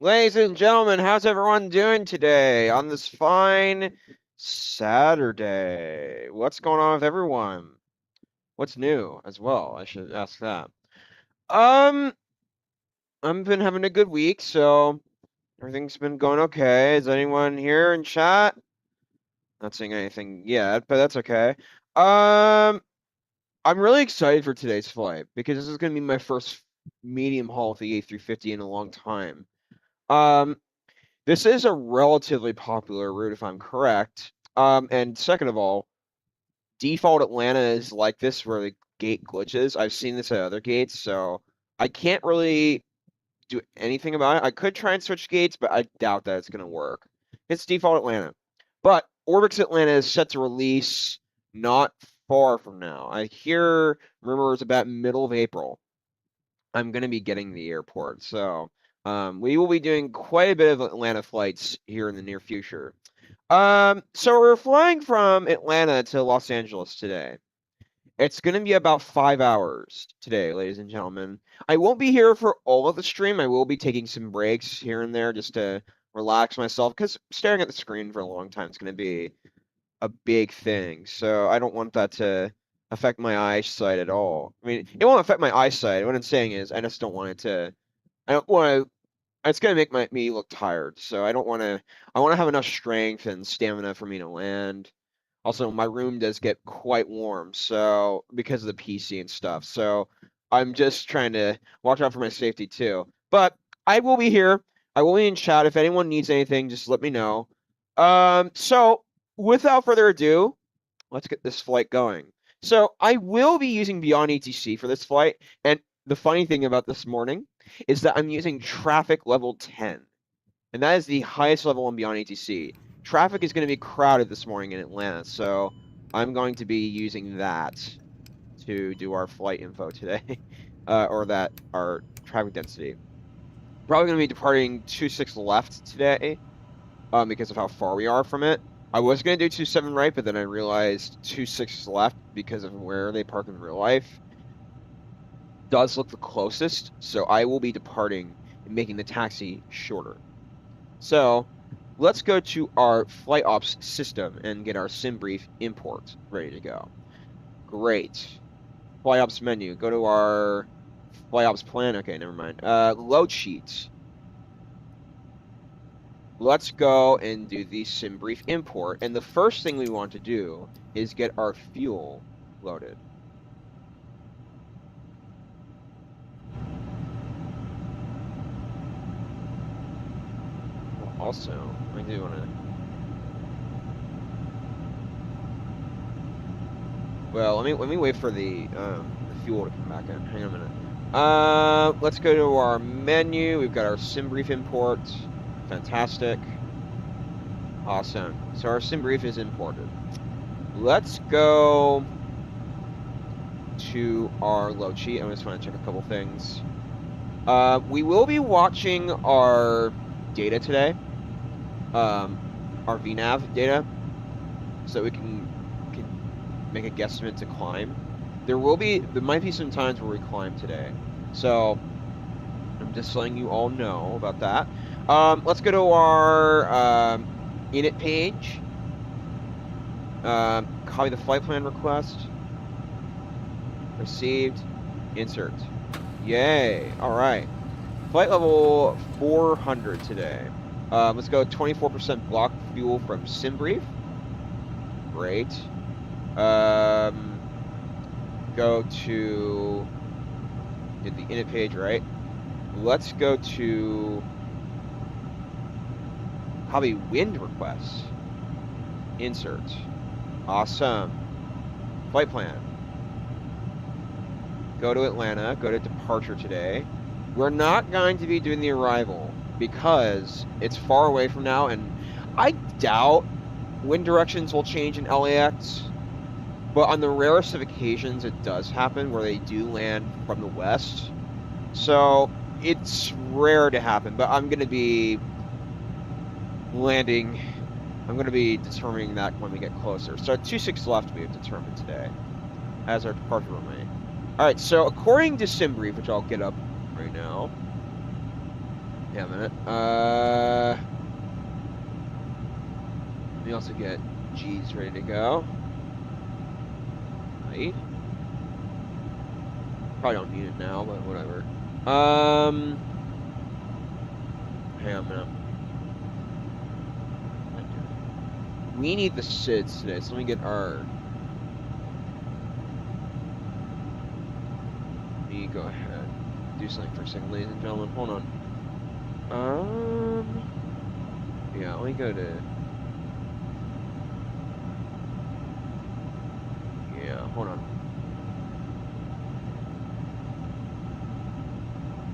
Ladies and gentlemen, how's everyone doing today on this fine Saturday? What's going on with everyone? What's new as well? I should ask that. Um, I've been having a good week, so everything's been going okay. Is anyone here in chat? Not saying anything yet, but that's okay. Um, I'm really excited for today's flight because this is going to be my first medium haul with the A350 in a long time. Um, This is a relatively popular route, if I'm correct. And second of all, default Atlanta is like this where the gate glitches. I've seen this at other gates, so I can't really do anything about it. I could try and switch gates, but I doubt that it's going to work. It's default Atlanta. But Orbix Atlanta is set to release not far from now. I hear rumors about middle of April. I'm going to be getting the airport, so we will be doing quite a bit of Atlanta flights here in the near future. So we're flying from Atlanta to Los Angeles today. It's going to be about 5 hours today, ladies and gentlemen. I won't be here for all of the stream. I will be taking some breaks here and there just to relax myself, because staring at the screen for a long time is going to be a big thing. So I don't want that to affect my eyesight at all. I mean, it won't affect my eyesight. What I'm saying is I just don't want it to. I don't want to. It's gonna make me look tired. So I don't want to. I want to have enough strength and stamina for me to land. Also, my room does get quite warm, so because of the PC and stuff. So I'm just trying to watch out for my safety too. But I will be here. I will be in chat. If anyone needs anything, just let me know. So without further ado, let's get this flight going. So I will be using BeyondATC for this flight, and the funny thing about this morning is that I'm using traffic level 10, and that is the highest level on BeyondATC. Traffic is going to be crowded this morning in Atlanta, so I'm going to be using that to do our flight info today, or that our traffic density. Probably going to be departing 26 left today, because of how far we are from it. I was going to do 27 right, but then I realized 26 left because of where they park in real life does look the closest, so I will be departing and making the taxi shorter. So let's go to our flight ops system and get our SimBrief import ready to go. Great. Flight ops menu. Go to our flight ops plan. Okay, never mind. Load sheets. Let's go and do the SimBrief import. And the first thing we want to do is get our fuel loaded. Also, I do want to... Well, let me wait for the fuel to come back in. Hang on a minute. Let's go to our menu. We've got our SimBrief import. Fantastic. Awesome. So our SimBrief is imported. Let's go to our load sheet. I just want to check a couple things. We will be watching our data today. Our VNAV data, so we can make a guesstimate to climb. There might be some times where we climb today, so I'm just letting you all know about that. Let's go to our init page. Copy the flight plan request. Received. Insert. Yay! All right. Flight level 400 today. Let's go 24% block fuel from SimBrief. Great. Go to the init page, right? Let's go to copy wind requests. Insert. Awesome. Flight plan. Go to Atlanta. Go to departure today. We're not going to be doing the arrival because it's far away from now, and I doubt wind directions will change in LAX. But on the rarest of occasions, it does happen where they do land from the west. So it's rare to happen, but I'm going to be landing. I'm going to be determining that when we get closer. So 26 left we have determined today as our departure runway. All right, so according to SimBrief, which I'll get up right now, Yeah, a minute. Let me also get G's ready to go. Right. Probably don't need it now, but whatever. Hang on a minute. We need the SIDS today, so let me get our... Let me go ahead. Do something for a second, ladies and gentlemen. Hold on. Yeah, let me go to... Yeah, hold on.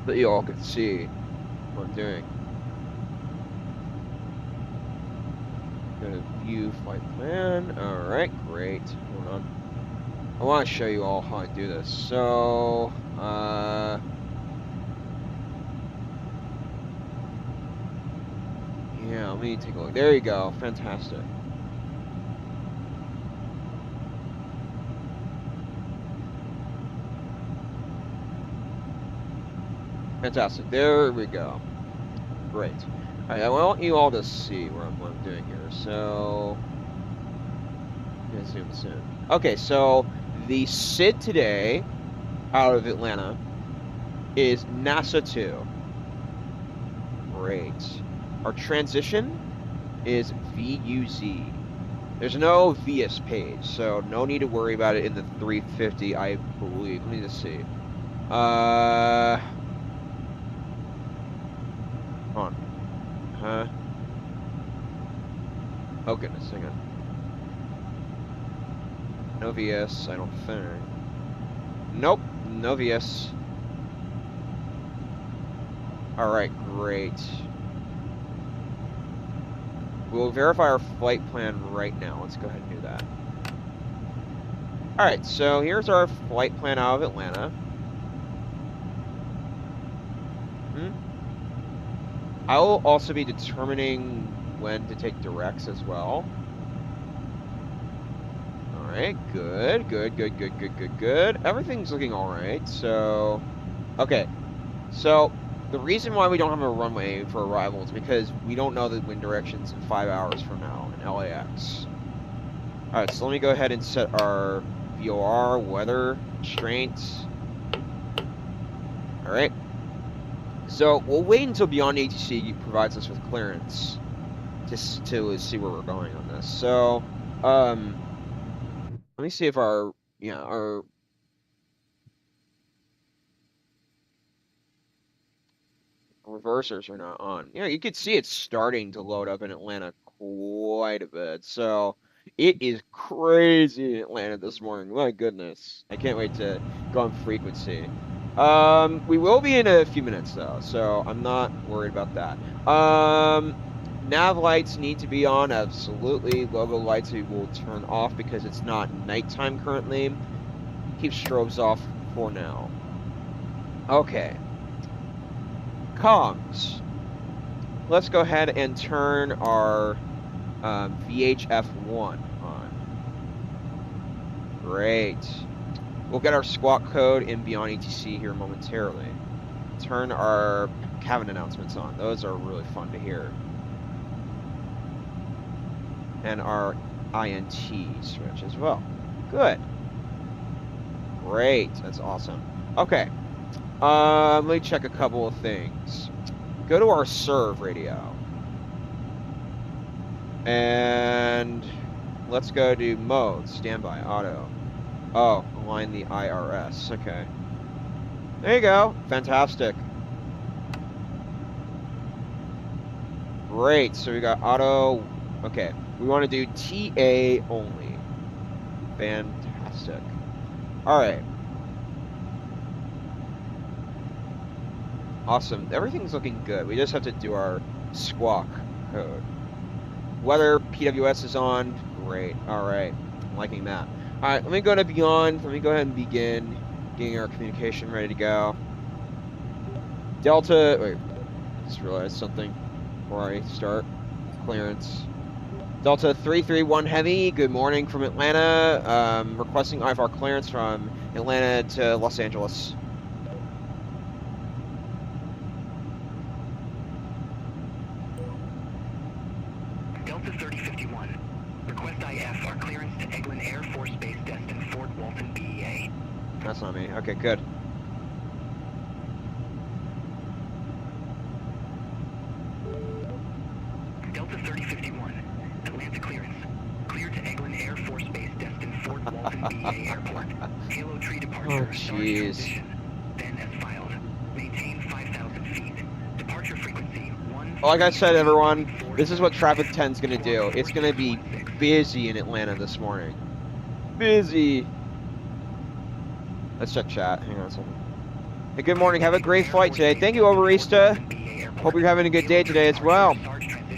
So you all can see what I'm doing. Go to view flight plan. Alright, great. Hold on. I want to show you all how I do this. So, yeah, let me take a look. There you go. Fantastic. Fantastic. There we go. Great. All right, I want you all to see what I'm doing here. So, I'm gonna zoom this in. Okay, so the SID today out of Atlanta is NASA 2. Great. Our transition is VUZ. There's no VS page, so no need to worry about it in the 350, I believe. Let me just see. Hold on. Huh? Oh, goodness, hang on. No VS, I don't think. Nope, no VS. Alright, great. We'll verify our flight plan right now. Let's go ahead and do that. Alright, so here's our flight plan out of Atlanta. I will also be determining when to take directs as well. Alright, good. Everything's looking alright, so... Okay, so the reason why we don't have a runway for arrival is because we don't know the wind directions in 5 hours from now in LAX. Alright, so let me go ahead and set our VOR, weather, constraints. Alright. So we'll wait until BeyondATC provides us with clearance to see where we're going on this. So, let me see if our reversers are not on. Yeah, you could see it's starting to load up in Atlanta quite a bit. So it is crazy in Atlanta this morning. My goodness. I can't wait to go on frequency. We will be in a few minutes though, so I'm not worried about that. Nav lights need to be on, absolutely. Logo lights we will turn off because it's not nighttime currently. Keep strobes off for now. Okay. Comms. Let's go ahead and turn our VHF1 on. Great. We'll get our squawk code in BeyondATC here momentarily. Turn our cabin announcements on. Those are really fun to hear. And our INT switch as well. Good. Great. That's awesome. Okay. Let me check a couple of things. Go to our serve radio. And let's go to mode, standby, auto. Oh, align the IRS. Okay. There you go. Fantastic. Great. So we got auto. Okay. We want to do TA only. Fantastic. All right. Awesome. Everything's looking good. We just have to do our squawk code. Weather, PWS is on. Great. All right. I'm liking that. All right. Let me go to Beyond. Let me go ahead and begin getting our communication ready to go. Delta. Wait. Just realized something before I start. Clearance. Delta 331 Heavy. Good morning from Atlanta. Requesting IFR clearance from Atlanta to Los Angeles. Delta 3051. Request IF our clearance to Eglin Air Force Base destined Fort Walton, BEA. That's not me. Okay, good. Delta 3051. Atlanta clearance. Cleared to Eglin Air Force Base destined Fort Walton, BEA Airport. Halo tree departure. Oh, Start jeez. transition. Then as filed. Maintain 5,000 feet. Departure frequency 1. Like I said, everyone, this is what Traffic 10's gonna do. It's gonna be busy in Atlanta this morning. Busy. Let's check chat. Hang on a second. Hey, good morning. Have a great flight today. Thank you, Overista. Hope you're having a good day today as well.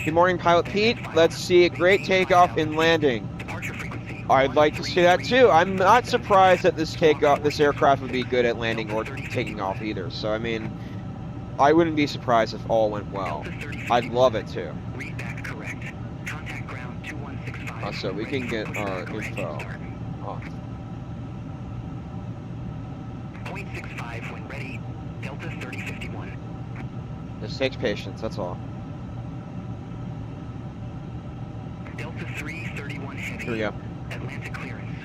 Good morning, Pilot Pete. Let's see a great takeoff and landing. I'd like to see that too. I'm not surprised that this aircraft would be good at landing or taking off either. So, I mean, I wouldn't be surprised if all went well. I'd love it too. So we can get our info off. 0.65 when ready. Delta 3051. This takes patience, that's all. Delta 331 Heavy. Here we go. Atlanta clearance.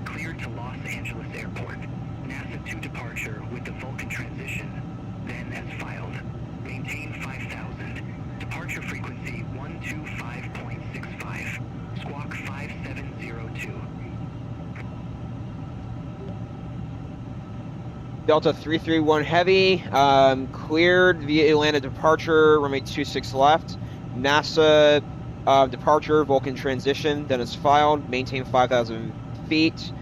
Cleared to Los Angeles Airport. NASA 2 departure with the Vulcan transition. Then as filed. Maintain 5,000. Departure frequency 125.65. Squawk 5702. Delta 331 Heavy, cleared via Atlanta departure, runway 26 left. NASA departure, Vulcan transition, then is filed, maintain 5,000 feet.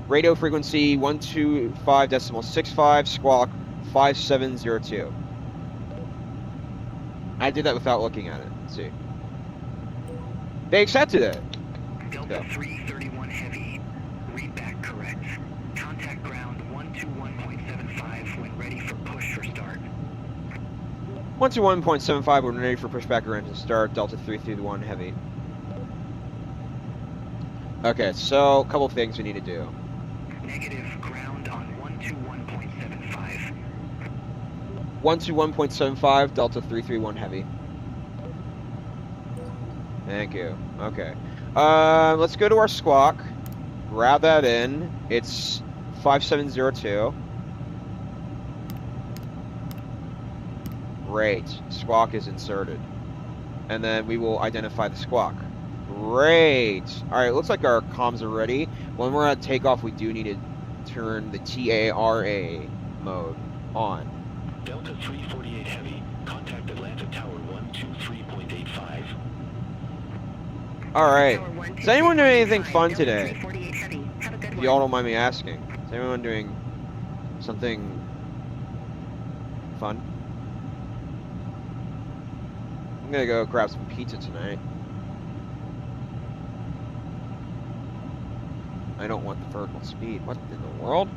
Radio frequency 125.65, squawk 5702. I did that without looking at it. Let's see. They accepted it. Delta 331 Heavy, read back correct. Contact ground 121.75 when ready for push or start. 121.75 when ready for pushback or engine start. Delta 331 Heavy. Okay, so a couple things we need to do. Negative ground on 121.75. 121.75 Delta 331 Heavy. Thank you. Okay. Let's go to our squawk. Grab that in. It's 5702. Great. Squawk is inserted. And then we will identify the squawk. Great. Alright, looks like our comms are ready. When we're at takeoff, we do need to turn the TARA mode on. Delta 348 Heavy, contact Atlanta Tower 123.85. Alright. Is anyone doing anything fun today? If you all don't mind me asking. Is anyone doing something fun? I'm gonna go grab some pizza tonight. I don't want the vertical speed. What in the world?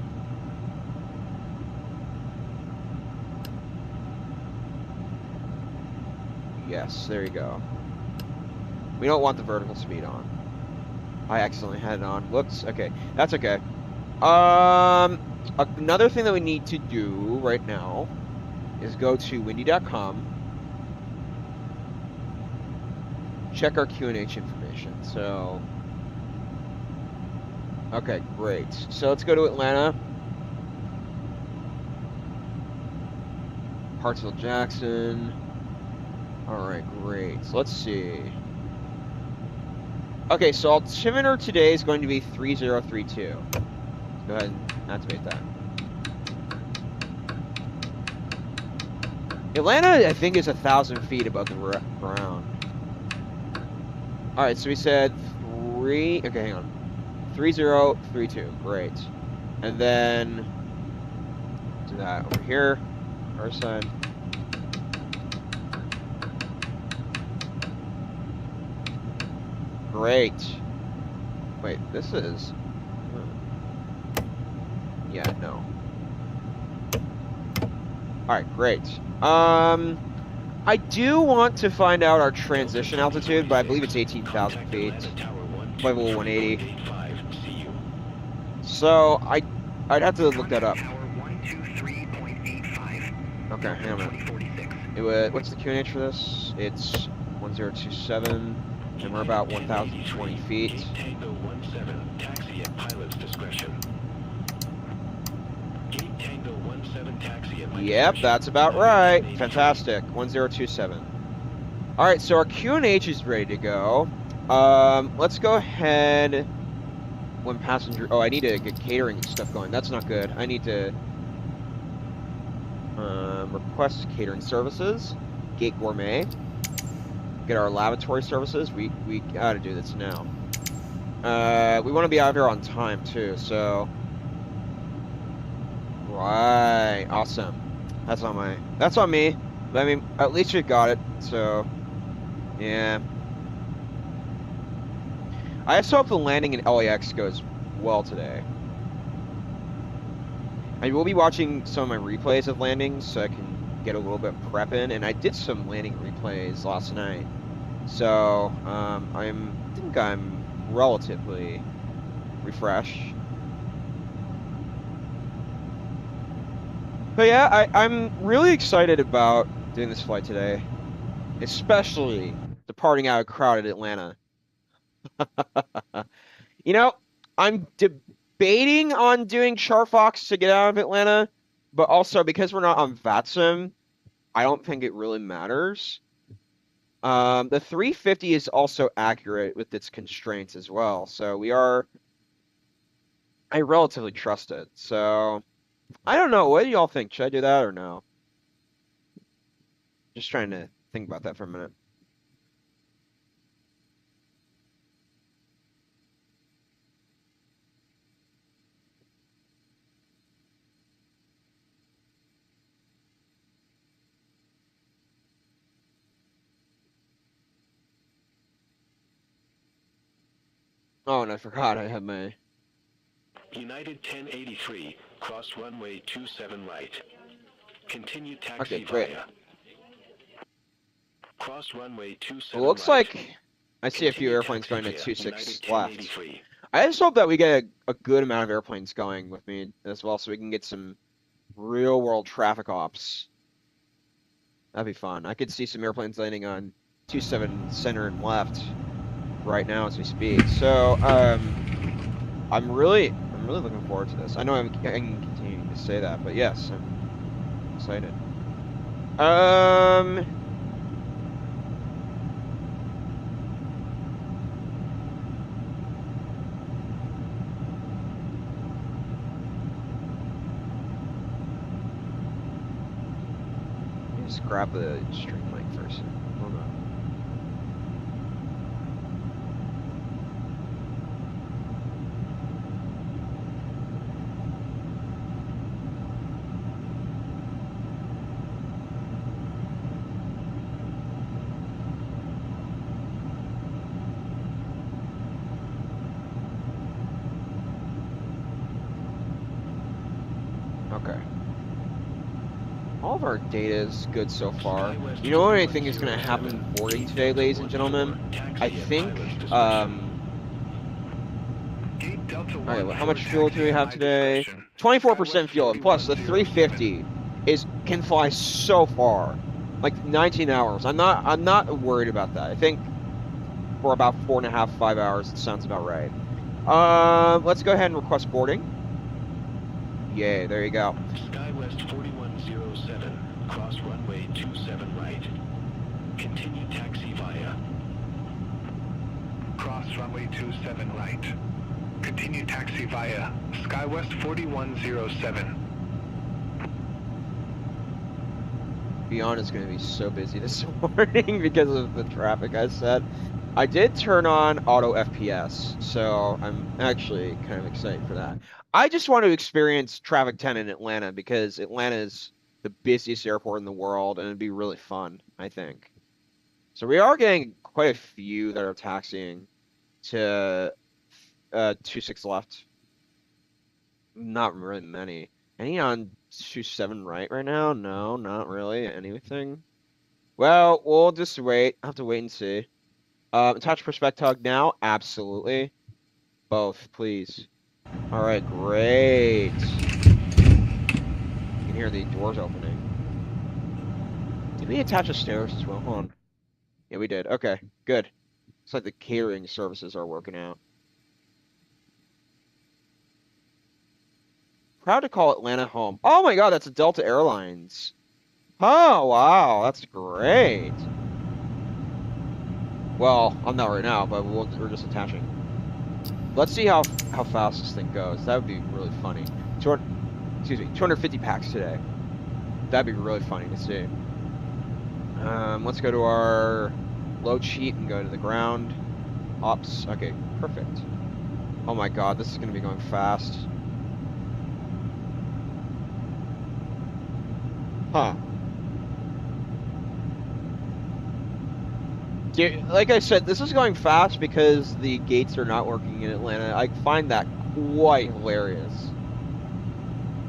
Yes, there you go. We don't want the vertical speed on. I accidentally had it on. Whoops. Okay, that's okay. Another thing that we need to do right now is go to windy.com. Check our QNH information. So, okay, great. So let's go to Atlanta. Hartsfield, Jackson. All right, great. So let's see. Okay, so altimeter today is going to be 3032. Let's go ahead and activate that. Atlanta, I think, is 1,000 feet above the ground. All right, so we said okay, hang on. 3032, great. And then do that over here, our side. Great. Wait, this is... Yeah, no. Alright, great. I do want to find out our transition altitude, but I believe it's 18,000 feet. Level 180. So, I'd have to look that up. Okay, hang on a minute. What's the QNH for this? It's 1027, and we're about 1,020 feet. Gate Tango 17, taxi at pilot's discretion. Gate Tango 17, taxi at my Yep, discretion. that's about right. Fantastic. 1027. All right, so our QNH is ready to go. Let's go ahead. When passenger, oh, I need to get catering stuff going. That's not good. I need to request catering services. Gate Gourmet. Get our lavatory services. We gotta do this now. We want to be out here on time too. So, right, awesome. That's on me. But, I mean, at least we got it. So, yeah. I just hope the landing in LAX goes well today. I will be watching some of my replays of landings so I can get a little bit of prep in, and I did some landing replays last night. So, I think I'm relatively refreshed. But yeah, I'm really excited about doing this flight today, especially departing out of crowded Atlanta. You know, I'm debating on doing Charfox to get out of Atlanta, but also because we're not on VATSIM, I don't think it really matters. The 350 is also accurate with its constraints as well, so I relatively trust it. So, I don't know. What do y'all think? Should I do that or no? Just trying to think about that for a minute. Oh, and I forgot I had my... United 1083, cross runway 27 right. Continue taxi Okay, great. via. Cross runway 27 It looks right. like I see a few Continue airplanes taxi going to via 26 United left. 1083. I just hope that we get a good amount of airplanes going with me as well, so we can get some real-world traffic ops. That'd be fun. I could see some airplanes landing on 27 center and left right now as we speak. So, I'm really looking forward to this. I know I'm continuing to say that, but yes, I'm excited. Just grab the string mic first. Hold on. Okay. All of our data is good so far. You know what I think is going to happen boarding today, ladies and gentlemen? I think, okay, well, how much fuel do we have today? 24% fuel, and plus the 350 can fly so far, like 19 hours. I'm not worried about that. I think for about 4.5, 5 hours, it sounds about right. Let's go ahead and request boarding. Yay, there you go. SkyWest 4107, cross runway 27 right. Continue taxi via. Cross runway 27 right. Continue taxi via SkyWest 4107. Beyond is going to be so busy this morning because of the traffic I said. I did turn on auto FPS, so I'm actually kind of excited for that. I just want to experience Traffic 10 in Atlanta because Atlanta is the busiest airport in the world, and it'd be really fun, I think. So we are getting quite a few that are taxiing to 26 left. Not really many. Any on 27 right now? No, not really. Anything? Well, we'll just wait. I'll have to wait and see. Attach perspective now? Absolutely. Both, please. All right, great. You can hear the doors opening. Did we attach the stairs as well? Hold on. Yeah, we did. Okay, good. Looks like the catering services are working out. Proud to call Atlanta home. Oh my God, that's a Delta Airlines. Oh, wow, that's great. Well, I'm not right now, but we're just attaching. Let's see how fast this thing goes. That would be really funny. 250 packs today. That'd be really funny to see. Let's go to our load sheet and go to the ground. Ops. Okay, perfect. Oh my God, this is gonna be going fast. Huh. Dude, like I said, this is going fast because the gates are not working in Atlanta. I find that quite hilarious.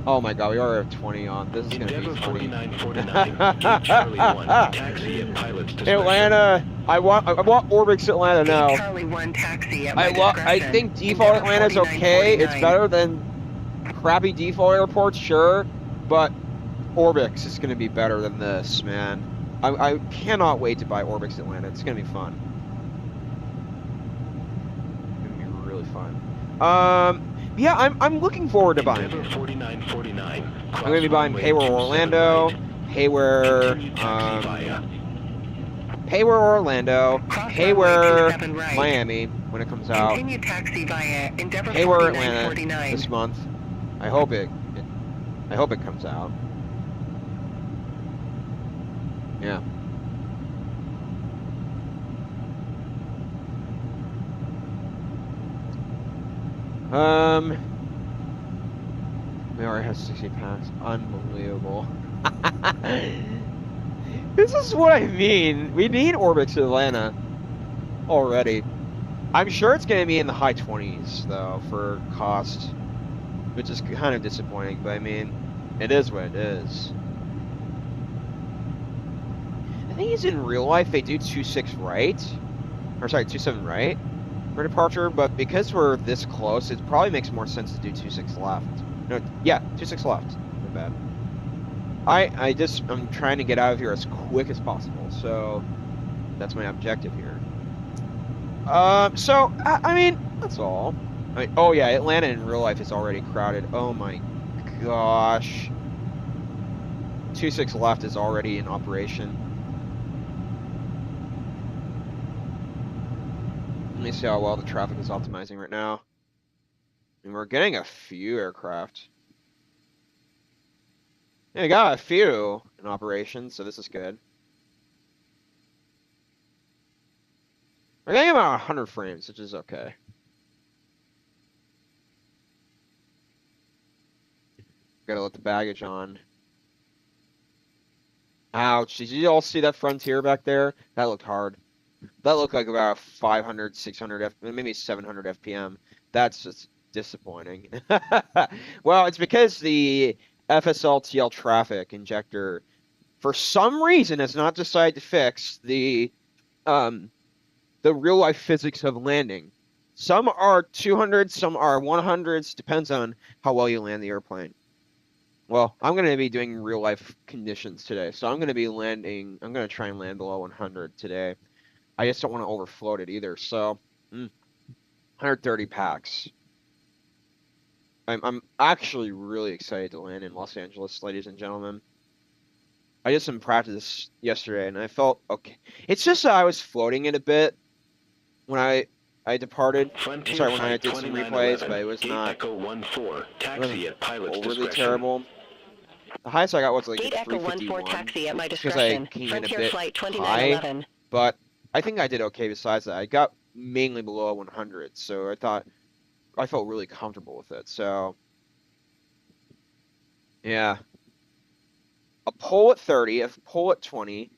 Oh my God, we already have 20 on. This is gonna Endeavor be funny. 4949, Charlie 1, taxi at pilot's discretion. Atlanta, I want Orbix Atlanta now. Charlie 1 taxi at my discretion. I think default Endeavor Atlanta's okay. It's 4949. better than crappy default airports, sure, but Orbix is gonna be better than this, man. I cannot wait to buy Orbix Atlanta. It's gonna be fun. It's gonna be really fun. Yeah, I'm looking forward to buying. Endeavor 4949, I'm gonna be buying Payware Orlando, Payware, Payware Orlando, Payware Miami when it comes out. Continue taxi via Endeavor Payware Atlanta 4949. this month. I hope it comes out. Yeah. We already have 60 packs. Unbelievable. This is what I mean. We need Orbix Atlanta already. I'm sure it's going to be in the high 20s, though, for cost, which is kind of disappointing, but I mean, it is what it is. I think it's in real life, they do 26 right, or sorry, 27 right for departure, but because we're this close, it probably makes more sense to do 26 left. No, yeah, 26 left. Not bad. I'm trying to get out of here as quick as possible, so that's my objective here. So, I mean, that's all. I mean, oh yeah, Atlanta in real life is already crowded. Oh my gosh. 26 left is already in operation. Let me see how well the traffic is optimizing right now. And we're getting a few aircraft. Yeah, we got a few in operation, so this is good. We're getting about 100 frames, which is okay. Gotta let the baggage on. Ouch, did you all see that Frontier back there? That looked hard. That looked like about 500, 600, maybe 700 FPM. That's just disappointing. Well, it's because the FSLTL traffic injector, for some reason, has not decided to fix the real life physics of landing. Some are 200s, some are 100s, depends on how well you land the airplane. Well, I'm going to be doing real life conditions today, so I'm going to be landing, I'm going to try and land below 100 today. I just don't want to overfloat it either, so 130 packs. I'm actually really excited to land in Los Angeles, ladies and gentlemen. I did some practice yesterday, and I felt okay. It's just that I was floating it a bit when I departed. Sorry, when I did some replays, but it was not overly terrible. The highest I got was like Gate a Echo 14 351, taxi at my because I discretion. came in a Frontier bit flight high, 2911. but I think I did okay besides that. I got mainly below 100, so I felt really comfortable with it. So, yeah. A pull at 30, a pull at 20,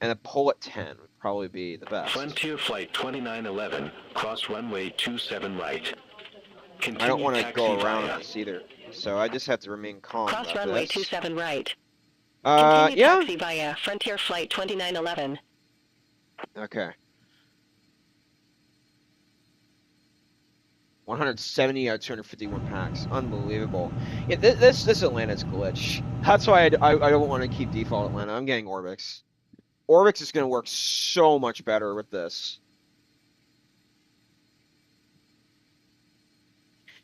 and a pull at 10 would probably be the best. Frontier flight 2911, cross runway 27 right. Continue I don't want to taxi go around via. this either, so I just have to remain calm Cross about runway this. 27 right. Continue Yeah. taxi via Frontier flight 2911. Okay. 170 out of 251 packs. Unbelievable. Yeah, this Atlanta's glitch. That's why I don't want to keep default Atlanta. I'm getting Orbix. Orbix is going to work so much better with this.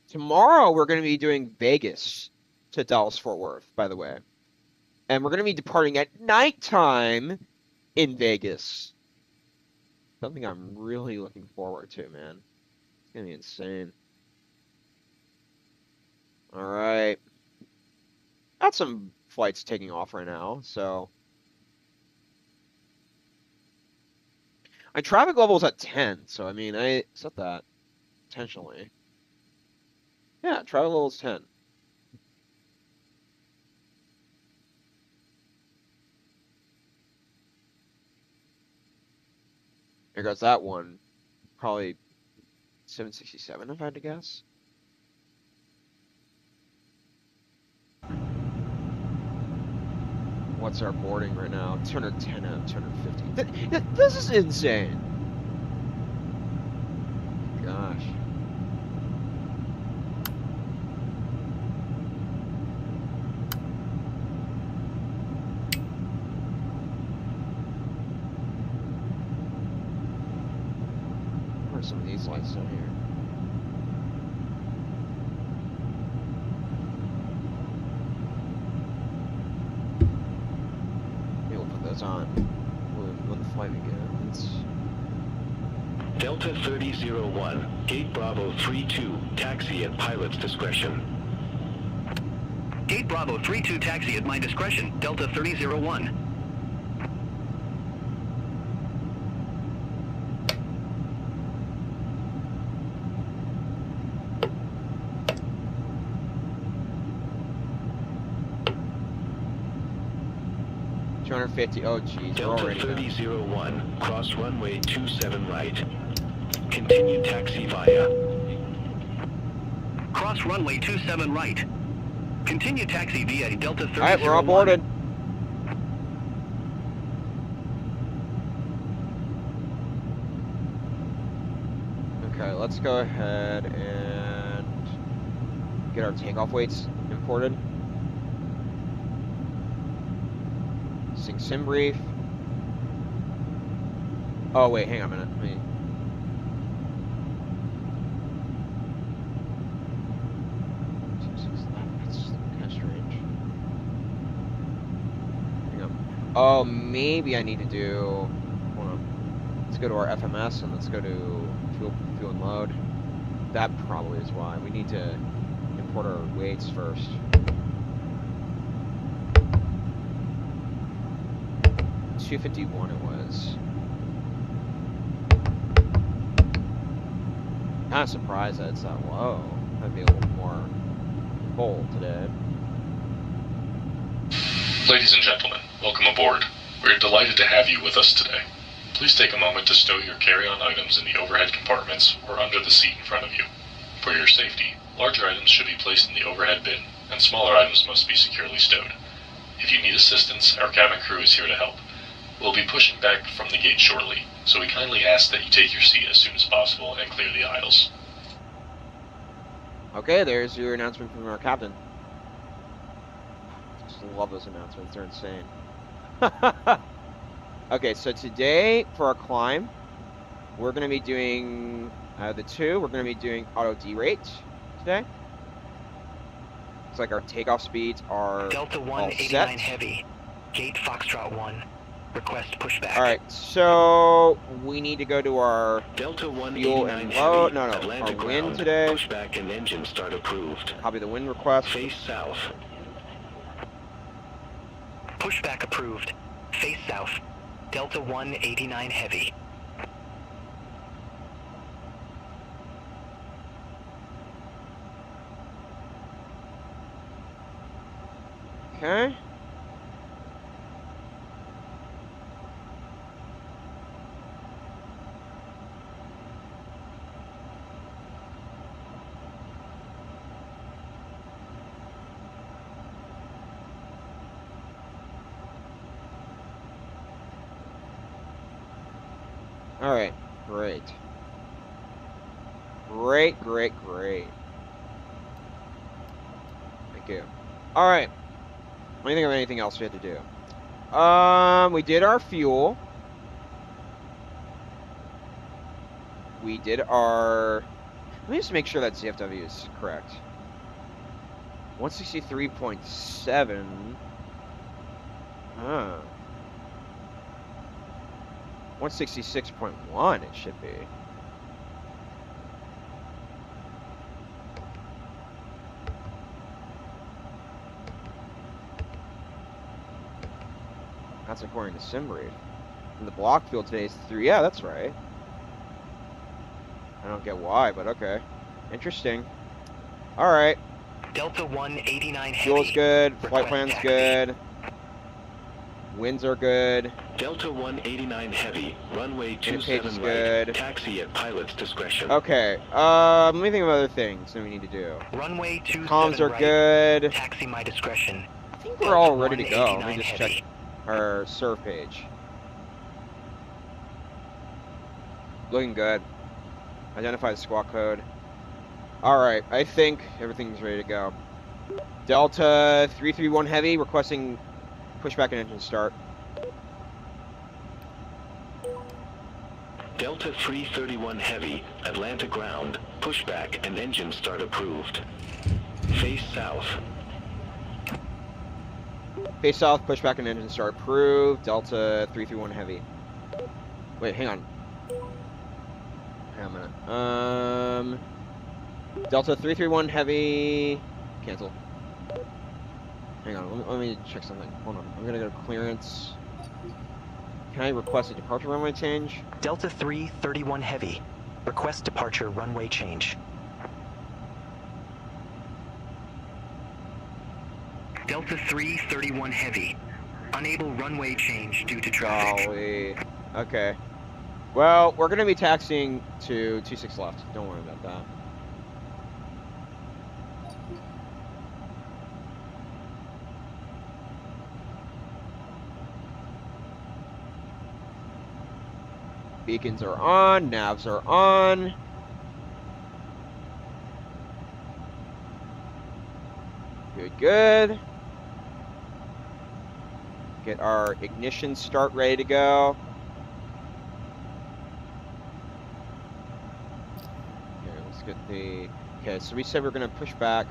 Tomorrow, we're going to be doing Vegas to Dallas-Fort Worth, by the way. And we're going to be departing at nighttime in Vegas. Something I'm really looking forward to, man. It's going to be insane. All right. Got some flights taking off right now, so. My traffic level is at 10, so I mean, I set that intentionally. Yeah, traffic level is 10. There goes that one. Probably 767 if I had to guess. What's our boarding right now? 210 out of 250. This is insane. Gosh. What are some of these lights down here? On when the flight begins. Delta 3001, Gate Bravo 32, taxi at pilot's discretion. Gate Bravo 32 taxi at my discretion, Delta 3001. Oh geez, Delta 3001, cross runway 27 right. Continue taxi via. Cross runway 27 right. Continue taxi via Delta 3001. Alright, we're all boarded. Okay, let's go ahead and get our takeoff weights imported. Sim brief. Oh wait, hang on a minute. Let me. That's kind of strange. Hang on. Oh, maybe I need to do. Hold on. Let's go to our FMS and let's go to fuel and load. That probably is why we need to import our weights first. 251 it was. Kind of surprised that it's that low. I'd be a little more full today. Ladies and gentlemen, welcome aboard. We're delighted to have you with us today. Please take a moment to stow your carry-on items in the overhead compartments or under the seat in front of you. For your safety, larger items should be placed in the overhead bin, and smaller items must be securely stowed. If you need assistance, our cabin crew is here to help. We'll be pushing back from the gate shortly, so we kindly ask that you take your seat as soon as possible and clear the aisles. Okay, there's your announcement from our captain. Just love those announcements, they're insane. Okay, so today for our climb, we're going to be doing we're going to be doing auto derate today. Looks like our takeoff speeds are Delta 189 heavy, Gate Foxtrot 1. Request pushback. All right, so we need to go to our Delta fuel and load. No, Atlantic our wind ground. today. Pushback and engine start approved. Copy the wind request. Face south. Pushback approved. Face south. Delta 189 heavy. Okay. All right, great. Great. Thank you. All right. Let me think of anything else we had to do. We did our fuel. We did our... Let me just make sure that ZFW is correct. 163.7. Huh. 166.1 it should be. That's according to SimRead. And the block fuel today is 3. Yeah, that's right. I don't get why, but okay. Interesting. Alright. Delta 189 Heavy. Fuel's good. Flight Request plan's taxi. good. Winds are good. Delta 189 Heavy, runway Page is 27 good. right, taxi at pilot's discretion. Okay. Let me think of other things that we need to do. Runway 27 Comms are right. good. Taxi my discretion. I think we're all ready to go. Let 189 me just Heavy. check our serve page. Looking good. Identify the squawk code. Alright, I think everything's ready to go. Delta 331 Heavy requesting pushback and engine start. Delta 331 Heavy, Atlanta ground, pushback and engine start approved. Face south. Face south, pushback and engine start approved. Delta 331 Heavy. Wait, hang on. Hang on a minute. Delta 331 Heavy. Cancel. Hang on, let me check something. Hold on. I'm gonna go to clearance. Can I request a departure runway change? Delta 331 Heavy. Request departure runway change. Delta 331 Heavy. Unable runway change due to traffic. Golly. Okay. Well, we're gonna be taxiing to 26 left. Don't worry about that. Beacons are on, navs are on. Good, good. Get our ignition start ready to go. Okay, let's get the... Okay, so we said we're gonna push back.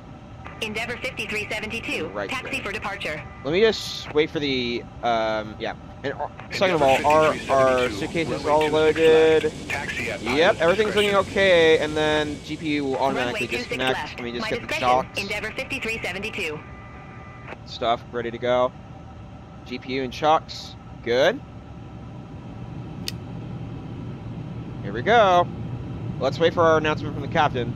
Endeavor 5372, Right taxi there. for departure. Let me just wait for the, yeah. And second of all, our suitcases all loaded. Yep, everything's looking okay, and then GPU will automatically Runway 26 disconnect. left. Let me just My get the discretion, shocks. Endeavor 5372. Stuff ready to go. GPU and shocks, good. Here we go. Let's wait for our announcement from the captain.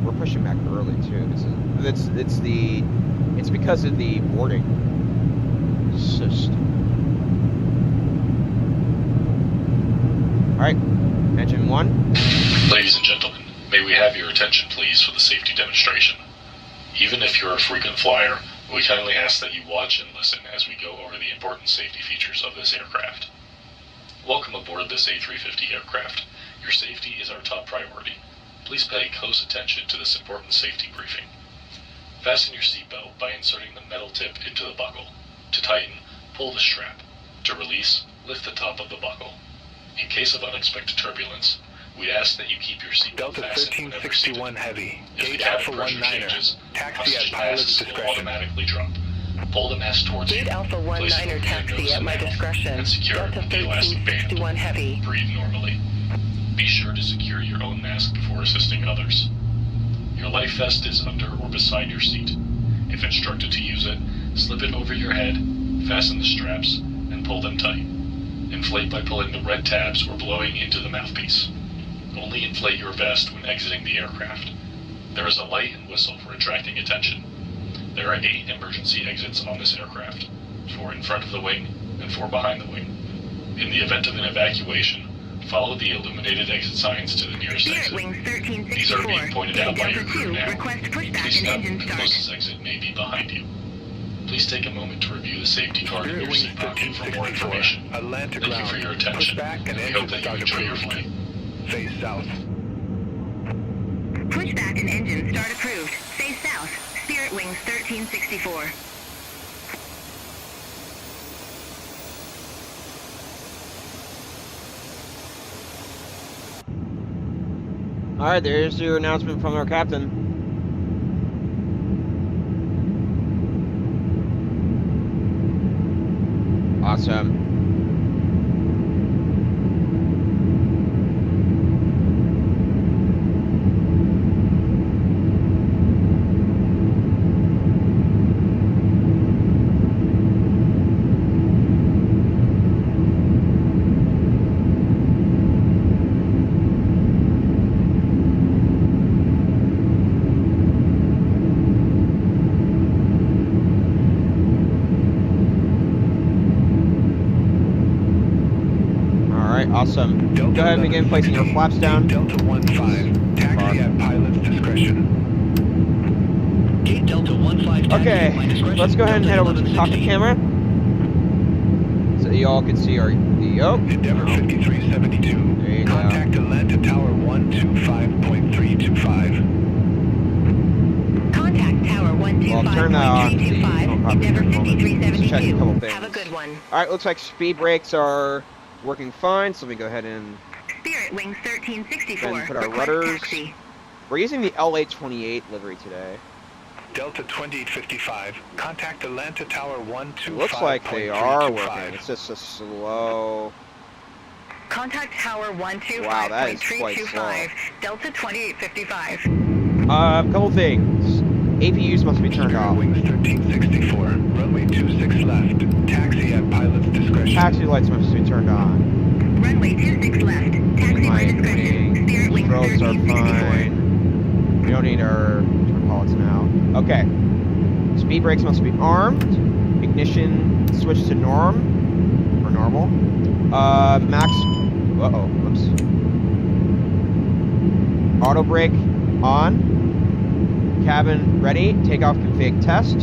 We're pushing back early too. It's because of the boarding system. All right, engine 1. Ladies and gentlemen, may we have your attention please for the safety demonstration. Even if you're a frequent flyer, we kindly ask that you watch and listen as we go over the important safety features of this aircraft. Welcome aboard this A350 aircraft. Your safety is our top priority. Please pay close attention to this important safety briefing. Fasten your seatbelt by inserting the metal tip into the buckle. To tighten, pull the strap. To release, lift the top of the buckle. In case of unexpected turbulence, we ask that you keep your seatbelt Delta fastened whenever seated. 1361 Heavy, If the gate cabin Alpha pressure 19er, changes, taxi at oxygen pilot's masks will discretion. automatically drop. Pull the mask towards Gate you. Alpha Place it 19er over your taxi nose at and my mouth, discretion. and secure Delta the elastic band. 1361 Heavy. Breathe normally. Be sure to secure your own mask before assisting others. Your life vest is under or beside your seat. If instructed to use it, slip it over your head, fasten the straps, and pull them tight. Inflate by pulling the red tabs or blowing into the mouthpiece. Only inflate your vest when exiting the aircraft. There is a light and whistle for attracting attention. There are 8 emergency exits on this aircraft, 4 in front of the wing and 4 behind the wing. In the event of an evacuation, follow the illuminated exit signs to the nearest Spirit exit. Wings These are 1364. being pointed out by Delta your crew 2, now. request pushback Please and note, engine the start. closest exit may be behind you. Please take a moment to review the safety card in Spirit your Wings seat pocket for more 1364, information. Atlanta Thank you ground, for your attention, pushback and and we engine hope that you start enjoy your approved. flight. face south. Pushback and engine start approved. Face south. Spirit Wings 1364. All right, there's your announcement from our captain. Awesome. Awesome. Delta Go ahead and begin placing your flaps down. Delta 15, taxi at pilot's discretion. Gate Delta 15 taxi Okay, at my discretion. let's go ahead and head over to the cockpit camera. So y'all can see our DO. Endeavour 5372. There you go. Contact Atlanta Tower 125.325. Contact Tower Well, turn that on. 125.325. Endeavour Let's check a couple 5372. things. Have a good one. Alright, looks like speed brakes are working fine, so let me go ahead and Spirit Wings 1364. Then put our Request rudders. taxi. we're using the LA28 livery today. Delta 2855. Contact Atlanta Tower 125.325. Looks like they are working. It's just a slow. Contact Tower Wow, that is quite 125.325. Delta 2855. Couple things. APUs must be turned off. Wings 1364. Runway 26 left. Taxi at pilot's discretion. Taxi lights must be turned on. Runway 26 left. Taxi by discretion. Spirit Wings Roads are 1364. fine. We don't need our pilots now. Okay. Speed brakes must be armed. Ignition switch to norm. Or normal. Max. Uh-oh. Whoops. Auto brake on. Cabin ready. Takeoff config test.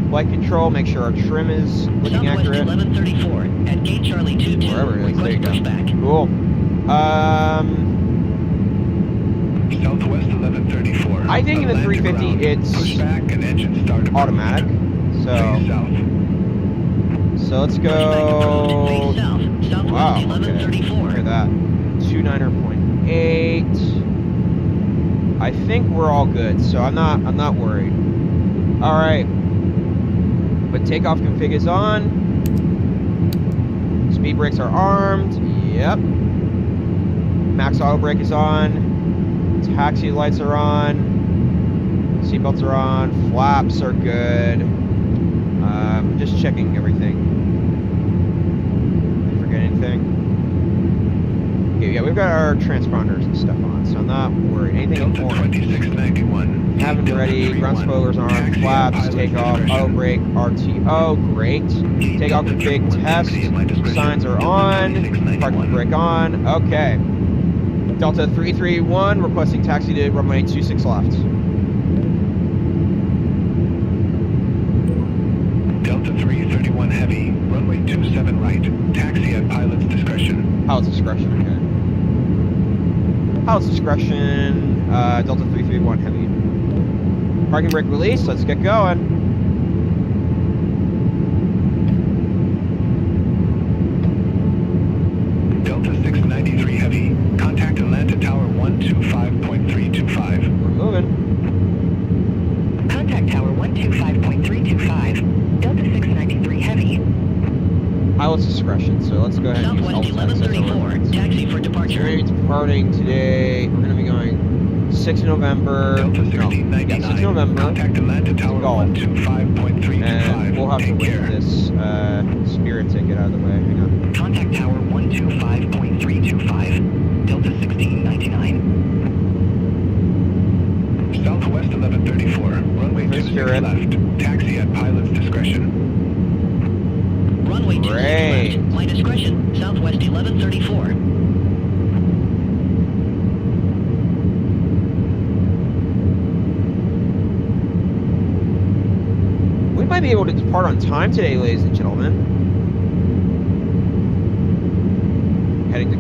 Flight control. Make sure our trim is looking Southwest accurate. 1134 at Gate Charlie 22. Wherever it is. There you go. Pushback. Cool. Southwest 1134. I think in the 350 ground. it's Pushback and engine start automatic. Face So let's Pushback approved. go. Face south. Southwest Wow. Okay. 1134. Look at that. 29.8. I think we're all good, so I'm not worried. All right. But takeoff config is on. Speed brakes are armed. Yep. Max auto brake is on. Taxi lights are on. Seatbelts are on. Flaps are good. Just checking everything. Did I forget anything? Okay, yeah, we've got our transponders and stuff on, so I'm not worried. Anything Delta important? 2691. Cabin ready, ground spoilers armed, Taxi at flaps, pilot's takeoff, discretion. auto brake, RTO, great. Takeoff config test, signs are on, parking brake on, okay. Delta 331 requesting taxi to runway 26 left. Delta 331 heavy. Runway 27 right. Taxi at pilot's discretion. Pilot's discretion, okay. Pilot's discretion, Delta 331 heavy. Parking brake release, let's get going. Delta 693 heavy. Contact Atlanta Tower 125.325. We're moving. Contact Tower 125.325. Delta 693 heavy. Pilot's discretion, so let's go ahead and use Southwest alt text as our 1134. reference. Taxi for departure. We're departing today. We're going to be going 6 November. Delta No, yeah, 1699. 6 November. Contact Atlanta Tower Golf. 125.325. And we'll have to Take wait care. for this Spirit ticket out of the way. Hang on. Contact Tower 125.325. Delta 1699. Southwest 1134. Runway First 26 Spirit. left. Taxi at pilot's discretion. Runway 26 Great. left. My discretion. Southwest 1134. We might be able to depart on time today, ladies and gentlemen.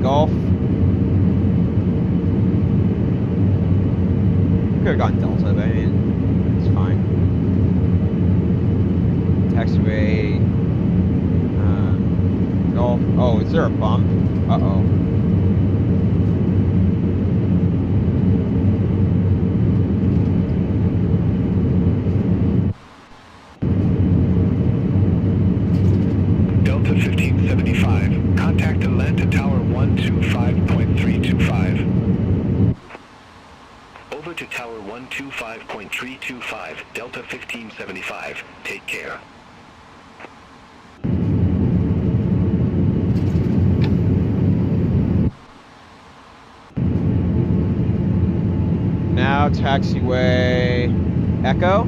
Gulf. Could have gotten Delta, but I mean, it's fine. Taxiway. Gulf. Oh, is there a bump? Uh-oh. Delta 1575, contact Atlanta Tower 125.325. Over to Tower 125.325, Delta 1575. Take care. Now taxiway Echo.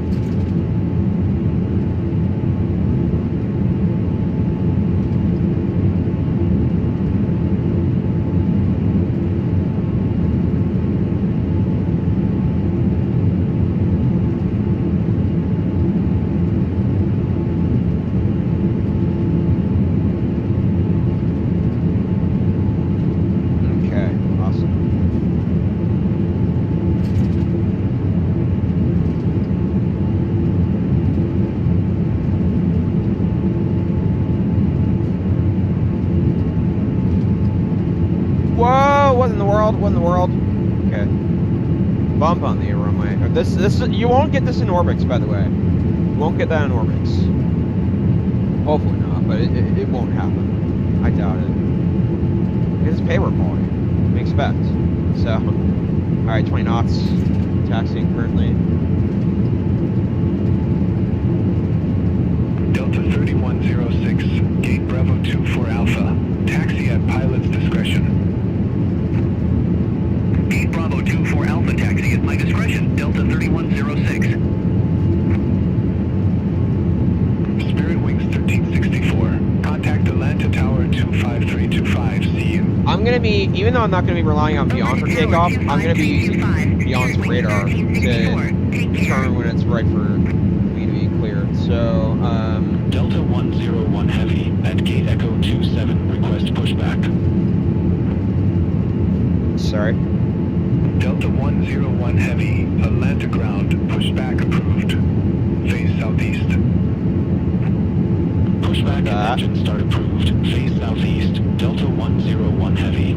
Whoa! What in the world? What in the world? Okay. Bump on the runway. This you won't get this in Orbix, by the way. You won't get that in Orbix. Hopefully not, but it won't happen. I doubt it. It's payroll volume. We expect. So, all right, 20 knots. Taxiing currently. Delta 3106, gate Bravo 24 Alpha. Taxi at pilot's discretion. Gate Bravo 24 Alpha, taxi at my discretion. Delta 3106. Spirit Wings 1364. Contact Atlanta Tower 25325. See you. I'm gonna be, even though I'm not gonna be relying on Beyond for takeoff, I'm gonna be using Beyond's radar to determine when it's right for me to be cleared. So, Delta 101 Heavy at Gate Echo 27, request pushback. sorry. Delta 101 Heavy, Atlanta ground, pushback approved. Face southeast. Pushback and engine start approved. Face southeast. Delta 101 Heavy.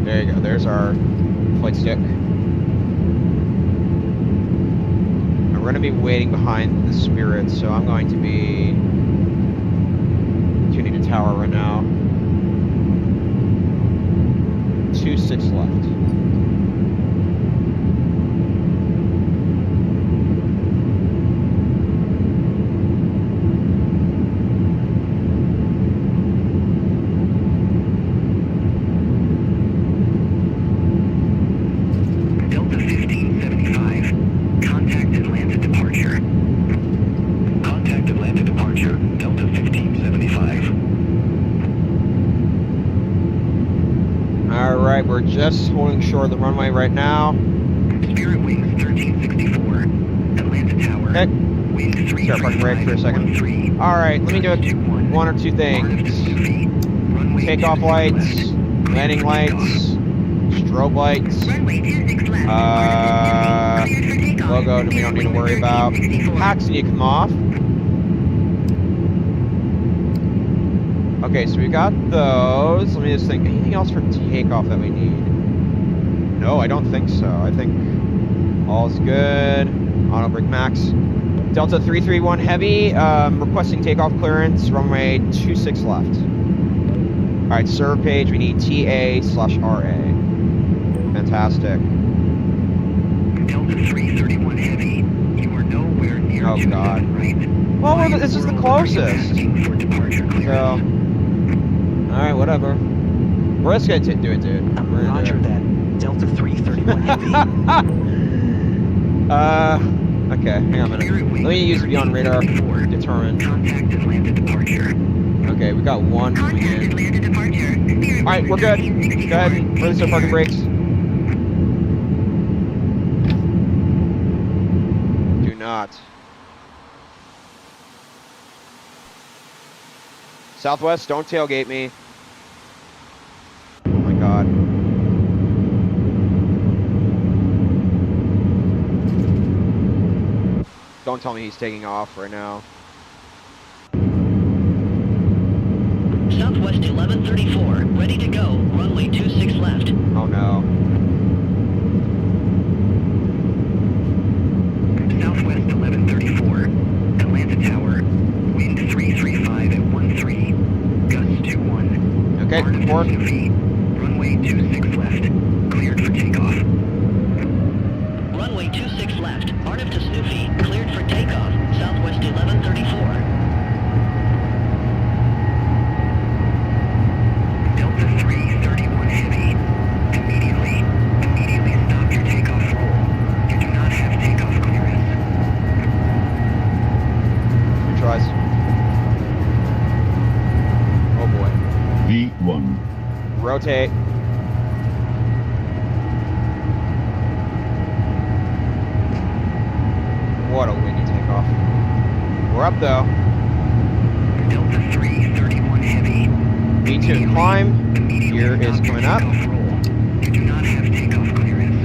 There you go. There's our flight stick. And we're going to be waiting behind the Spirit, so I'm going to be tuning to tower right now. 26 left. We're just holding short of the runway right now. Spirit Wings 1364, Atlanta Tower. Okay. Wind 3. Start parking brake for a second. Alright, let me do one or two things. Takeoff lights, landing lights, strobe lights. Logo we don't need to worry about. Hacks need to come off. Okay, so we got those. Let me just think. Anything else for takeoff that we need? No, I don't think so. I think all's good. Auto brake max. Delta 331 Heavy, requesting takeoff clearance. Runway 26 left. All right, serve page. We need TA/RA. Fantastic. Delta 331 Heavy, you are nowhere near. Oh God. Right. Well, this is the closest. For departure clearance. So. Alright, whatever. We're just gonna do it, dude. Roger that. Delta 331 Heavy. Okay, hang on a minute. Let me use Beyond Radar to determine. Contact Atlanta departure. Okay, we got one coming in. Alright, we're good. Go ahead and release our parking brakes. Do not. Southwest, don't tailgate me. Oh my god. Don't tell me he's taking off right now. Southwest 1134, ready to go. Runway 26 left. Oh no. Southwest 1134, Atlanta Tower, wind 335 at 13, gusts 21. Okay, Arnhem to report. Snoofy, runway 26 left, cleared for takeoff. Runway 26 left, Arnhem to Snoofy, cleared for takeoff. Southwest 1134. Delta 331 Heavy, immediately stop your takeoff roll. You do not have takeoff clearance. Retries. Oh boy. V1. Rotate. What a windy takeoff. We're up though. Delta 331 Heavy. V2 climb. Gear is stop your coming up. takeoff roll. You do not have takeoff clearance.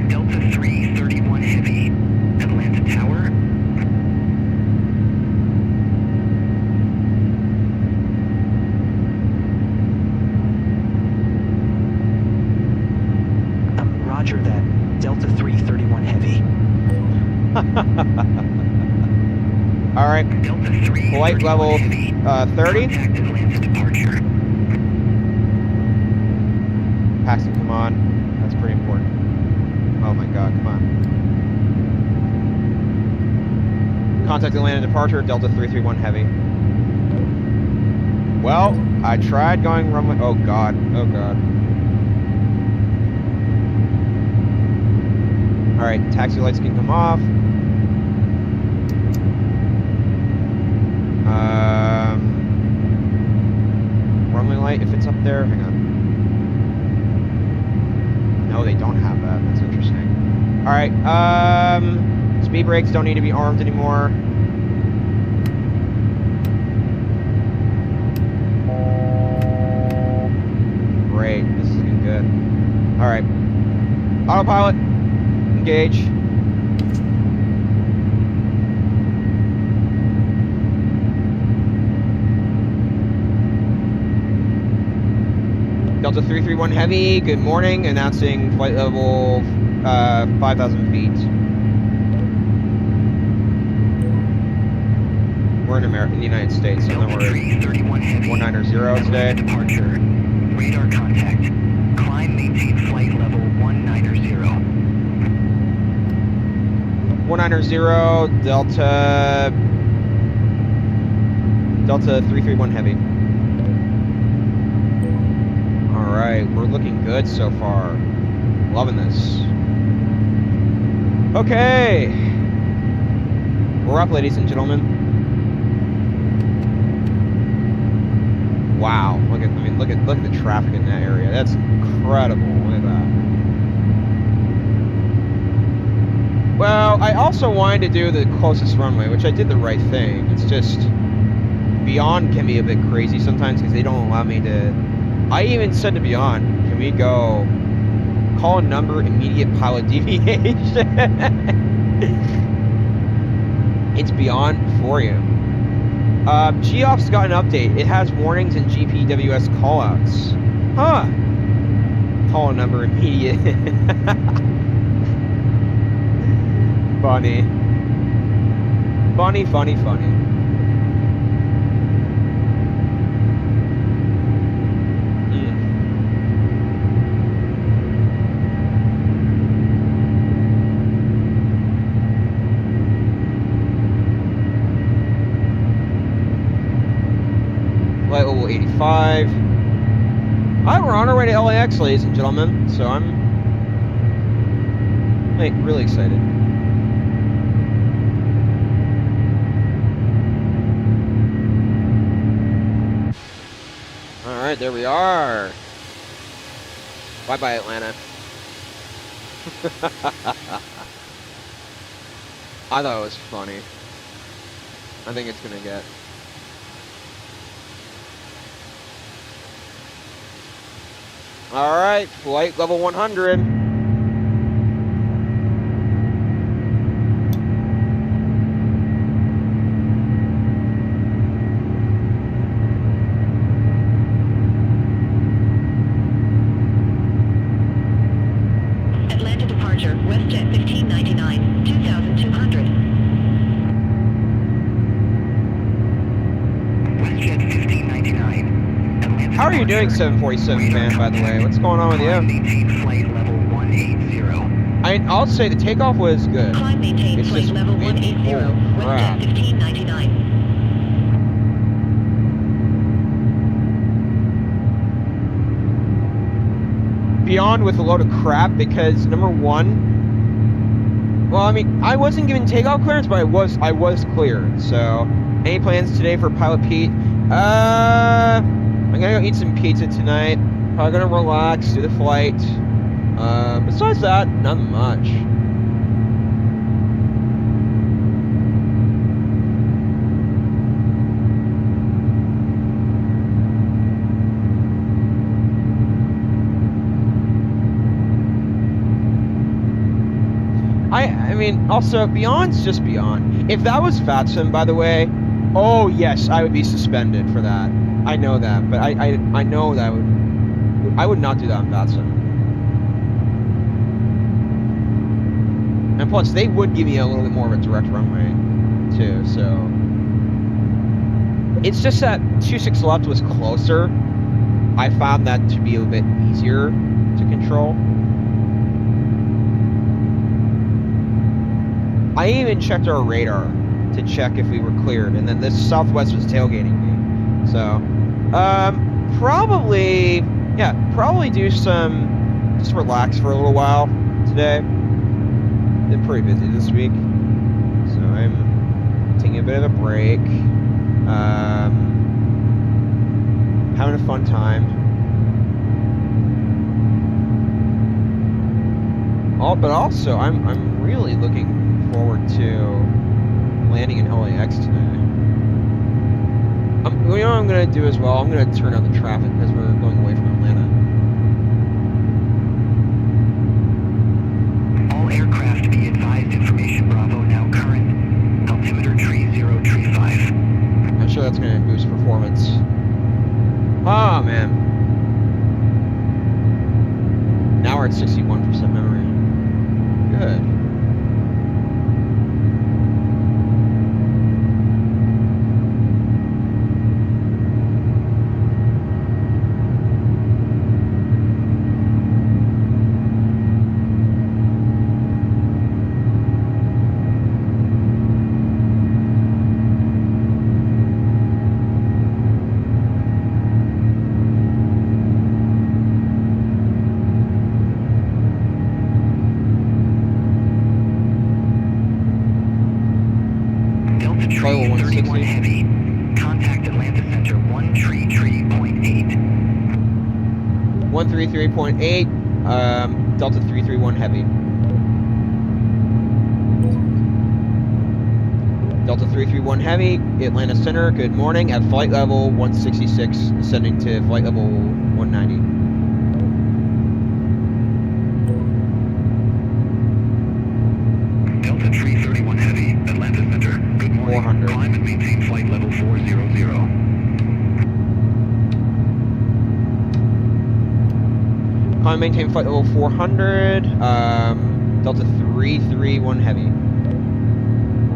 Delta 331 Heavy, Atlanta Tower. Roger that. Delta 331 Heavy. All right. Delta 331 Flight level Heavy. 30. Contact Atlanta departure. Paxton, come on. That's pretty important. Oh my god, come on. Contact Atlanta departure, Delta 331 Heavy. Well, I tried going runway. Oh god, oh god. Alright, taxi lights can come off. Runway light, if it's up there, hang on. No, they don't have that. That's interesting. Alright, speed brakes don't need to be armed anymore. Great, this is looking good. Alright. Autopilot, engage. Delta 331 Heavy, good morning, announcing flight level 5,000 feet. We're in America, in the United States, so Delta we're 331 Heavy. 190 today. Atlanta departure. Radar contact. Climb, maintain flight level 190. 190, Delta 331 Heavy. Alright, we're looking good so far. Loving this. Okay. We're up, ladies and gentlemen. Wow. Look at the traffic in that area. That's incredible. Look at that. Well, I also wanted to do the closest runway, which I did the right thing. It's just Beyond can be a bit crazy sometimes because they don't allow me to. I even said to Beyond, can we go call a number, immediate pilot deviation? It's Beyond for you. GOP's got an update. It has warnings and GPWS callouts. Huh. Call a number, immediate. Funny. Funny, funny, funny. Flight level 85. Alright, we're on our way to LAX, ladies and gentlemen. So I'm like really excited. right, there we are. Bye-bye, Atlanta. I thought it was funny. I think it's gonna get. All right, flight level 100. Atlanta departure, WestJet 1599, 2200. WestJet 1599. Atlanta How are you doing, departure. 747 Radar fan, by the way? contact. What's going on with Climb, you? maintain flight level 180. I'll say the takeoff was good. Climb maintain It's flight just level wind 180, pull crap. WestJet 1599. Beyond with a load of crap because number one, well, I mean, I wasn't given takeoff clearance, but I was cleared. So, any plans today for Pilot Pete? I'm gonna go eat some pizza tonight. Probably gonna relax, do the flight. Besides that, nothing much. I mean, also, Beyond's just Beyond. If that was FATSIM, by the way, oh yes, I would be suspended for that. I know that, but I know that I would not do that on FATSIM. And plus, they would give me a little bit more of a direct runway, too, so... It's just that 26 left was closer. I found that to be a bit easier to control. I even checked our radar to check if we were cleared, and then this Southwest was tailgating me. So, probably do some, just relax for a little while today. Been pretty busy this week, so I'm taking a bit of a break. Having a fun time. But also, I'm really looking forward to landing in LAX today. You know what I'm going to do as well? I'm going to turn on the traffic because we're going away from Atlanta. All aircraft be advised, information Bravo now current. Altimeter tree 035. I'm sure that's going to boost performance. Oh, man. Now we're at 61% memory. Good. Delta tree 31 heavy. Contact Atlanta Center 133.8. 133.8, Delta 331 heavy. Delta 331 heavy, Atlanta Center, good morning, at flight level 166, ascending to flight level 190. Delta tree 31 heavy. Atlanta Center. Good morning. 400. Climb and maintain flight level 400. Climb, maintain flight level 400, Delta 331 heavy.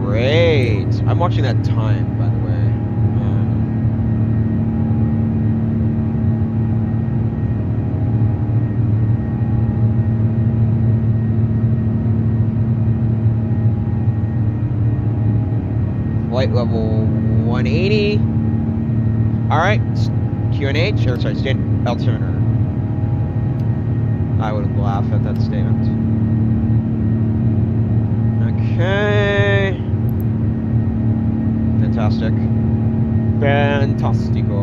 Great. I'm watching that time, by the way. Flight level 180. All right, QNH, or sorry, stand altimeter. I would have laughed at that statement. Okay. Fantastic. Fantastico.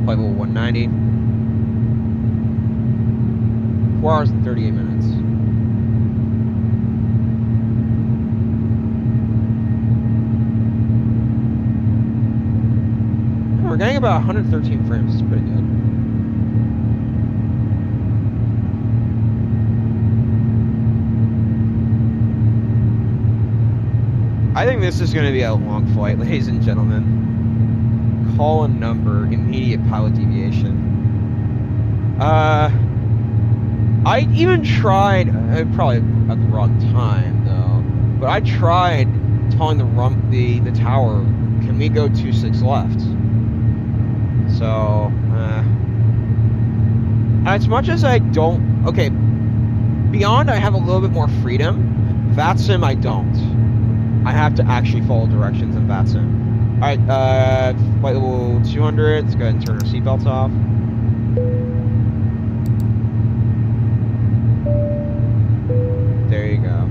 flight level 190. 4 hours and 38 minutes. We're getting about 113 frames. It's pretty good. I think this is going to be a long flight, ladies and gentlemen. Call a number, immediate pilot deviation. I even tried, probably at the wrong time though, but I tried telling the tower, can we go 26 left? So, as much as I don't, okay, Beyond I have a little bit more freedom. VATSIM I don't. I have to actually follow directions in VATSIM. Alright, flight level 200, let's go ahead and turn our seatbelts off. There you go.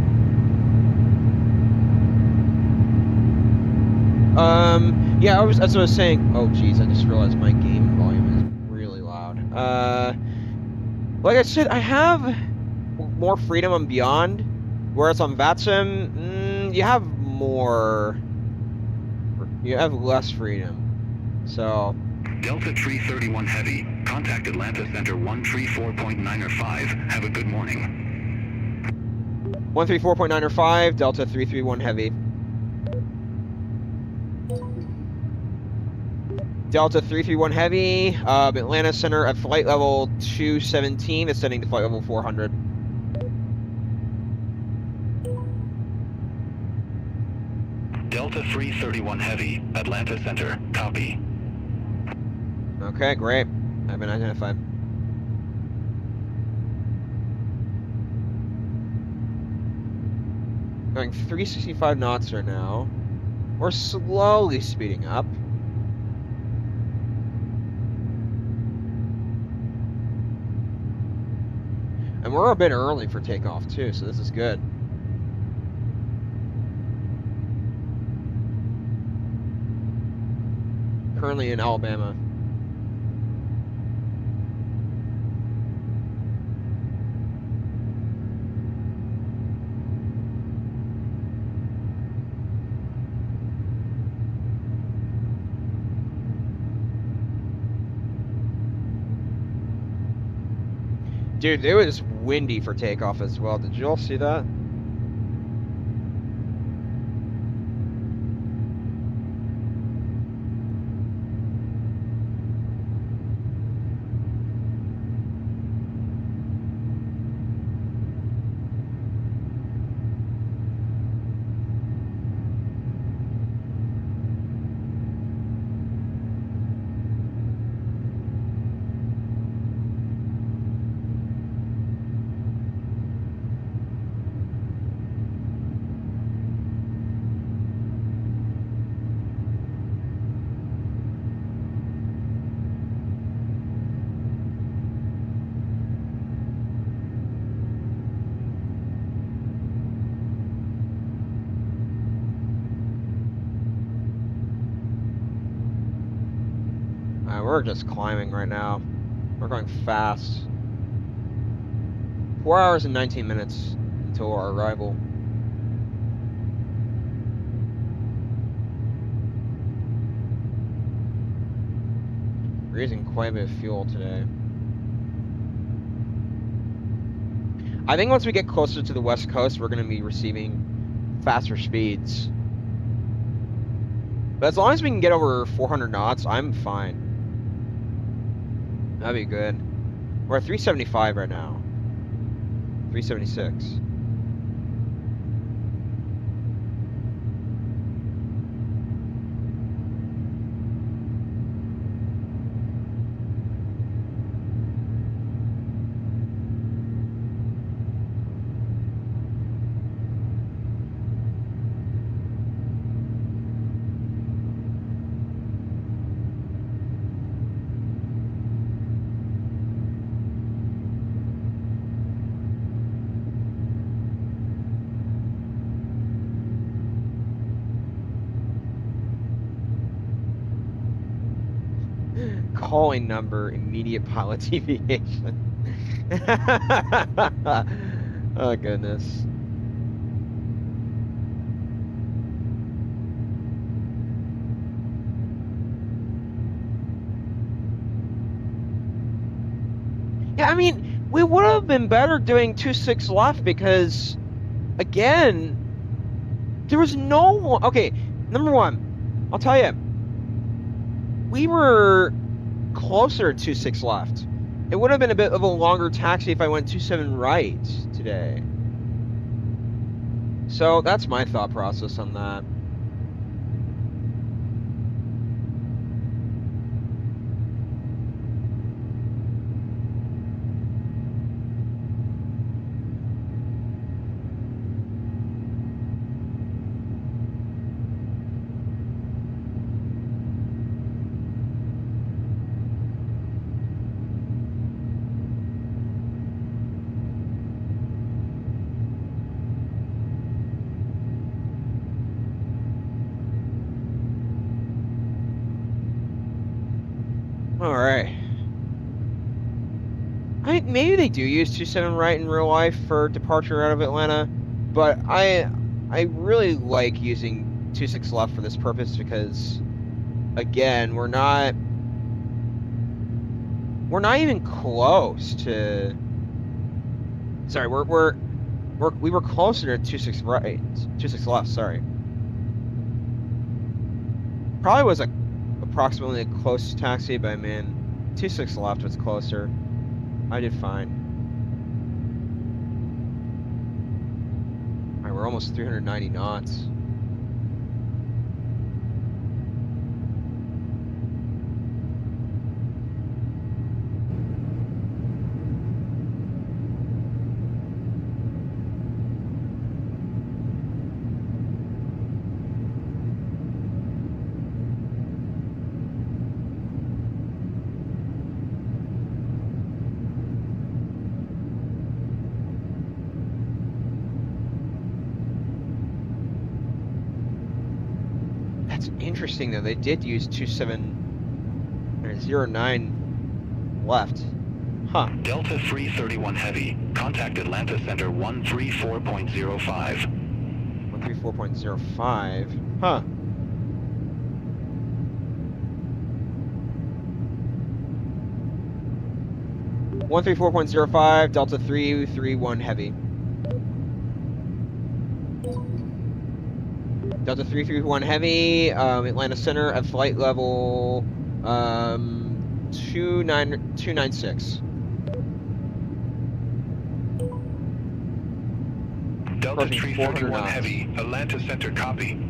Yeah, as I was saying, oh geez, I just realized my game volume is really loud. Like I said, I have more freedom on Beyond, whereas on VATSIM, you have less freedom. So. Delta 331 Heavy, contact Atlanta Center 134.9 or 5. Have a good morning. 134.9 or 5, Delta 331 Heavy. Delta 331 Heavy, Atlanta Center at flight level 217, ascending to flight level 400. Delta 331 Heavy, Atlanta Center, copy. Okay, great. I've been identified. Going 365 knots right now. We're slowly speeding up. And we're a bit early for takeoff too, so this is good. Currently in Alabama. Dude, it was windy for takeoff as well. Did you all see that? We're just climbing right now. We're going fast. 4 hours and 19 minutes until our arrival. We're using quite a bit of fuel today. I think once we get closer to the west coast, we're going to be receiving faster speeds. But as long as we can get over 400 knots, I'm fine. That'd be good. We're at 375 right now. 376. Calling number, immediate pilot deviation. Oh, goodness. Yeah, I mean, we would have been better doing 2-6 left because, again, there was no one. Okay, number one, I'll tell you, we were closer to 2-6 left. It would have been a bit of a longer taxi if I went 2-7 right today. So that's my thought process on that. All right. Maybe they do use 2-7 right in real life for departure out of Atlanta, but I really like using 2-6 left for this purpose because, again, we're not even close to. Sorry, we were closer to 2-6 right, 2-6 left. Sorry, probably was approximately a close taxi, but I mean, 2-6 left was closer. I did fine. All right, we're almost 390 knots. Interesting though, they did use 2709 left. Huh. Delta 331 Heavy, contact Atlanta Center 134.05. 134.05. Huh. One 134.05, Delta 331 Heavy. Delta 331 Heavy, Atlanta Center at flight level 296. Delta 331 Heavy, Atlanta Center, copy.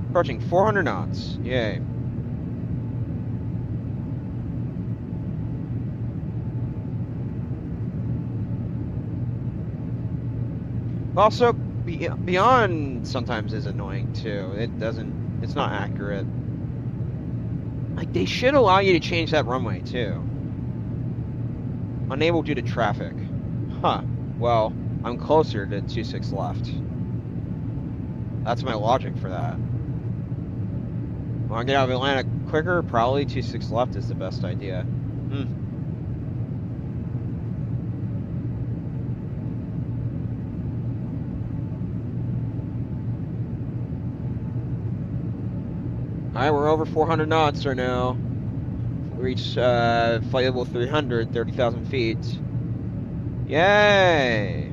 Approaching 400 knots. Yay. Also, beyond sometimes is annoying too. It's not accurate. Like, they should allow you to change that runway too. Unable due to traffic. Huh. Well, I'm closer to 2-6 left. That's my logic for that. Want to get out of Atlanta quicker? Probably 2-6 left is the best idea. Alright, we're over 400 knots right now. We reached flight level 300, 30,000 feet. Yay!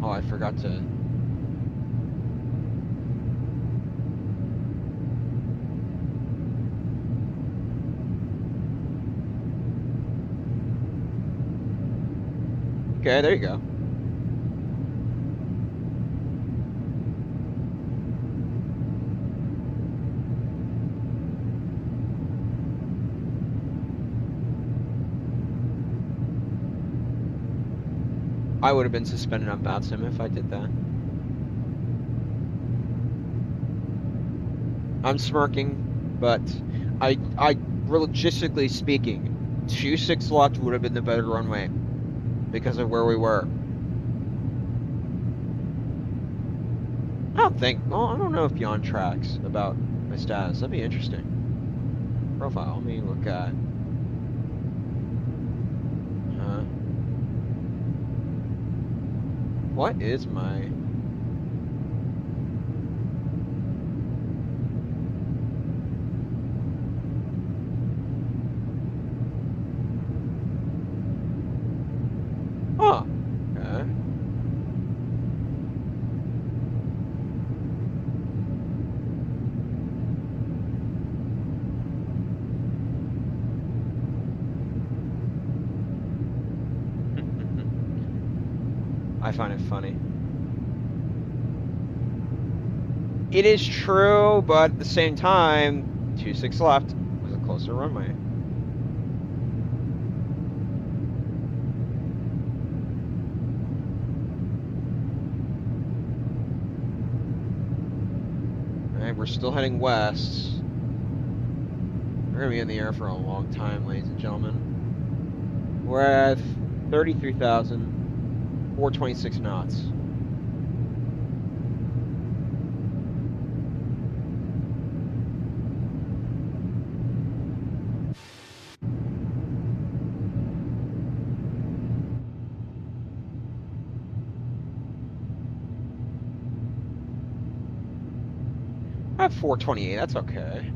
Oh, I forgot to... Okay, there you go. I would have been suspended on bout sim if I did that. I'm smirking, but I logistically speaking, 2-6 left would have been the better runway because of where we were. Well, I don't know if Beyond tracks about my status. That'd be interesting. Profile, let me look at. What is my... Huh. Okay. I find it funny. It is true, but at the same time, 2-6 left was a closer runway. Alright, we're still heading west. We're gonna be in the air for a long time, ladies and gentlemen. We're at 33,426 knots. I have 428, that's okay.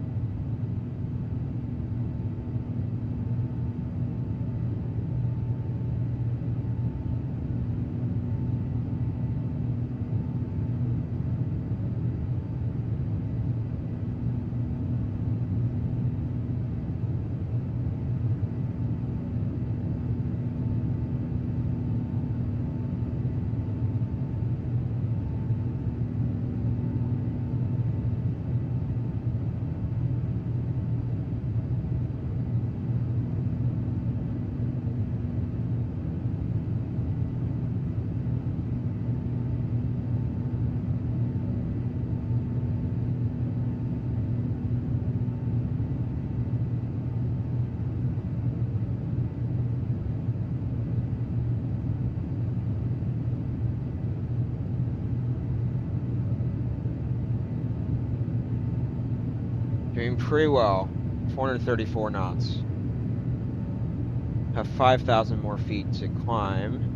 Doing pretty well. 434 knots. Have 5,000 more feet to climb.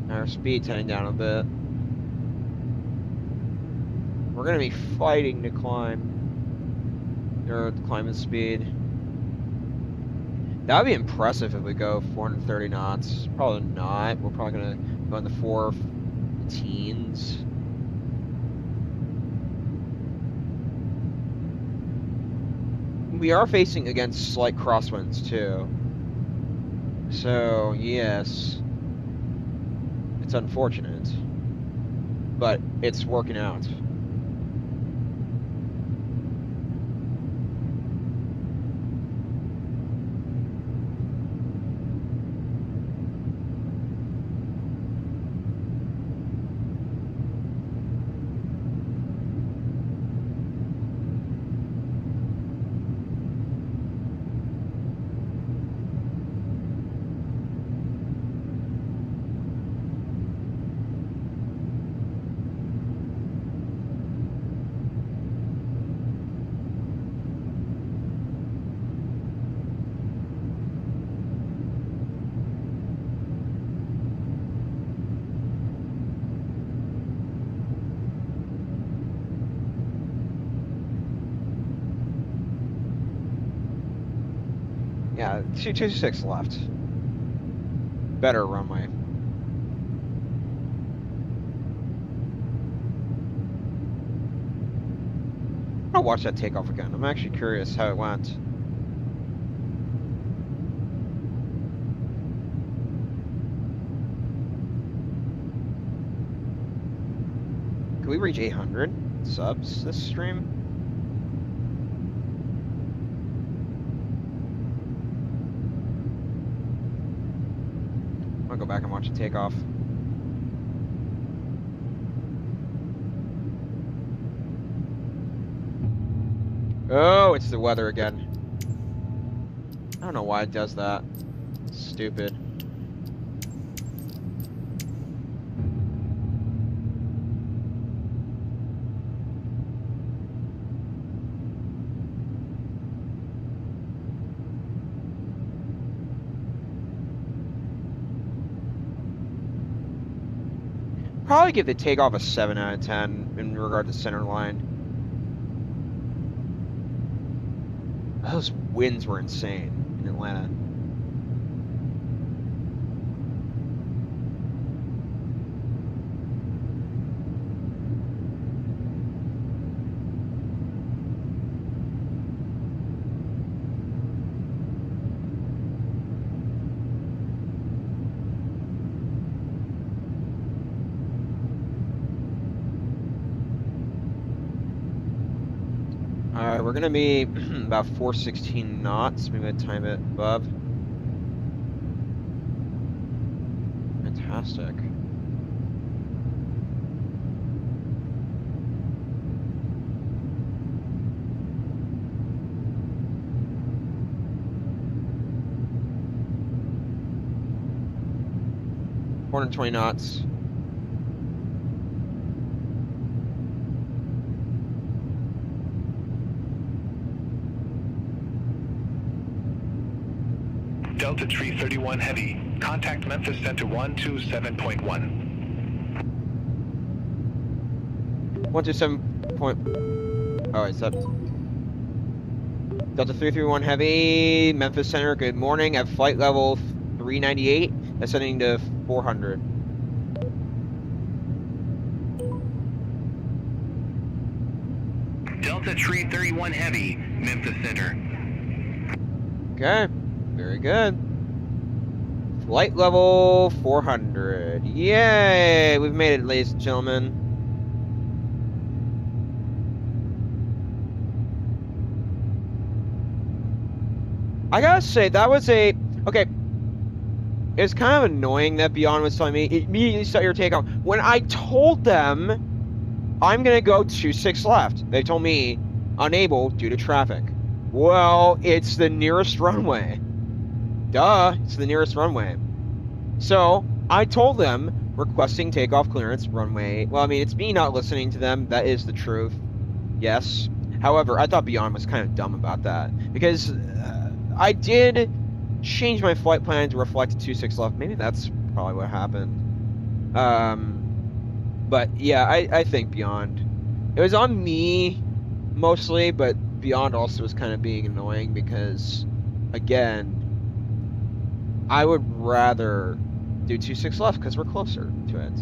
Our speed's heading down a bit. We're gonna be fighting to climb. Or climb the speed. That would be impressive if we go 430 knots. Probably not. We're probably gonna go in the 4 teens. We are facing against slight crosswinds too. So, yes. It's unfortunate. But it's working out. Yeah, 226 left. Better runway. I'll watch that takeoff again. I'm actually curious how it went. Can we reach 800 subs this stream? I'll go back and watch the takeoff. Oh, it's the weather again. I don't know why it does that. Stupid. Probably give the takeoff a 7 out of 10 in regard to center line. Those winds were insane in Atlanta. Alright, we're gonna be about 416 knots. Maybe I'd time it above. Fantastic. $420 knots. Delta 331 Heavy. Contact Memphis Center 127.1. 127. Oh, it's up. Delta 331 Heavy, Memphis Center, good morning. At flight level 398, ascending to 400. Delta 331 Heavy, Memphis Center. Okay, very good. Flight level 400. Yay! We've made it, ladies and gentlemen. I gotta say, that was a... Okay. It's kind of annoying that Beyond was telling me, immediately start your takeoff. When I told them, I'm gonna go 26 left. They told me, unable due to traffic. Well, it's the nearest runway. Duh, it's the nearest runway. So, I told them, requesting takeoff clearance, runway. Well, I mean, it's me not listening to them. That is the truth. Yes. However, I thought Beyond was kind of dumb about that. Because I did change my flight plan to reflect 26 left. Maybe that's probably what happened. But yeah, I think Beyond. It was on me, mostly, but Beyond also was kind of being annoying because, again, I would rather do 26 left because we're closer to it.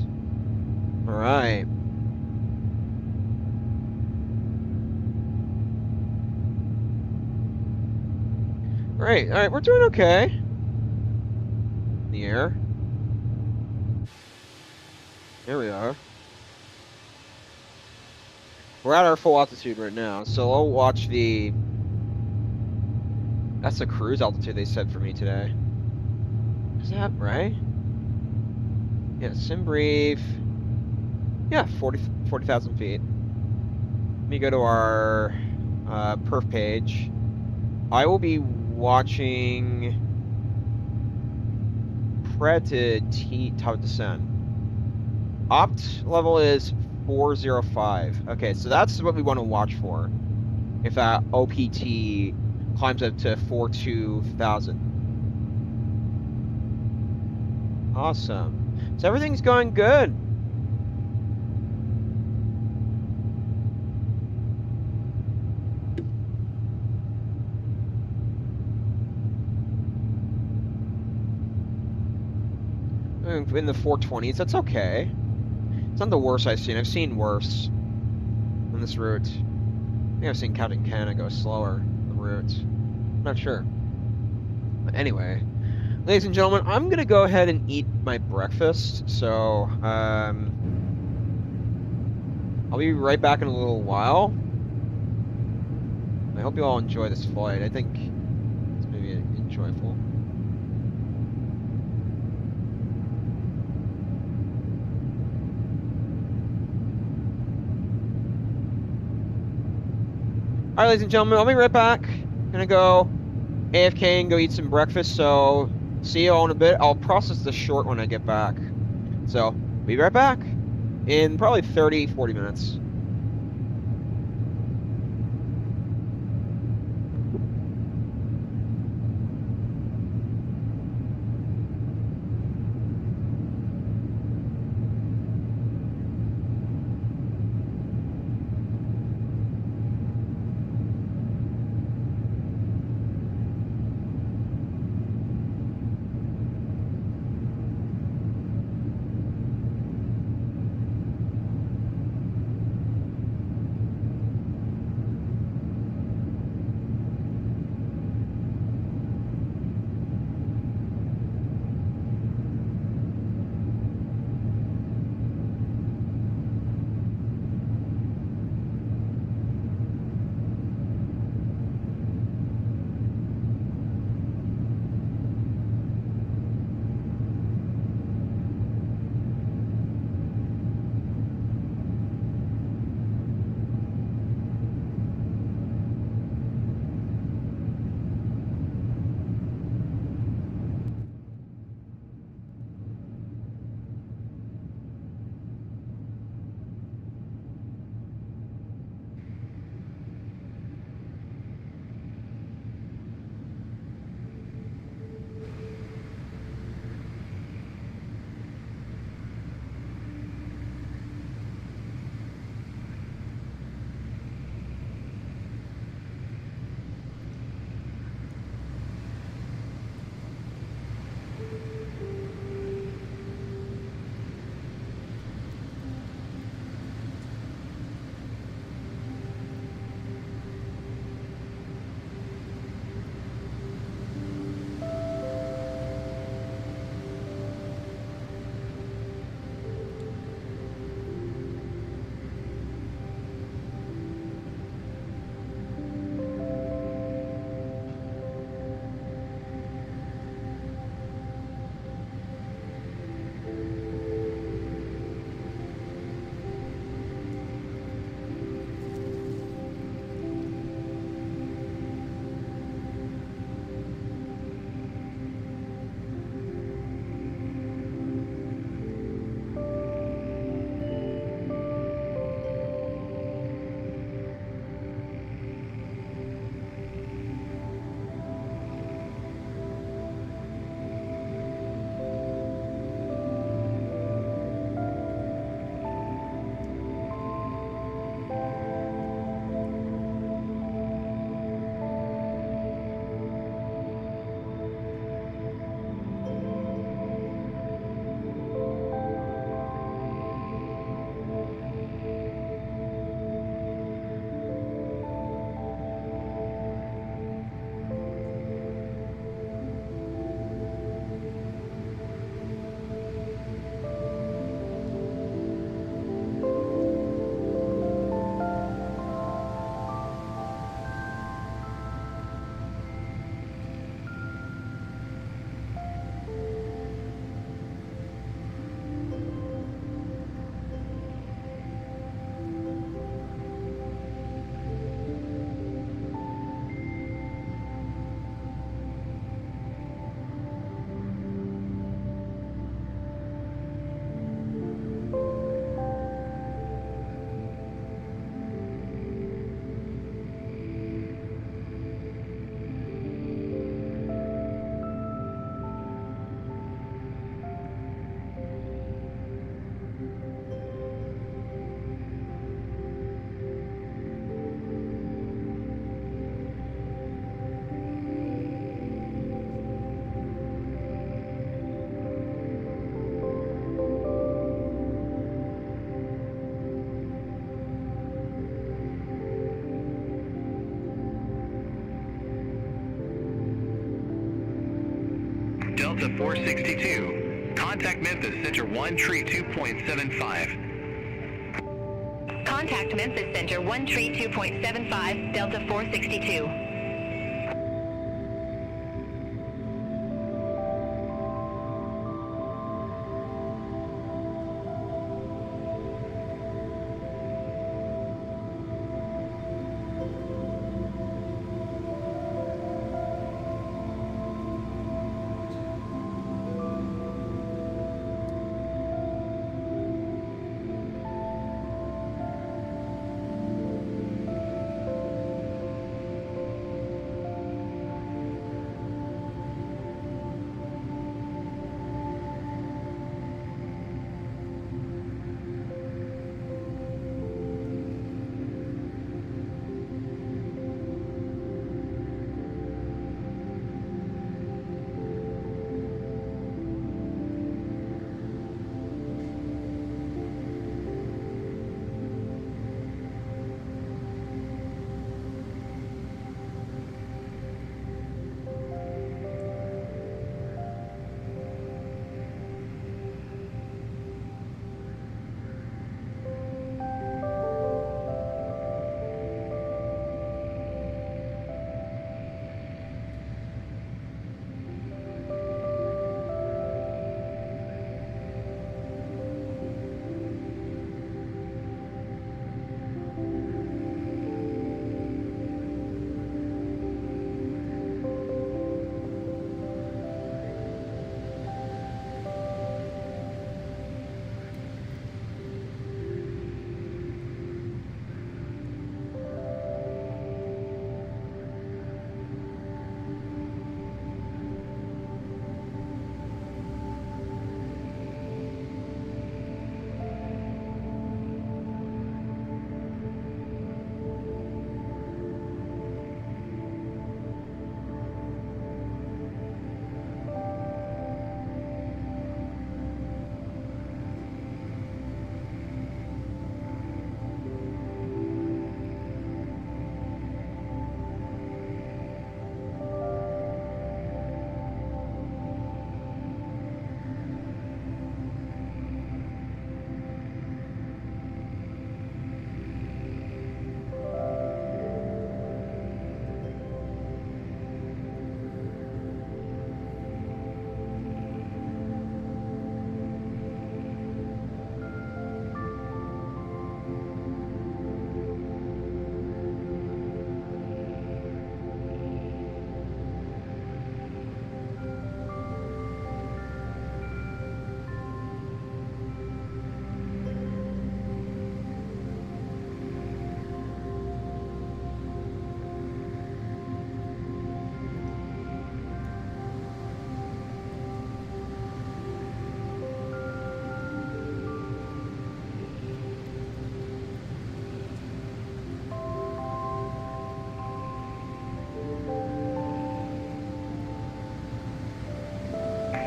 All right. All right, we're doing okay. In the air. There we are. We're at our full altitude right now, so I'll watch the... That's the cruise altitude they set for me today. Is that right? Yeah, sim brief. Yeah, 40,000 feet. Let me go to our perf page. I will be watching Pred to top descent. Opt level is 405. Okay, so that's what we want to watch for. If that OPT climbs up to 42,000. Awesome. So everything's going good. In the 420s, that's okay. It's not the worst I've seen. I've seen worse on this route. think I've seen Captain Canada go slower on the routes. Not sure. But anyway, ladies and gentlemen, I'm gonna go ahead and eat my breakfast. So, I'll be right back in a little while. I hope you all enjoy this flight. I think it's gonna be enjoyable. All right, ladies and gentlemen, I'll be right back. Gonna go AFK and go eat some breakfast. So see you all in a bit. I'll process this short when I get back. So be right back in probably 30, 40 minutes. Delta 462. Contact Memphis Center 132.75. Contact Memphis Center 132.75, Delta 462.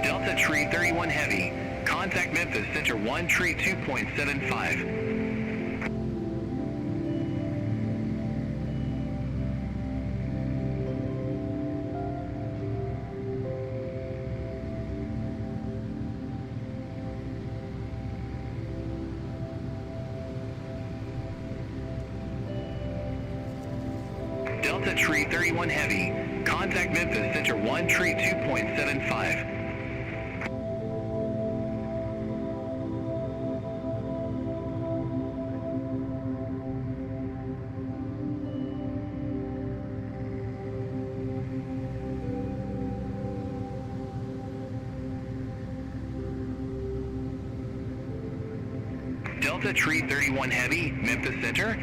Delta Tree 31 Heavy. Contact Memphis Center 132.75. Delta Tree 31 Heavy. Contact Memphis Center 132.75. Delta Tree 31 Heavy, Memphis Center.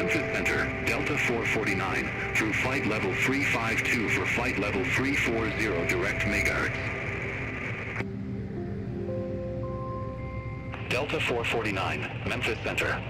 Memphis Center, Delta 449, through flight level 352 for flight level 340 direct megahertz. Delta 449, Memphis Center.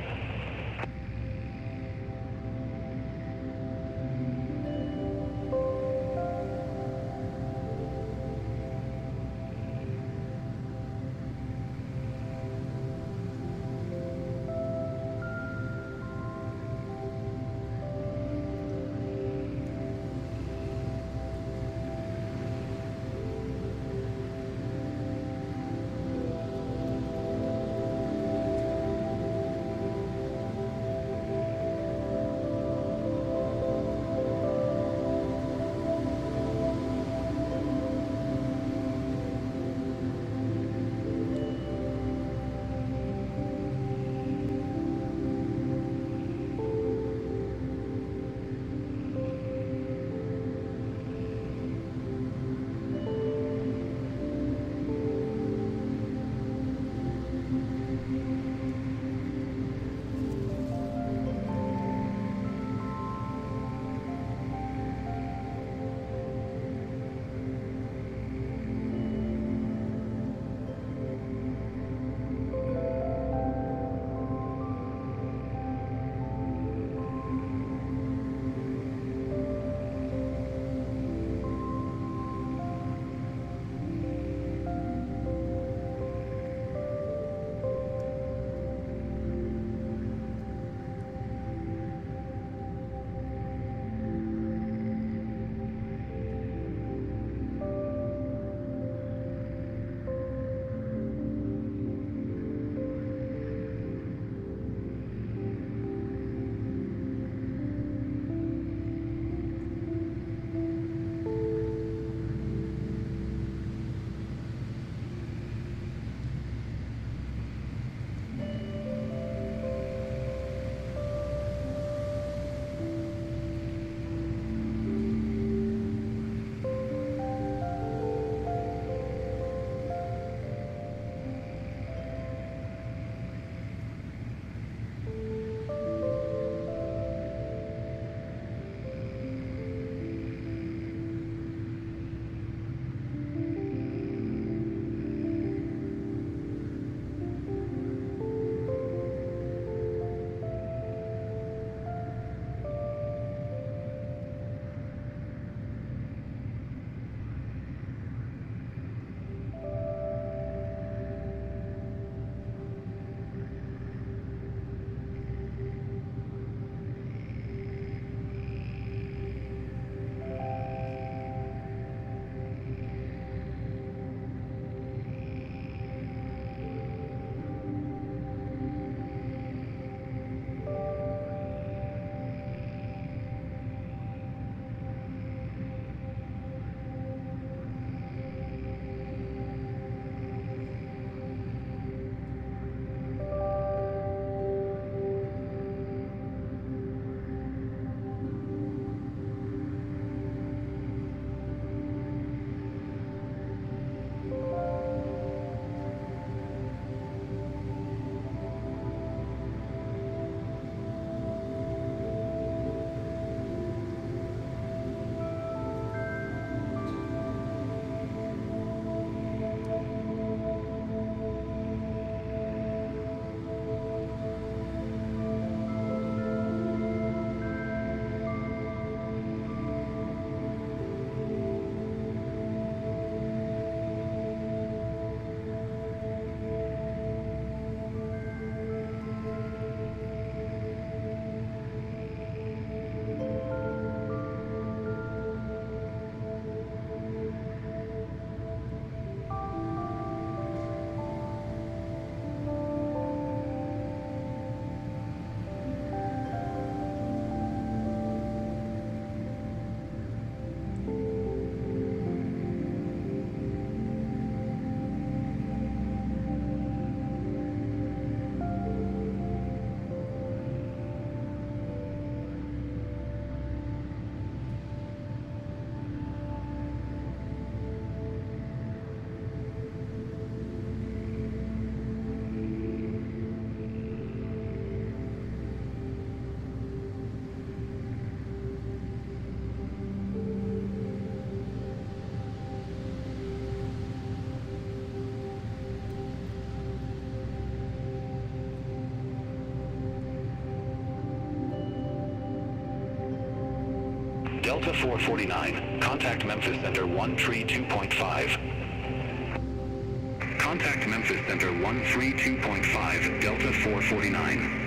Delta 449, contact Memphis Center 132.5. Contact Memphis Center 132.5, Delta 449.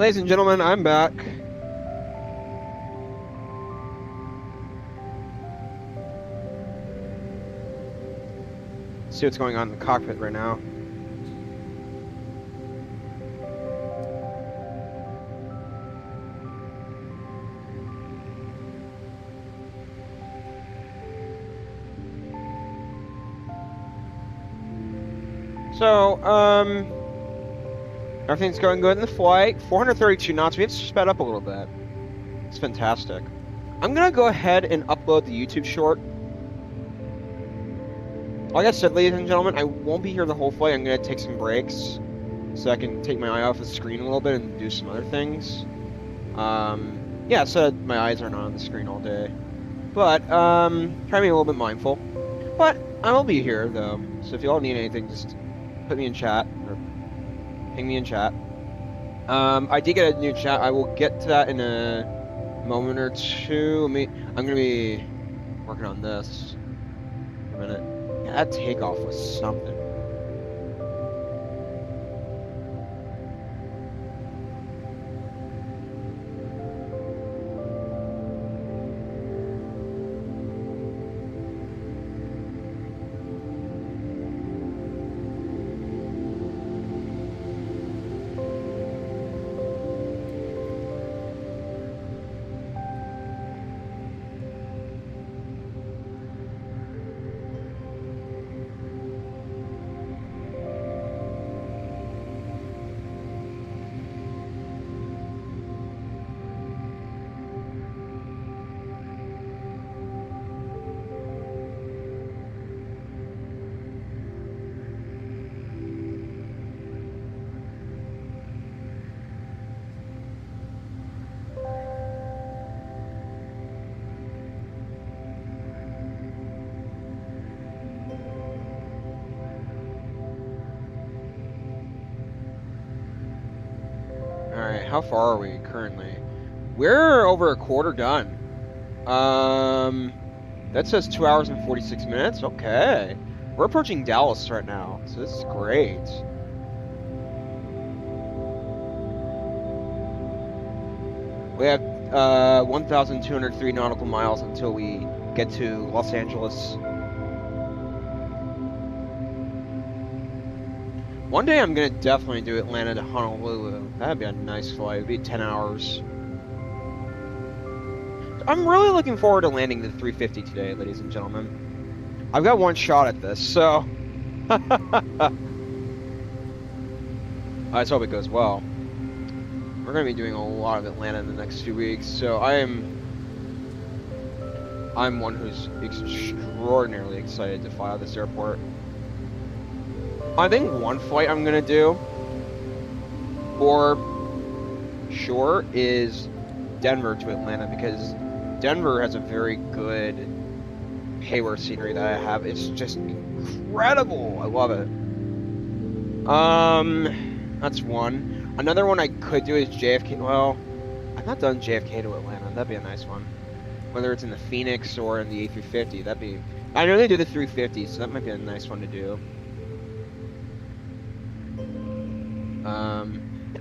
Ladies and gentlemen, I'm back. See what's going on in the cockpit right now. So, everything's going good in the flight. 432 knots. We have sped up a little bit. It's fantastic. I'm gonna go ahead and upload the YouTube short. Like I said, ladies and gentlemen, I won't be here the whole flight. I'm gonna take some breaks so I can take my eye off the screen a little bit and do some other things. Yeah, so my eyes are not on the screen all day. But, try to be a little bit mindful. But I will be here though, so if you all need anything, just put me in chat or ping me in chat. I did get a new chat. I will get to that in a moment or two. I'm gonna be working on this in a minute. Yeah, that takeoff was something. Alright, how far are we currently? We're over a quarter done. That says 2 hours and 46 minutes. Okay. We're approaching Dallas right now, so this is great. We have 1,203 nautical miles until we get to Los Angeles. One day I'm gonna definitely do Atlanta to Honolulu. That'd be a nice flight. It'd be 10 hours. I'm really looking forward to landing the 350 today, ladies and gentlemen. I've got one shot at this, so... Let's hope it goes well. We're going to be doing a lot of Atlanta in the next few weeks, so I'm one who's extraordinarily excited to fly out of this airport. I think one flight I'm going to do, for sure, is Denver to Atlanta, because Denver has a very good hayward scenery that I have. It's just incredible. I love it. That's one. Another one I could do is JFK. Well, I've not done JFK to Atlanta. That'd be a nice one. Whether it's in the Phoenix or in the A350, that'd be... I know they do the 350, so that might be a nice one to do.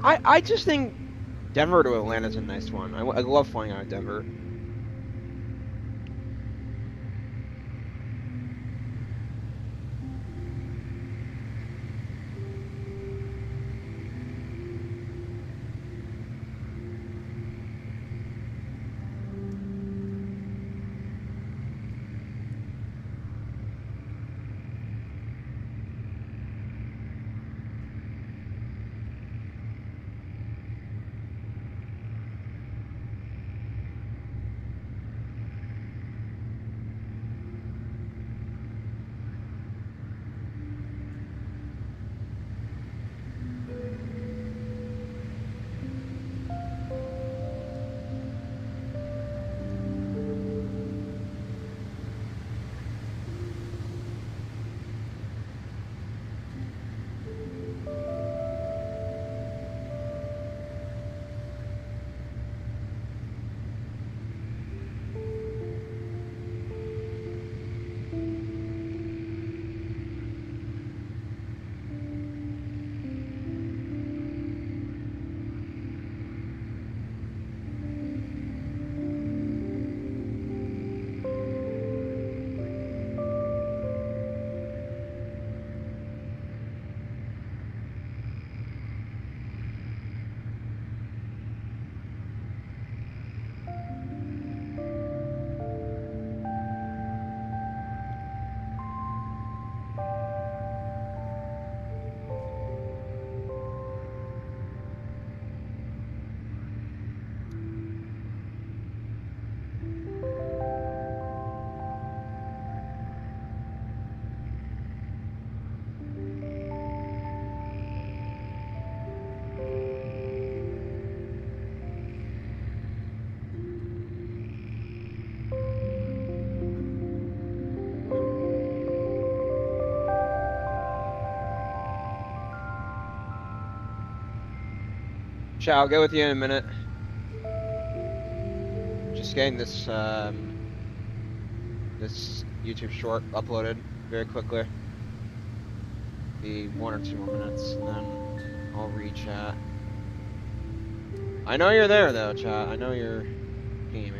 I just think Denver to Atlanta is a nice one. I love flying out of Denver. Chat, I'll get with you in a minute. Just getting this this YouTube short uploaded very quickly. Be 1 or 2 more minutes, and then I'll read chat. I know you're there though, chat. I know you're pinging me.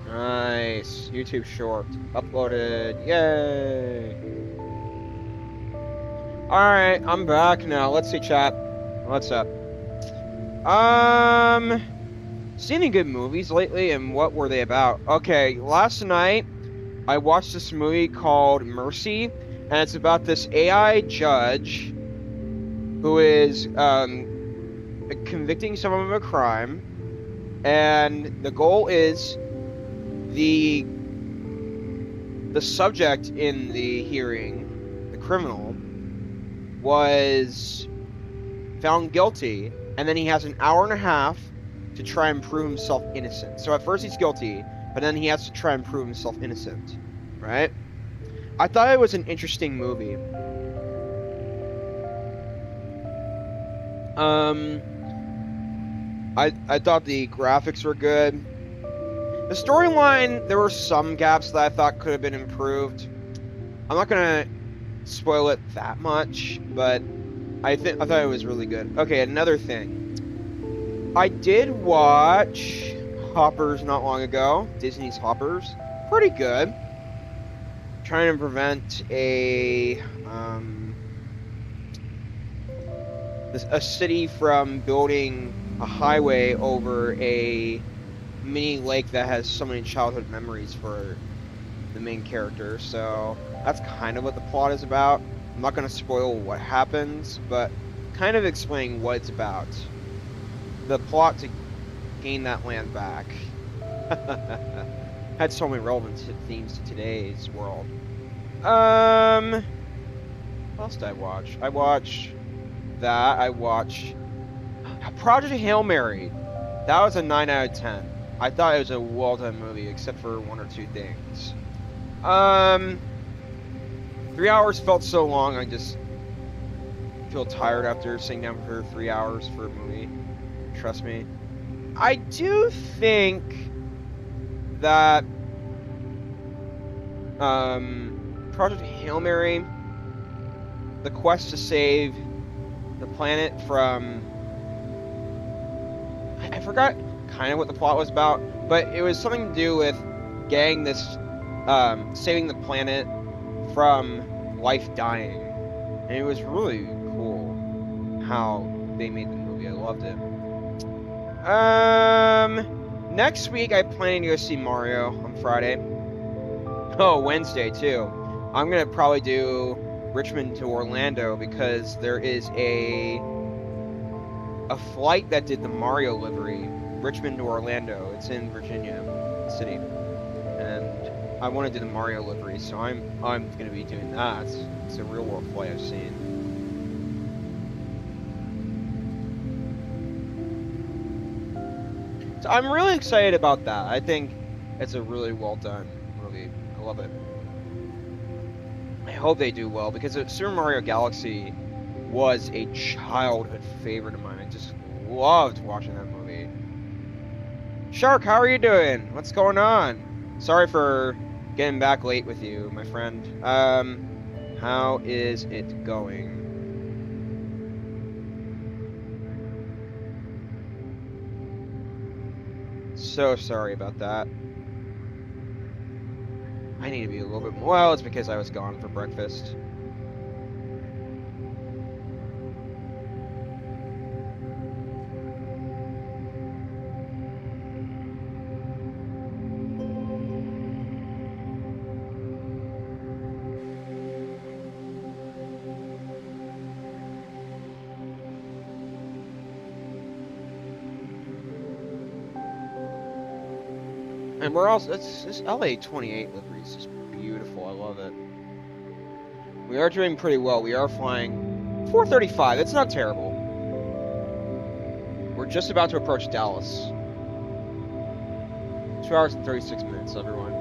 Nice. YouTube short. Uploaded. Yay. Alright, I'm back now. Let's see, chat. What's up? Seen any good movies lately, and what were they about? Okay, last night I watched this movie called Mercy, and it's about this AI judge who is convicting someone of a crime, and the goal is the subject in the hearing, the criminal, was found guilty, and then he has an hour and a half to try and prove himself innocent. So at first he's guilty, but then he has to try and prove himself innocent, right? I thought it was an interesting movie. I thought the graphics were good. The storyline, there were some gaps that I thought could have been improved. I'm not gonna spoil it that much, but I thought it was really good. Okay, another thing. I did watch Hoppers not long ago. Disney's Hoppers. Pretty good. Trying to prevent a city from building a highway over a mini lake that has so many childhood memories for the main character. So that's kind of what the plot is about. I'm not going to spoil what happens, but kind of explaining what it's about. The plot to gain that land back. Had so many relevant themes to today's world. What else did I watch? I watched that. I watched Project Hail Mary. That was a 9 out of 10. I thought it was a well-done movie, except for 1 or 2 things. 3 hours felt so long, I just feel tired after sitting down for 3 hours for a movie. Trust me. I do think that Project Hail Mary, the quest to save the planet from... I forgot kind of what the plot was about, but it was something to do with getting this, saving the planet from life dying. And it was really cool how they made the movie. I loved it. Next week I'm planning to go see Mario on Friday. Oh, Wednesday too. I'm gonna probably do Richmond to Orlando because there is a flight that did the Mario livery, Richmond to Orlando. It's in Virginia City, and I want to do the Mario livery, so I'm gonna be doing that. It's a real world flight I've seen. So I'm really excited about that. I think it's a really well done movie. I love it. I hope they do well because Super Mario Galaxy was a childhood favorite of mine. I just loved watching that movie. Shark, how are you doing? What's going on? Sorry for getting back late with you, my friend. How is it going? So sorry about that. I need to be a little bit more. Well, it's because I was gone for breakfast. And we're also, this LA-28 livery is just beautiful. I love it. We are doing pretty well. We are flying 435. That's not terrible. We're just about to approach Dallas. 2 hours and 36 minutes, everyone.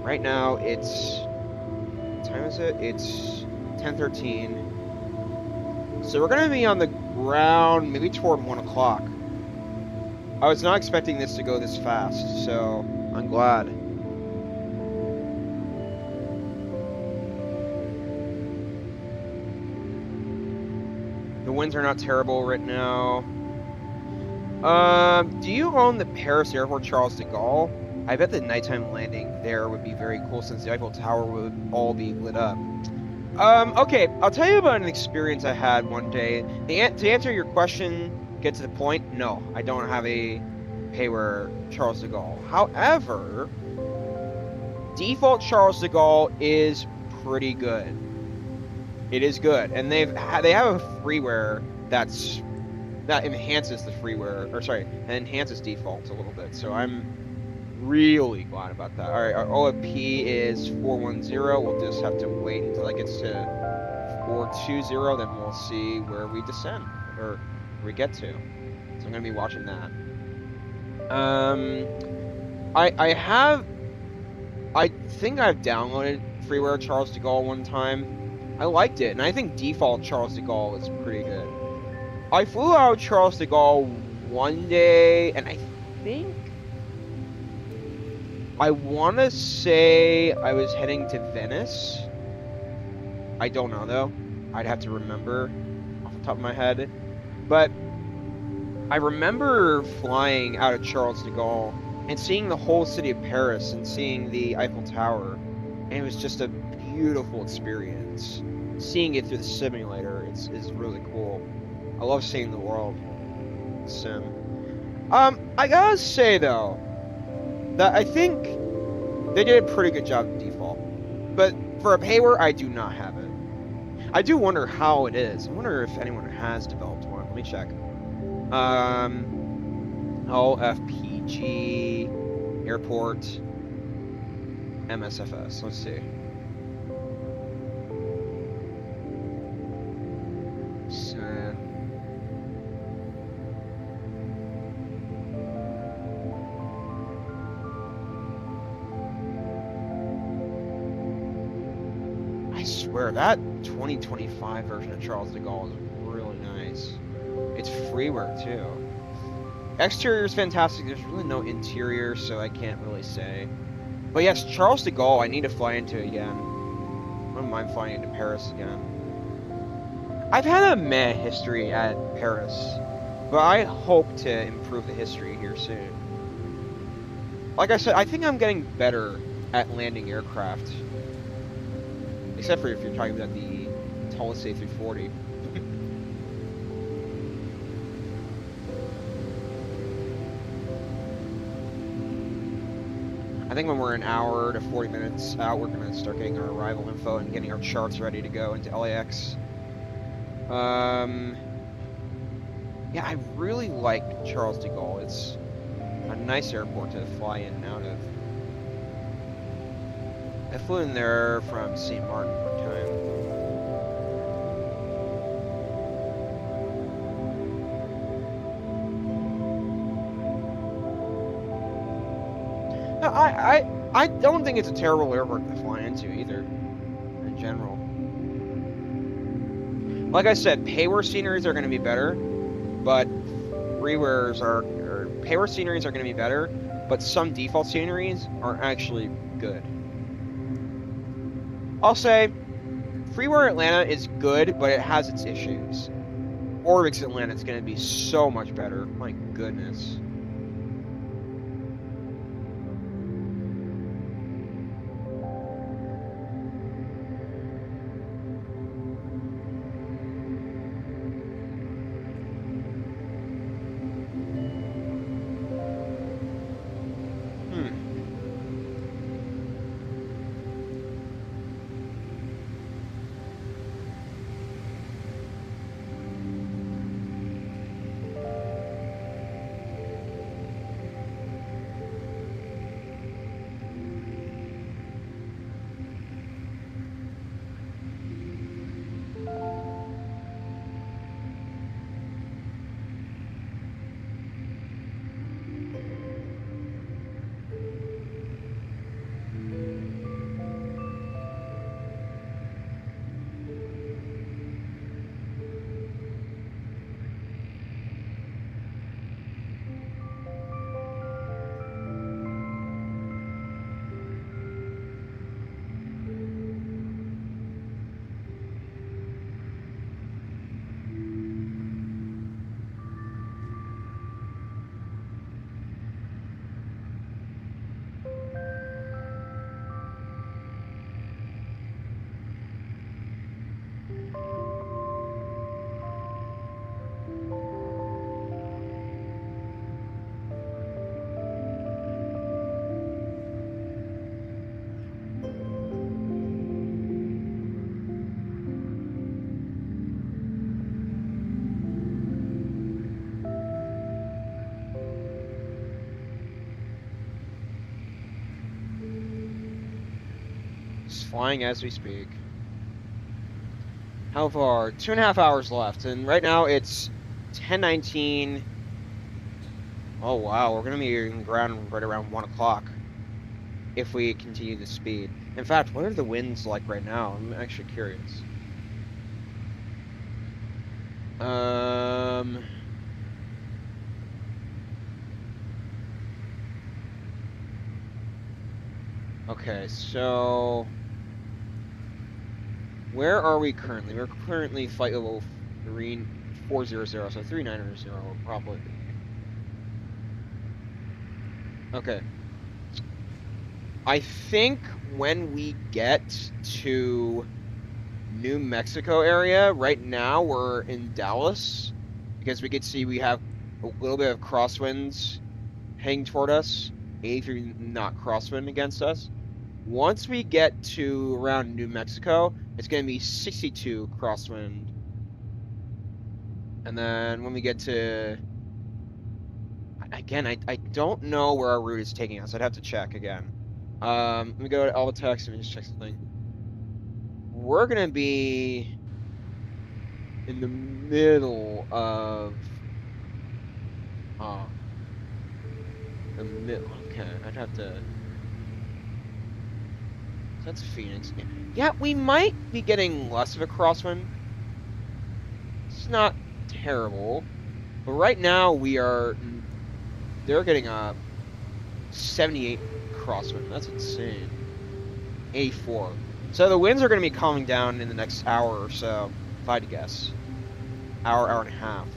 Right now, it's... What time is it? It's 10:13. So we're going to be on the ground maybe toward 1 o'clock. I was not expecting this to go this fast, so I'm glad. The winds are not terrible right now. Do you own the Paris Airport Charles de Gaulle? I bet the nighttime landing there would be very cool since the Eiffel Tower would all be lit up. Okay, I'll tell you about an experience I had one day. To answer your question, get to the point, no, I don't have a payware Charles de Gaulle. However, default Charles de Gaulle is pretty good. It is good, and they have a freeware that enhances the freeware, or sorry, enhances defaults a little bit. So I'm really glad about that. All right, our OFP is 410. We'll just have to wait until it gets to 420, then we'll see where we descend or we get to. So I'm gonna be watching that. I think I've downloaded freeware Charles de Gaulle one time. I liked it, and I think default Charles de Gaulle is pretty good. I flew out Charles de Gaulle one day, and I think I want to say I was heading to Venice. I don't know though. I'd have to remember off the top of my head, but I remember flying out of Charles de Gaulle and seeing the whole city of Paris and seeing the Eiffel Tower, and it was just a beautiful experience. Seeing it through the simulator is really cool. I love seeing the world sim. I gotta say though, that I think they did a pretty good job of default. But for a payware, I do not have it. I do wonder how it is. I wonder if anyone has developed one. Let me check. LFPG Airport MSFS. Let's see. I swear that 2025 version of Charles de Gaulle is really nice. It's freeware too. Exterior is fantastic. There's really no interior, so I can't really say. But yes, Charles de Gaulle, I need to fly into again. I wouldn't mind flying into Paris again. I've had a meh history at Paris, but I hope to improve the history here soon. Like I said, I think I'm getting better at landing aircraft. Except for if you're talking about the tallest A340. I think when we're an hour to 40 minutes out, we're going to start getting our arrival info and getting our charts ready to go into LAX. Yeah, I really like Charles de Gaulle. It's a nice airport to fly in and out of. I flew in there from St. Martin one time. No, I don't think it's a terrible airport to fly into either, in general. Like I said, payware sceneries are going to be better, but freewares are or payward sceneries are going to be better, but some default sceneries are actually good. I'll say Freeware Atlanta is good, but it has its issues. Orbix Atlanta is going to be so much better. My goodness. It's flying as we speak. How far? 2.5 hours left, and right now it's 10:19. Oh wow, we're gonna be in ground right around 1 o'clock if we continue the speed. In fact, what are the winds like right now? I'm actually curious. Okay, so where are we currently? We're currently flight level 400, so 3900 probably. Okay. I think when we get to New Mexico area, right now we're in Dallas, because we could see we have a little bit of crosswinds heading toward us. 83 knot crosswind against us. Once we get to around New Mexico, it's going to be 62 crosswind. And then when we get to... Again, I don't know where our route is taking us. I'd have to check again. Let me go to Albatex and just check something. We're going to be in the middle of... the middle. Okay, I'd have to... That's Phoenix. Yeah, we might be getting less of a crosswind. It's not terrible. But right now we are... They're getting a 78 crosswind. That's insane. 84. So the winds are going to be calming down in the next hour or so, if I had to guess. Hour and a half.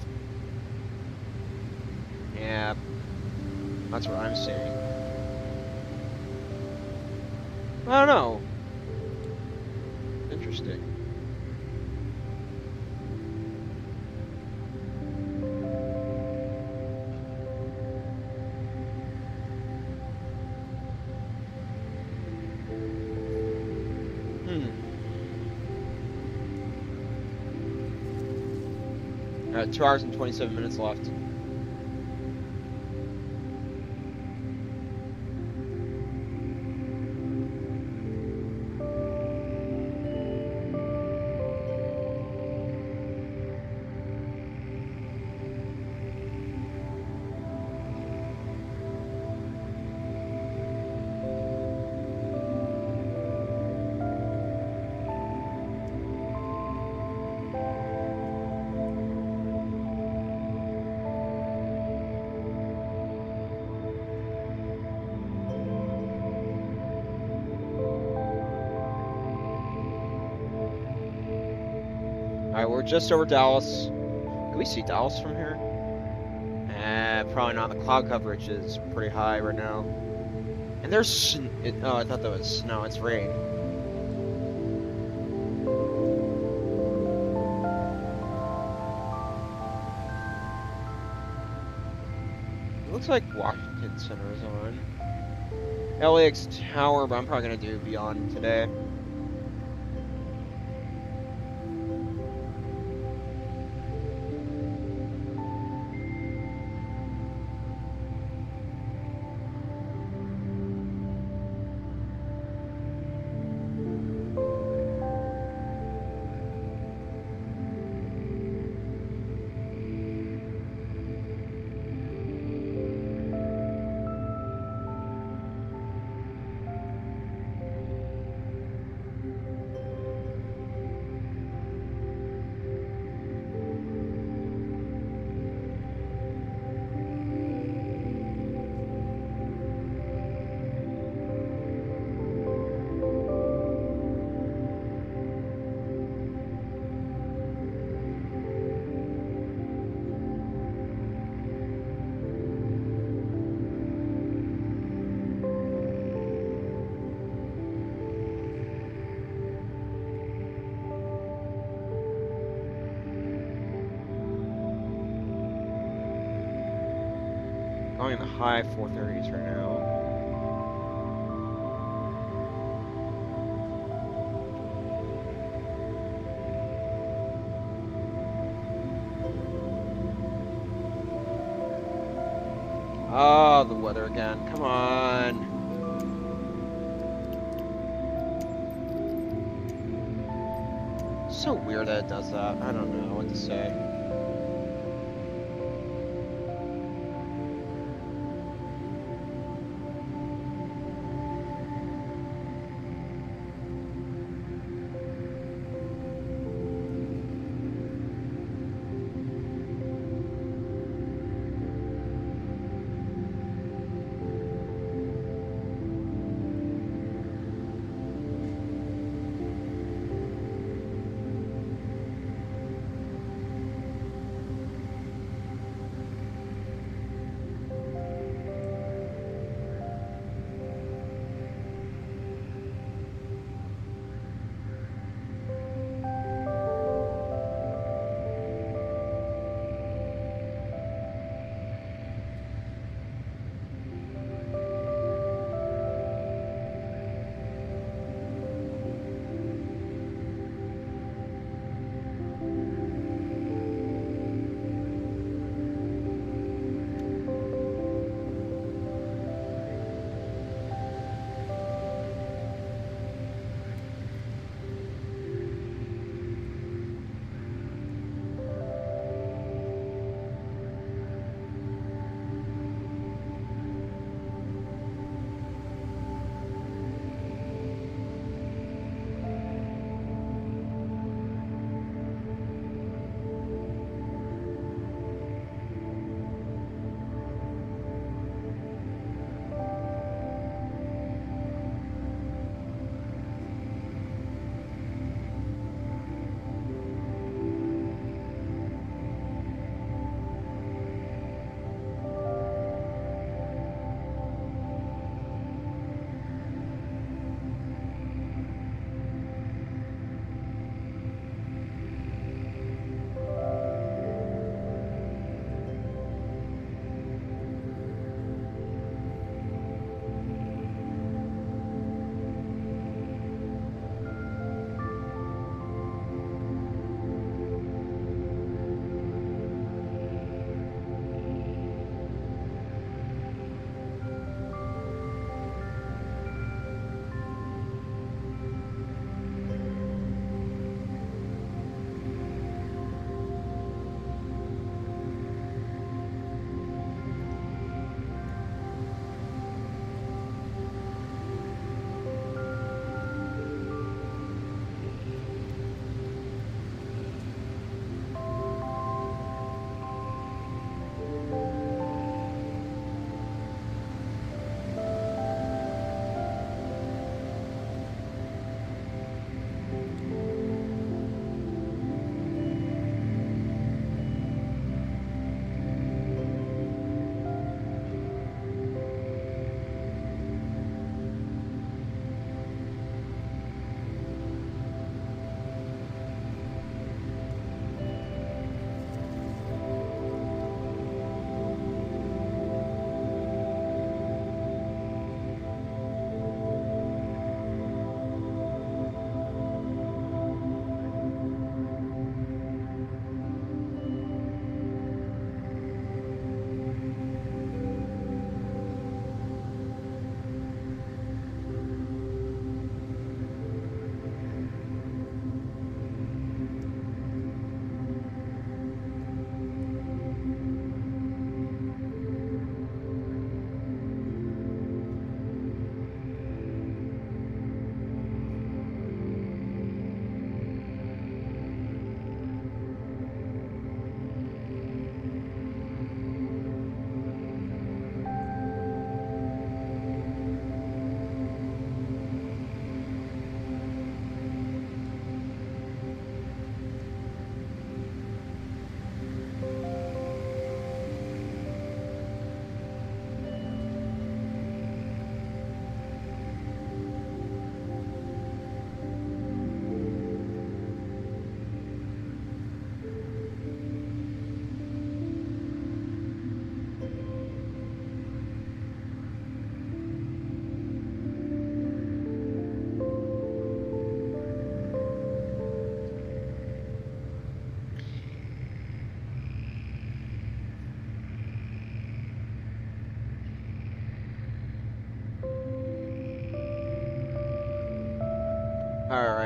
Yeah. That's what I'm seeing. I don't know. Interesting. All right, 2 hours and 27 minutes left. Alright, we're just over Dallas. Can we see Dallas from here? Probably not. The cloud coverage is pretty high right now. And there's oh, I thought that was snow. It's rain. It looks like Washington Center is on. LAX Tower, but I'm probably gonna do Beyond today. Going in the high 430s right now. Oh, the weather again. Come on. So weird that it does that. I don't know what to say.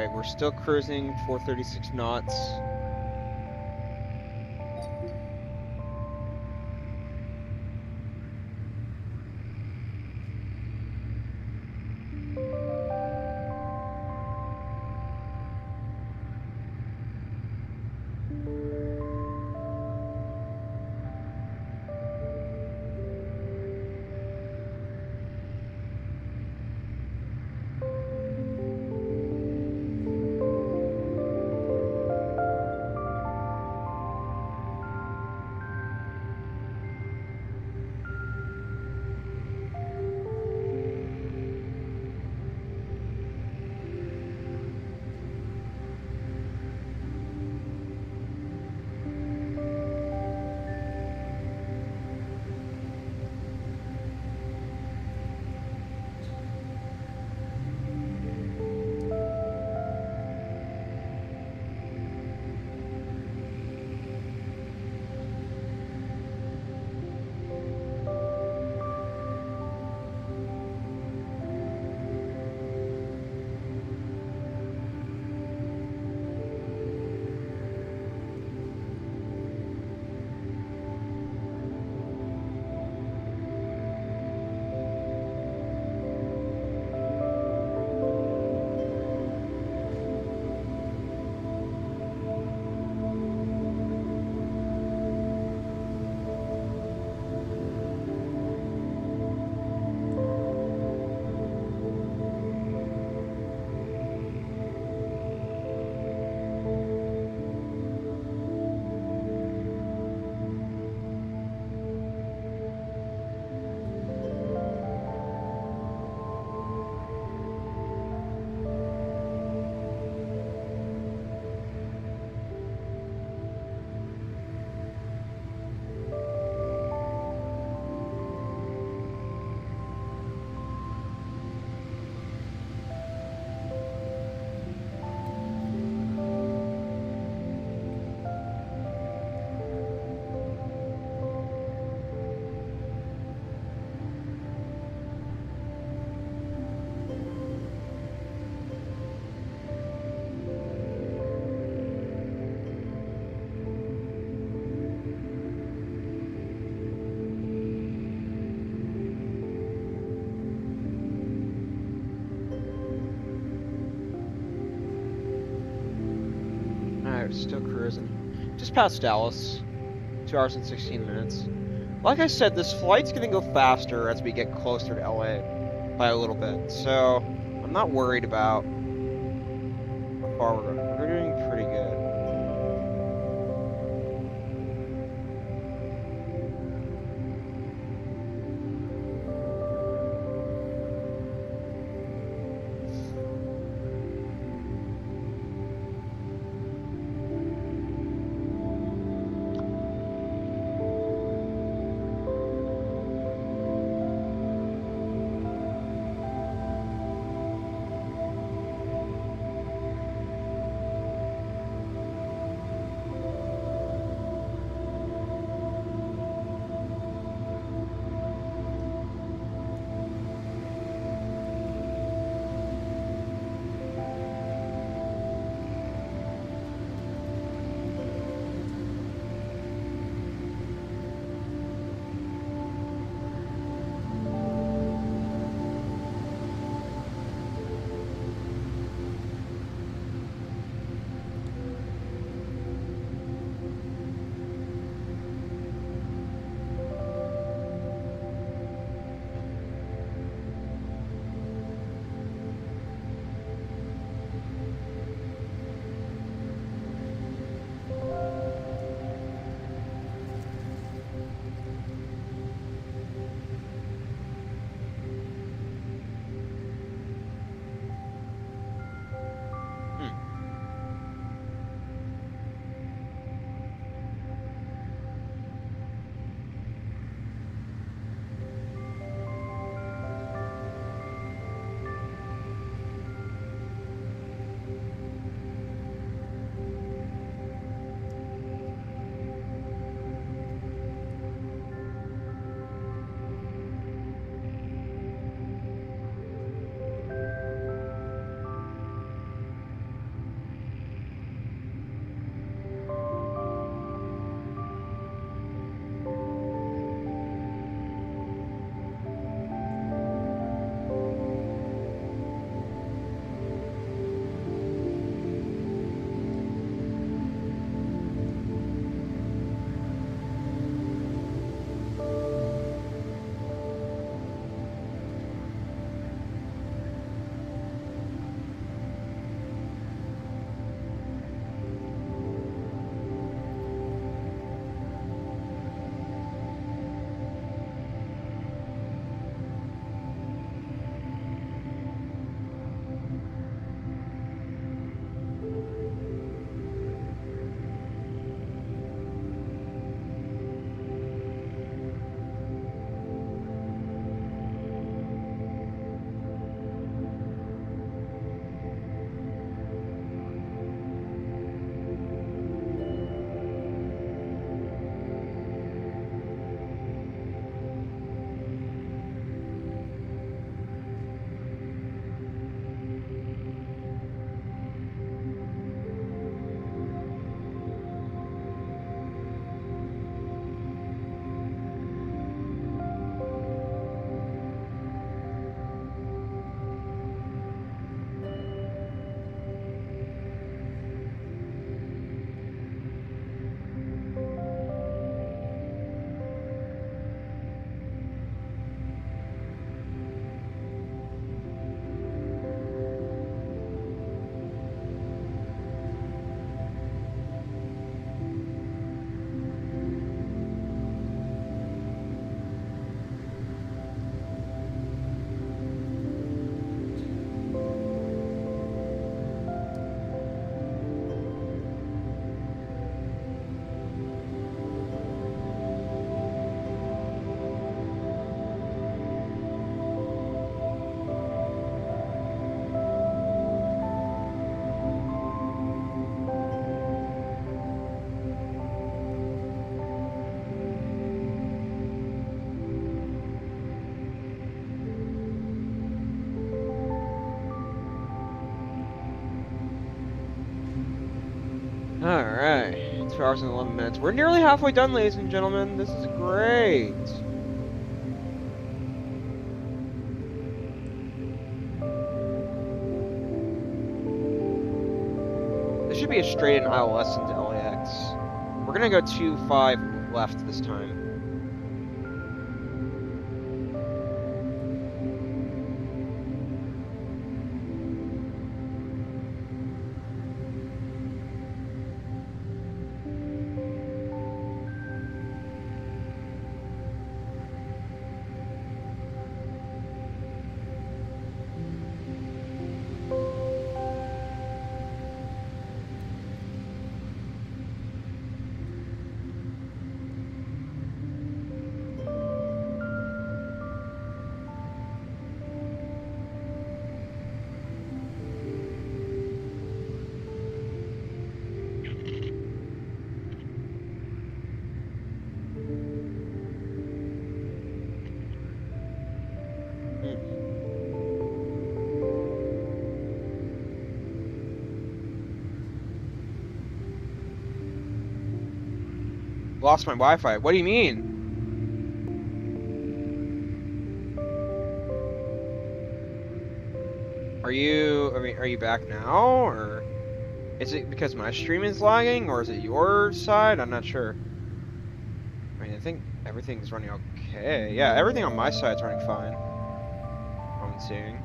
Alright, we're still cruising 436 knots. Alright, still cruising. Just past Dallas. 2 hours and 16 minutes. Like I said, this flight's gonna go faster as we get closer to LA by a little bit. So, I'm not worried about how far we're going. We're doing pretty good. Alright, 2 hours and 11 minutes. We're nearly halfway done, ladies and gentlemen. This is great. This should be a straight in ILS into LAX. We're gonna go 25 left this time. Lost my Wi-Fi. What do you mean? Are you back now, or is it because my stream is lagging, or is it your side? I'm not sure. I mean, I think everything's running okay. Yeah, everything on my side's running fine. I'm seeing.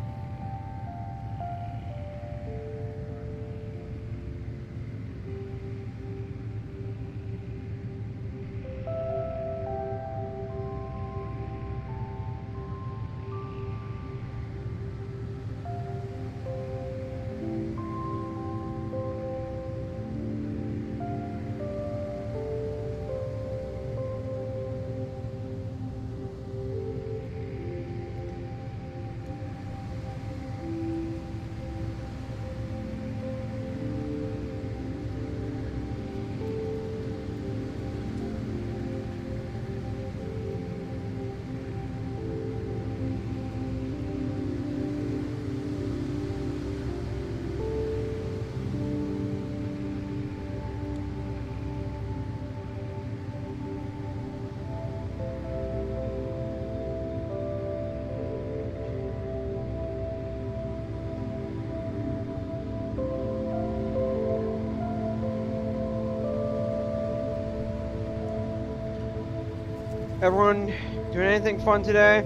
Everyone doing anything fun today?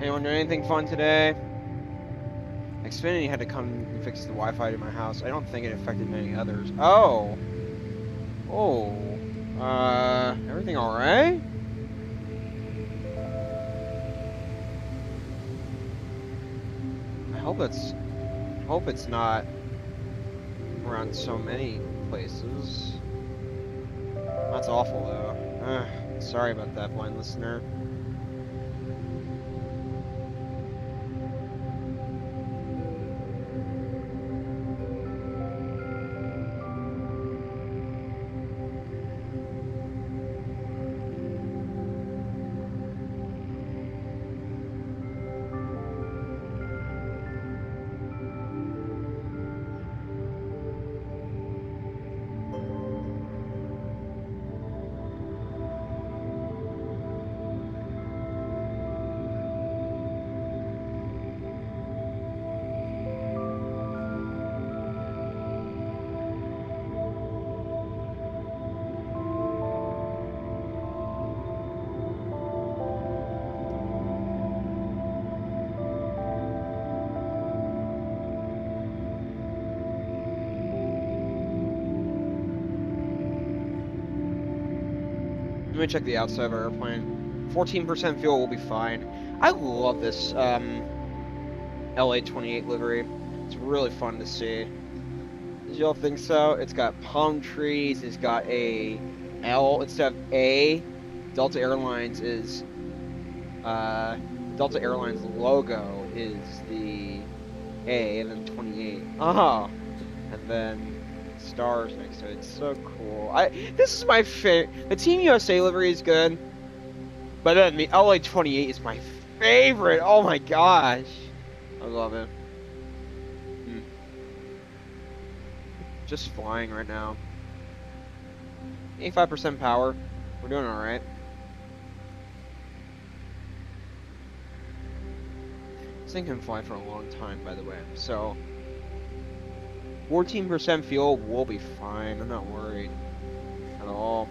Anyone doing anything fun today? Xfinity had to come and fix the Wi-Fi to my house. I don't think it affected many others. Oh. Oh. Everything alright? I hope it's not around so many places. That's awful though. Sorry about that, blind listener. Let me check the outside of our airplane. 14% fuel will be fine. I love this LA-28 livery. It's really fun to see. Did y'all think so? It's got palm trees. It's got a L instead of A. Delta Airlines is Delta Airlines logo is the A, and then 28. Oh, and then stars next to it. It's so cool. This is my favorite. The Team USA livery is good, but then the LA-28 is my favorite. Oh my gosh, I love it. Just flying right now. 85% power. We're doing all right. This thing can fly for a long time, by the way. So 14% fuel will be fine. I'm not worried at all.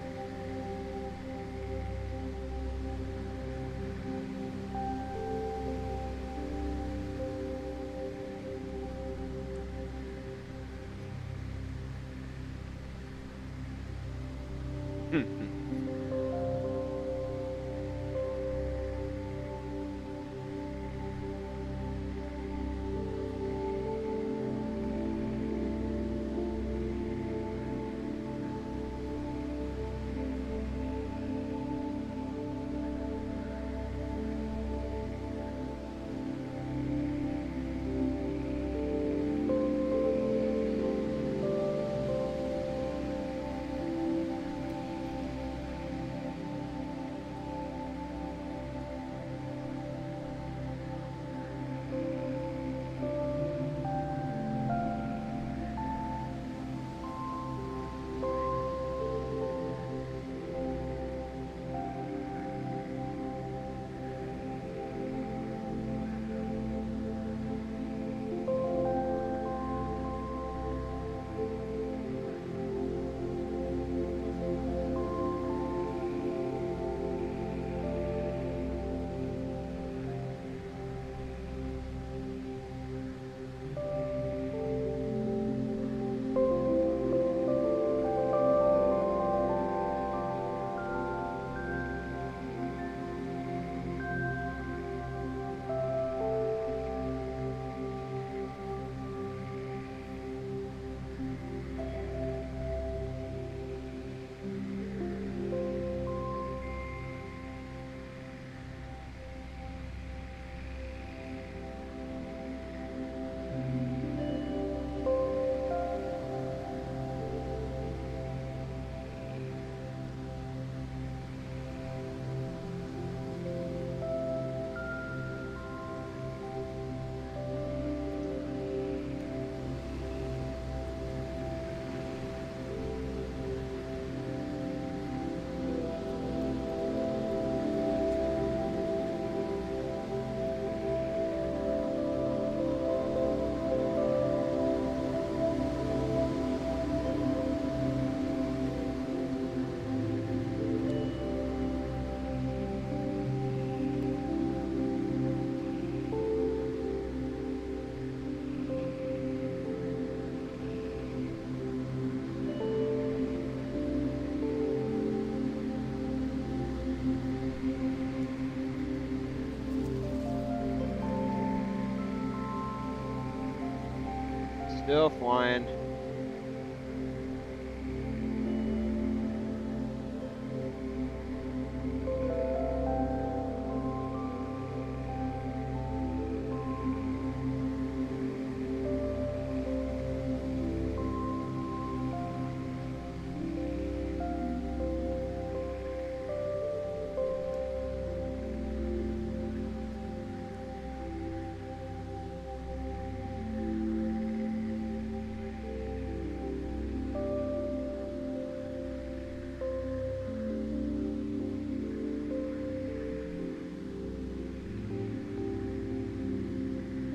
Still flying.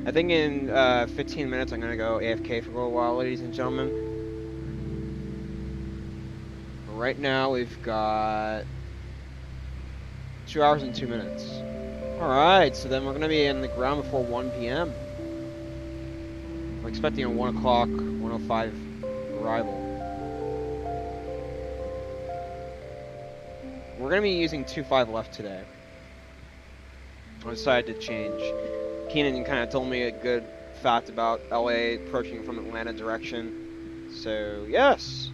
I think in 15 minutes I'm gonna go AFK for a little while, ladies and gentlemen. Right now we've got 2 hours and 2 minutes. Alright, so then we're gonna be in the ground before 1 p.m. I'm expecting a 1 o'clock, 1:05 arrival. we're gonna be using 25 left today. I decided to change. Keenan kind of told me a good fact about LA approaching from Atlanta direction. So, yes.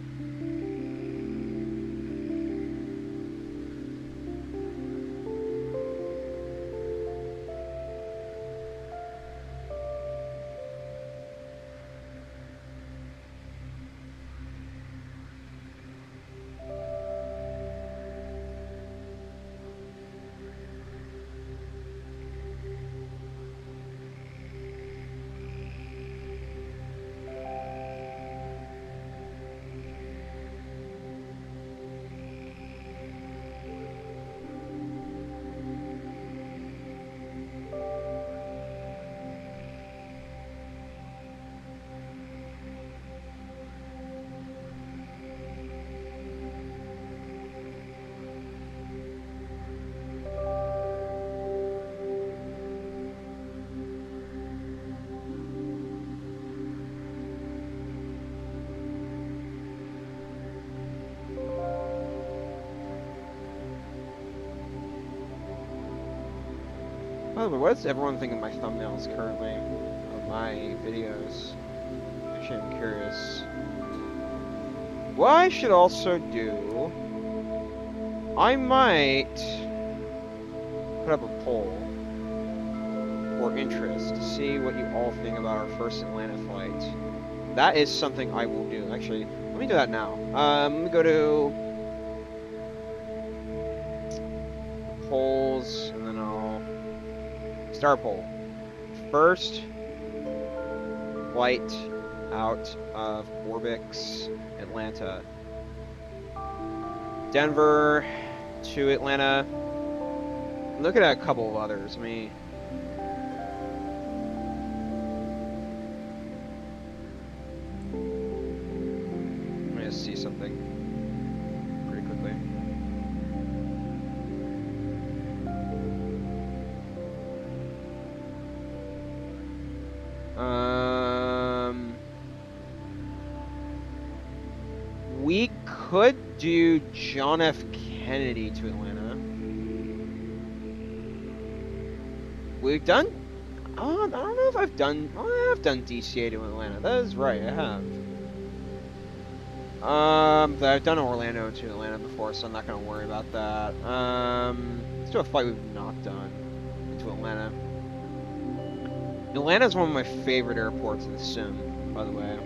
By the way, what does everyone think of my thumbnails currently of my videos? Actually, I'm curious. What I should also do, I might put up a poll for interest to see what you all think about our first Atlanta flight. That is something I will do. Actually, let me do that now. Let me go to polls, and then I'll start poll. First flight out of Orbix, Atlanta. Denver to Atlanta. I'm looking at a couple of others. Let me just see something pretty quickly. We could do John F. Kennedy to Atlanta. We've done. I don't know if I've done. Oh, I have done DCA to Atlanta. That is right. I have. But I've done Orlando to Atlanta before, so I'm not gonna worry about that. Let's do a flight we've not done to Atlanta. Atlanta is one of my favorite airports in the sim, by the way.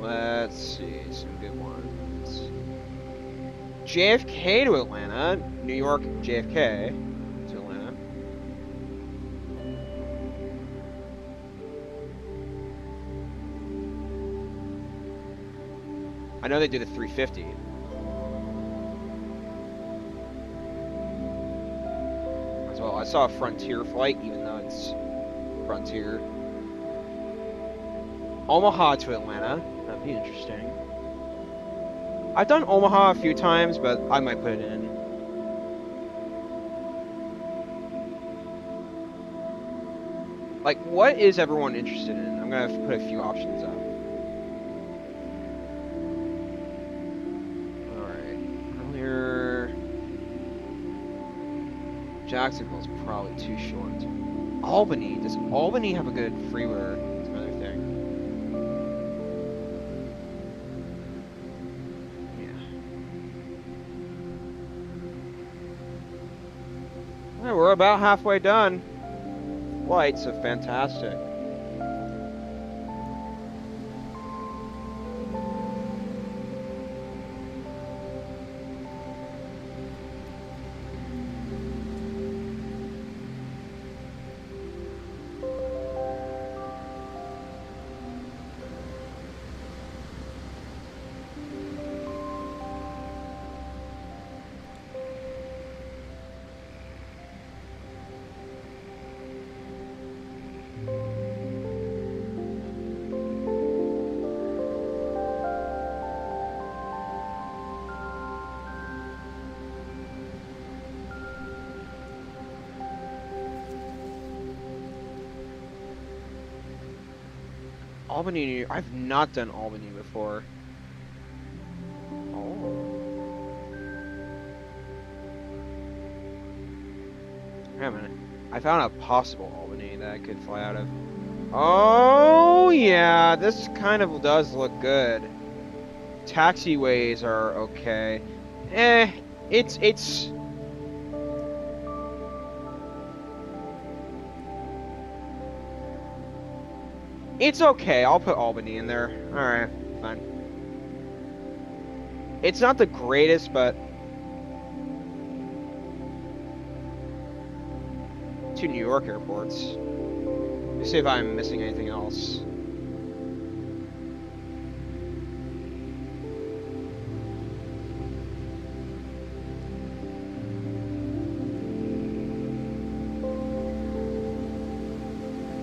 Let's see some good ones. JFK to Atlanta, New York JFK to Atlanta. I know they did a 350. As well, I saw a Frontier flight, even though it's Frontier. Omaha to Atlanta. That'd be interesting. I've done Omaha a few times, but I might put it in. Like, what is everyone interested in? I'm gonna put a few options up. Alright. Earlier. Jacksonville's probably too short. Albany. Does Albany have a good freeware? That's another thing. Yeah, we're about halfway done. Flights are fantastic. Albany, New York. I've not done Albany before. Oh. Wait a minute. I found a possible Albany that I could fly out of. Oh, yeah, this kind of does look good. Taxiways are okay. It's okay. I'll put Albany in there. All right, fine. It's not the greatest, but two New York airports. Let me see if I'm missing anything else.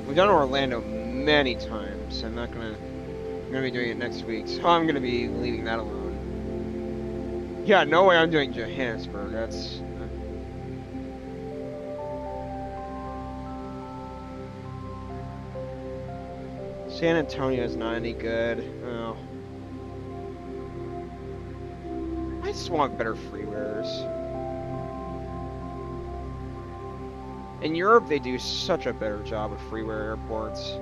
We've done Orlando many times. I'm gonna be doing it next week, so I'm gonna be leaving that alone. Yeah, no way I'm doing Johannesburg. That's San Antonio's not any good. Oh. I just want better freewares. In Europe, they do such a better job of freeware airports.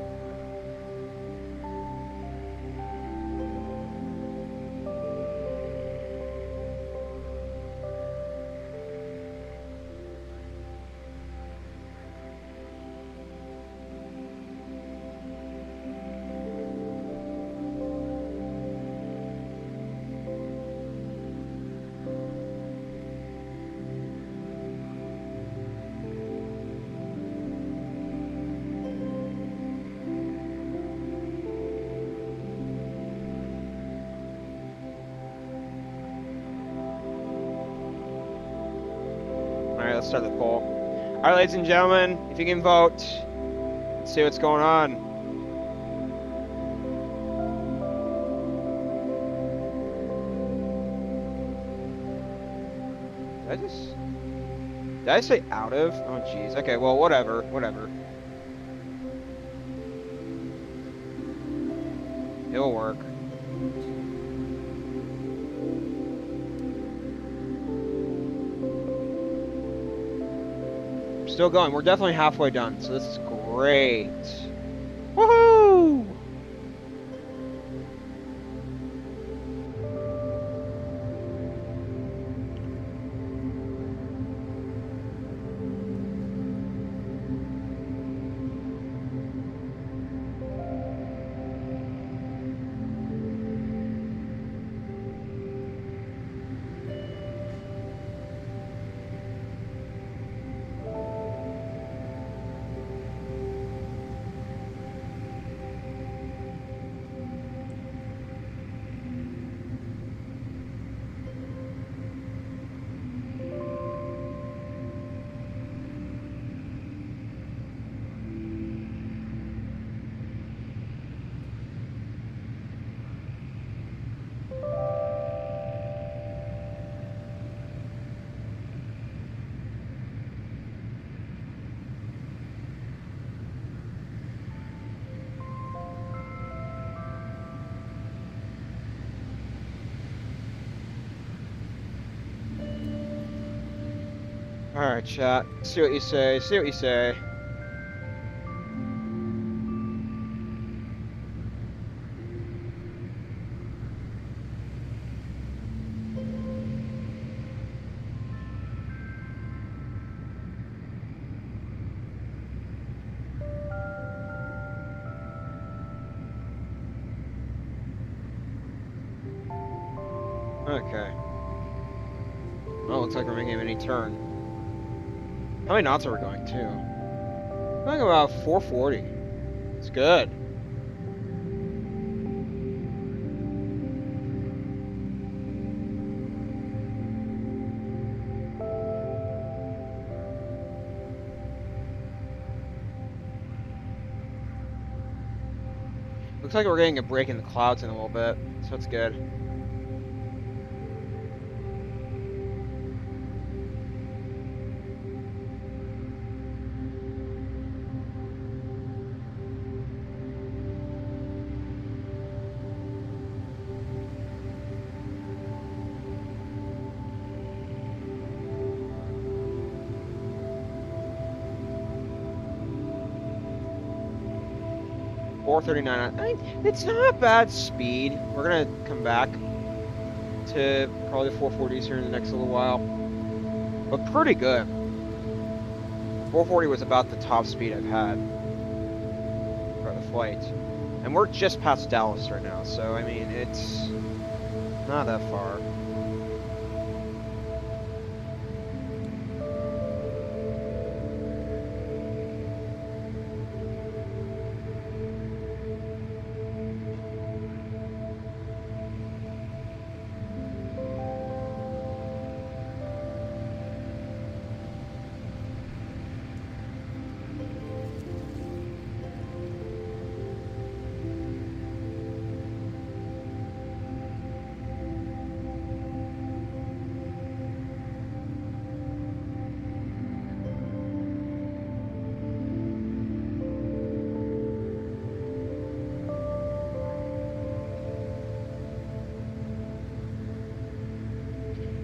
Alright, let's start the poll. Alright, ladies and gentlemen, if you can vote, let's see what's going on. Did I say out of? Oh, jeez. Okay, well, whatever. It'll work. Still going. We're definitely halfway done, so this is great. Woohoo! Alright, chat. See what you say. See what you say. Okay. Oh, looks like we're making a mini turn. How many knots are we going to? I think about 440. It's good. Looks like we're getting a break in the clouds in a little bit, so it's good. 439. I mean, it's not bad speed. We're gonna come back to probably 440s here in the next little while, but pretty good. 440 was about the top speed I've had for the flight, and we're just past Dallas right now, so I mean it's not that far.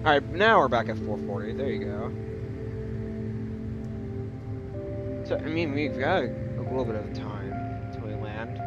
All right, now we're back at 440. There you go. So, I mean, we've got a little bit of time until we land.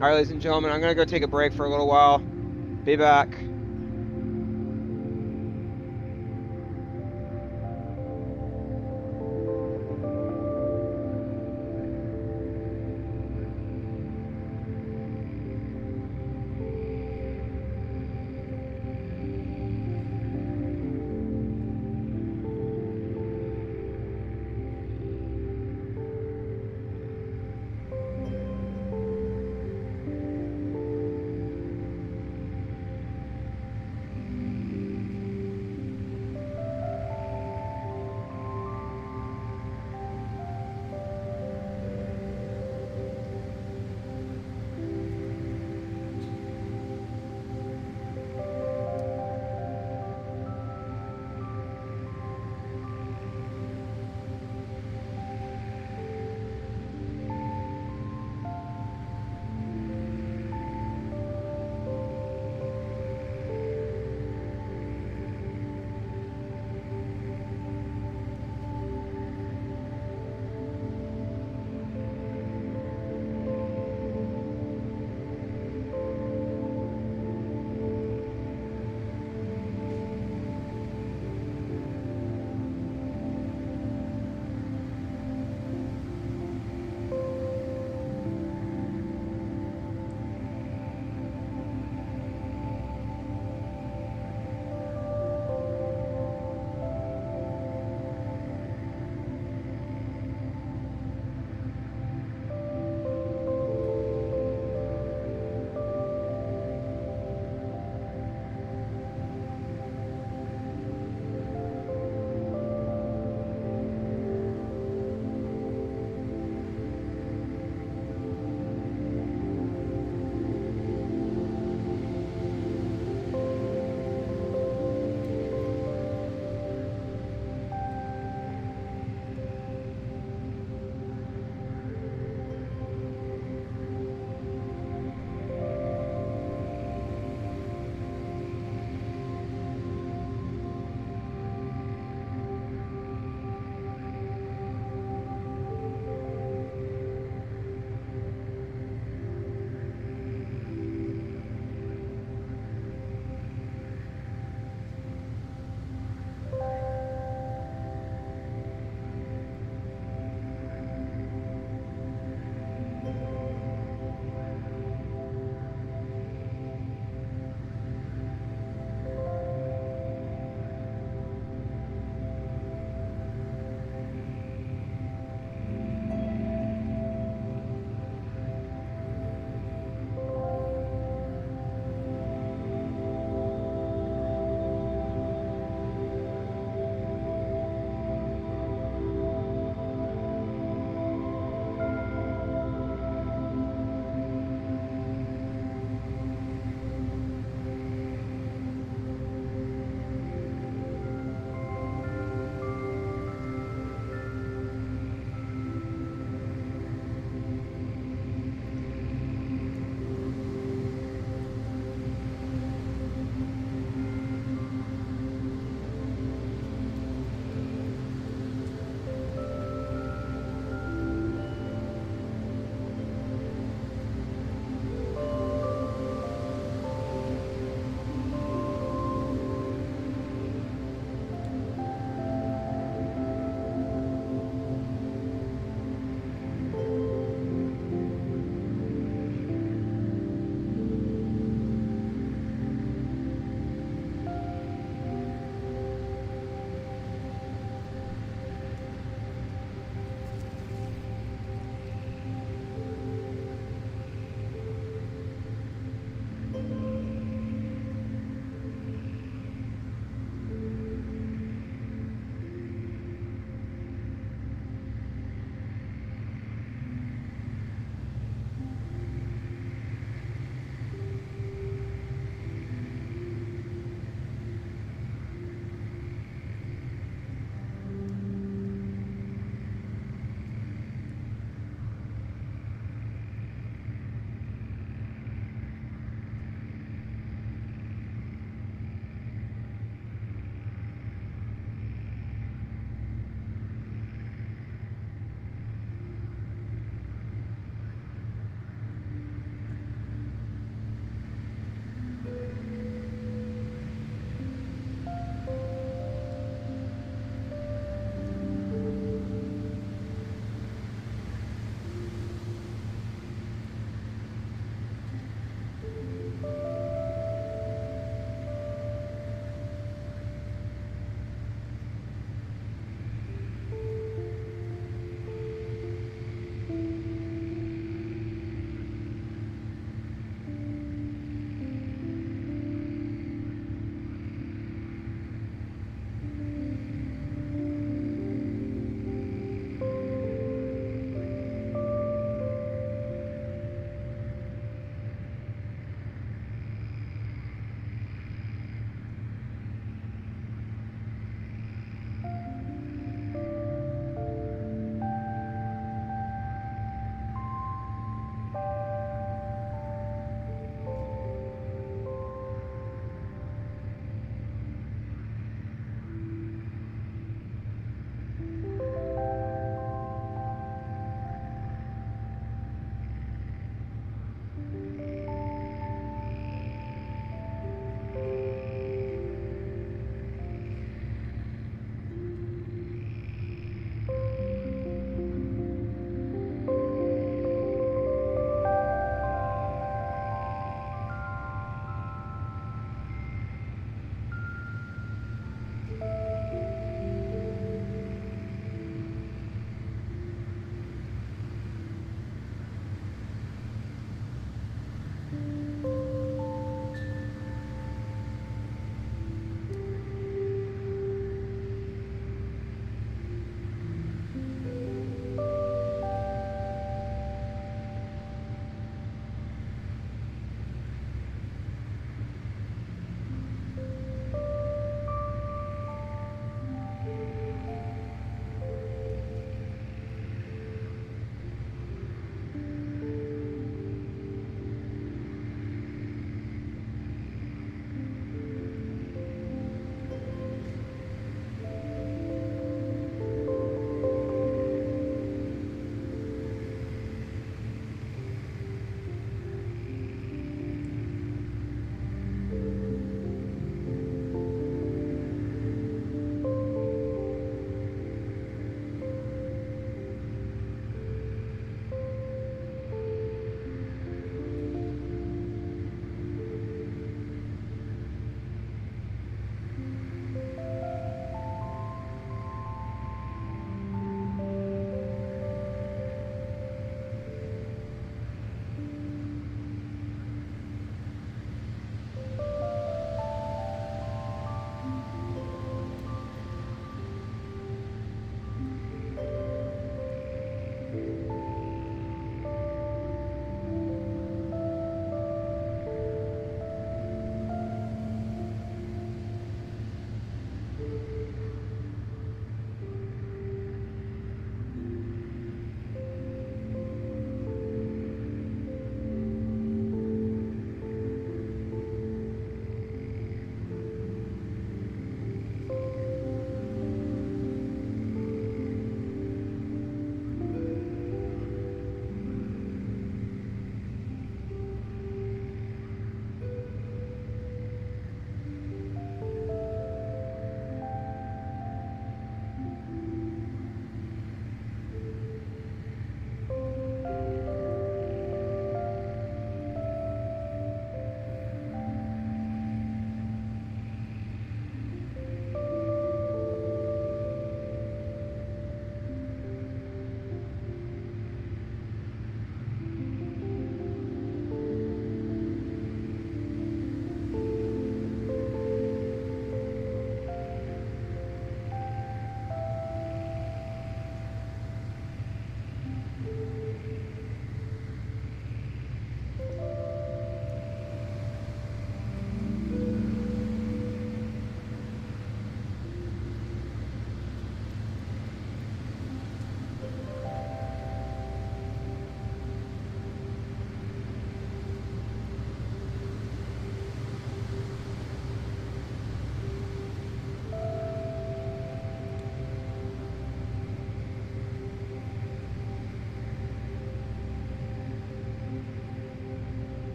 All right, ladies and gentlemen, I'm gonna go take a break for a little while. Be back.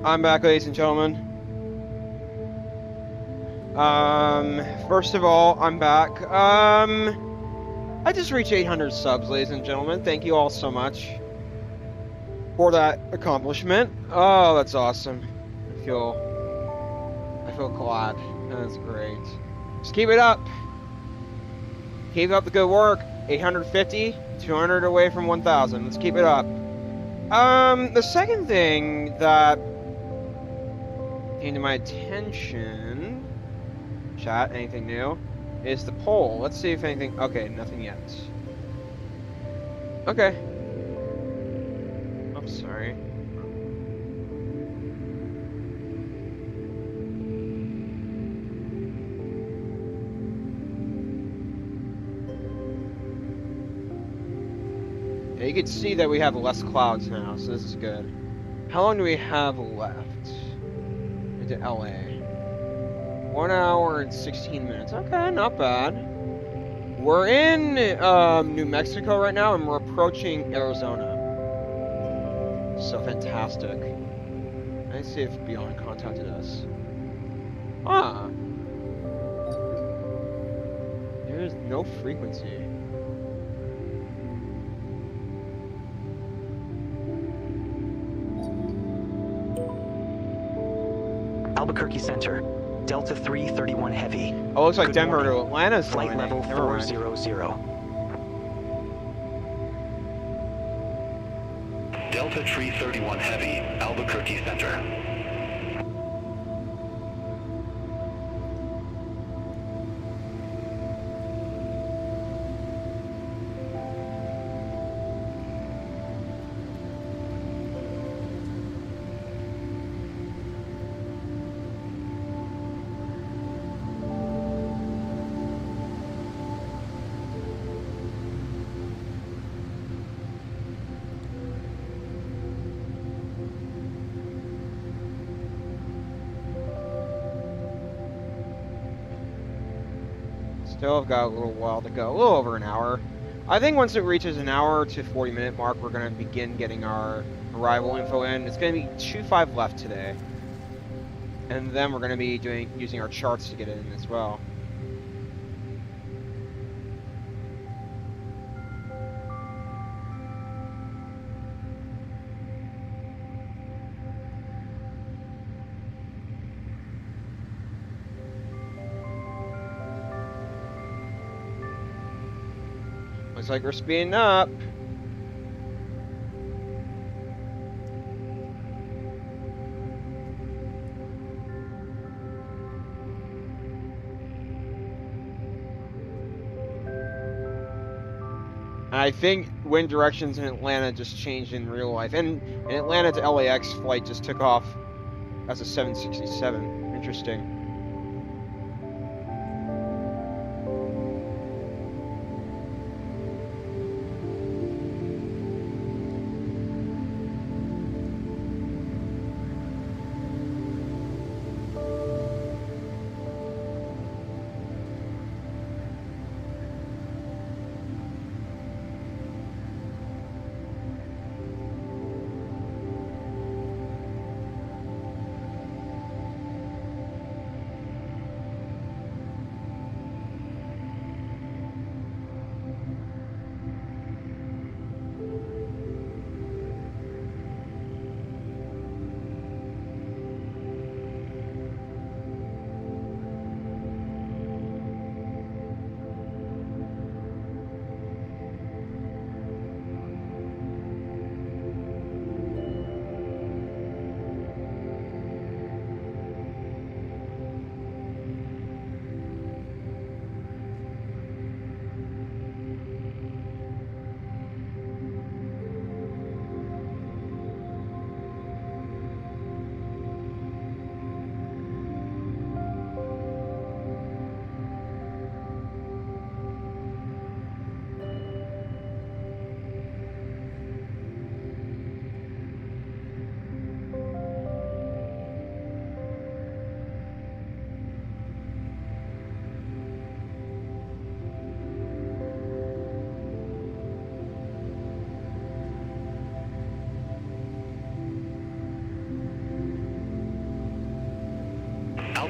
I'm back, ladies and gentlemen. First of all, I'm back. I just reached 800 subs, ladies and gentlemen. Thank you all so much for that accomplishment. Oh, that's awesome. I feel glad. That's great. Just keep it up. Keep up the good work. 850, 200 away from 1,000. Let's keep it up. The second thing that came to my attention, chat, anything new, is the poll. Let's see if anything. Okay, nothing yet. Okay. I'm sorry. Yeah, you can see that we have less clouds now, so this is good. How long do we have left into LA? 1 hour and 16 minutes. Okay, not bad. We're in New Mexico right now, and we're approaching Arizona. So fantastic. Let's see if Beyond contacted us. Ah. There is no frequency. Albuquerque Center, Delta 331 Heavy. Oh, looks like Good Denver morning. to Atlanta's Flight landing. level Never mind. 400. Delta 331 Heavy, Albuquerque Center. Still have got a little while to go, a little over an hour. I think once it reaches an hour to 40-minute mark, we're going to begin getting our arrival info in. It's going to be 2-5 left today. And then we're going to be using our charts to get it in as well. Looks like we're speeding up. I think wind directions in Atlanta just changed in real life. And in Atlanta to LAX flight just took off as a 767. Interesting.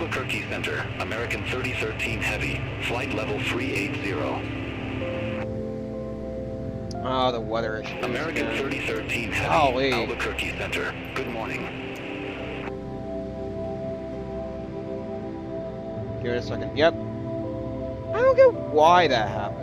Albuquerque Center, American 3013 Heavy, flight level 380. Oh, the weather issues. American man. 3013 Heavy, Golly. Albuquerque Center, good morning. Give it a second. Yep. I don't get why that happens.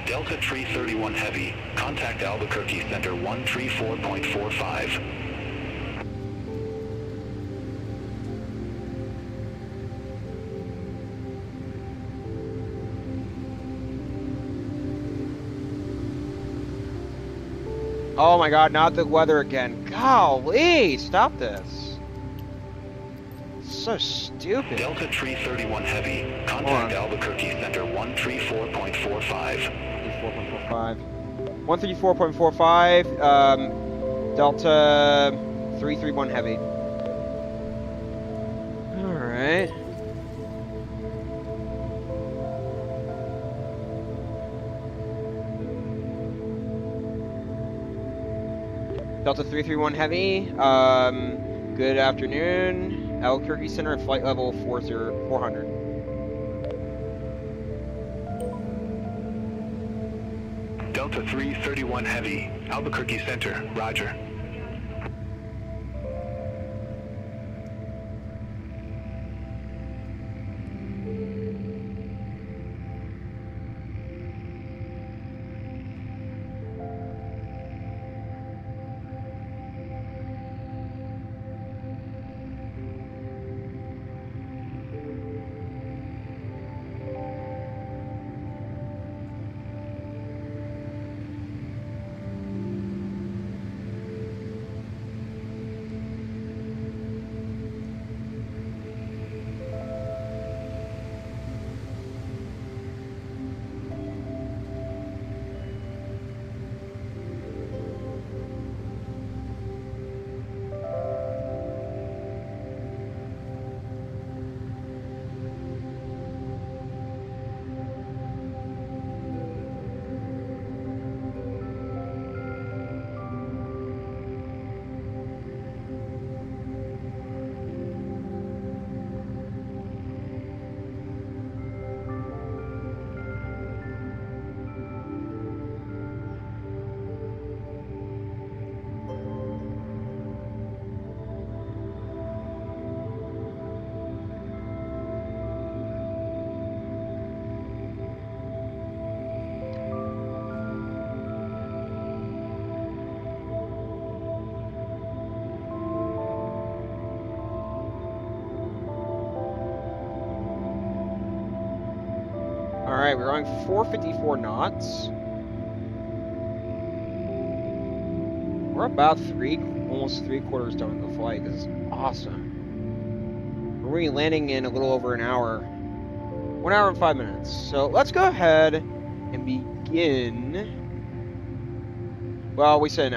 Delta 331 Heavy, contact Albuquerque Center 134.45. Oh my god, not the weather again. Golly, stop this. It's so stupid. Delta 331 Heavy, contact Albuquerque Center 134.45. 4.45. 134.45, Delta 331 Heavy. Alright. Delta 331 Heavy, good afternoon. Albuquerque Center at flight level 400. Delta 331 Heavy, Albuquerque Center, roger. Alright, we're going 454 knots. We're about almost 3/4 done with the flight. This is awesome. We're going to be landing in a little over an hour. 1 hour and 5 minutes. So let's go ahead and begin. Well, we said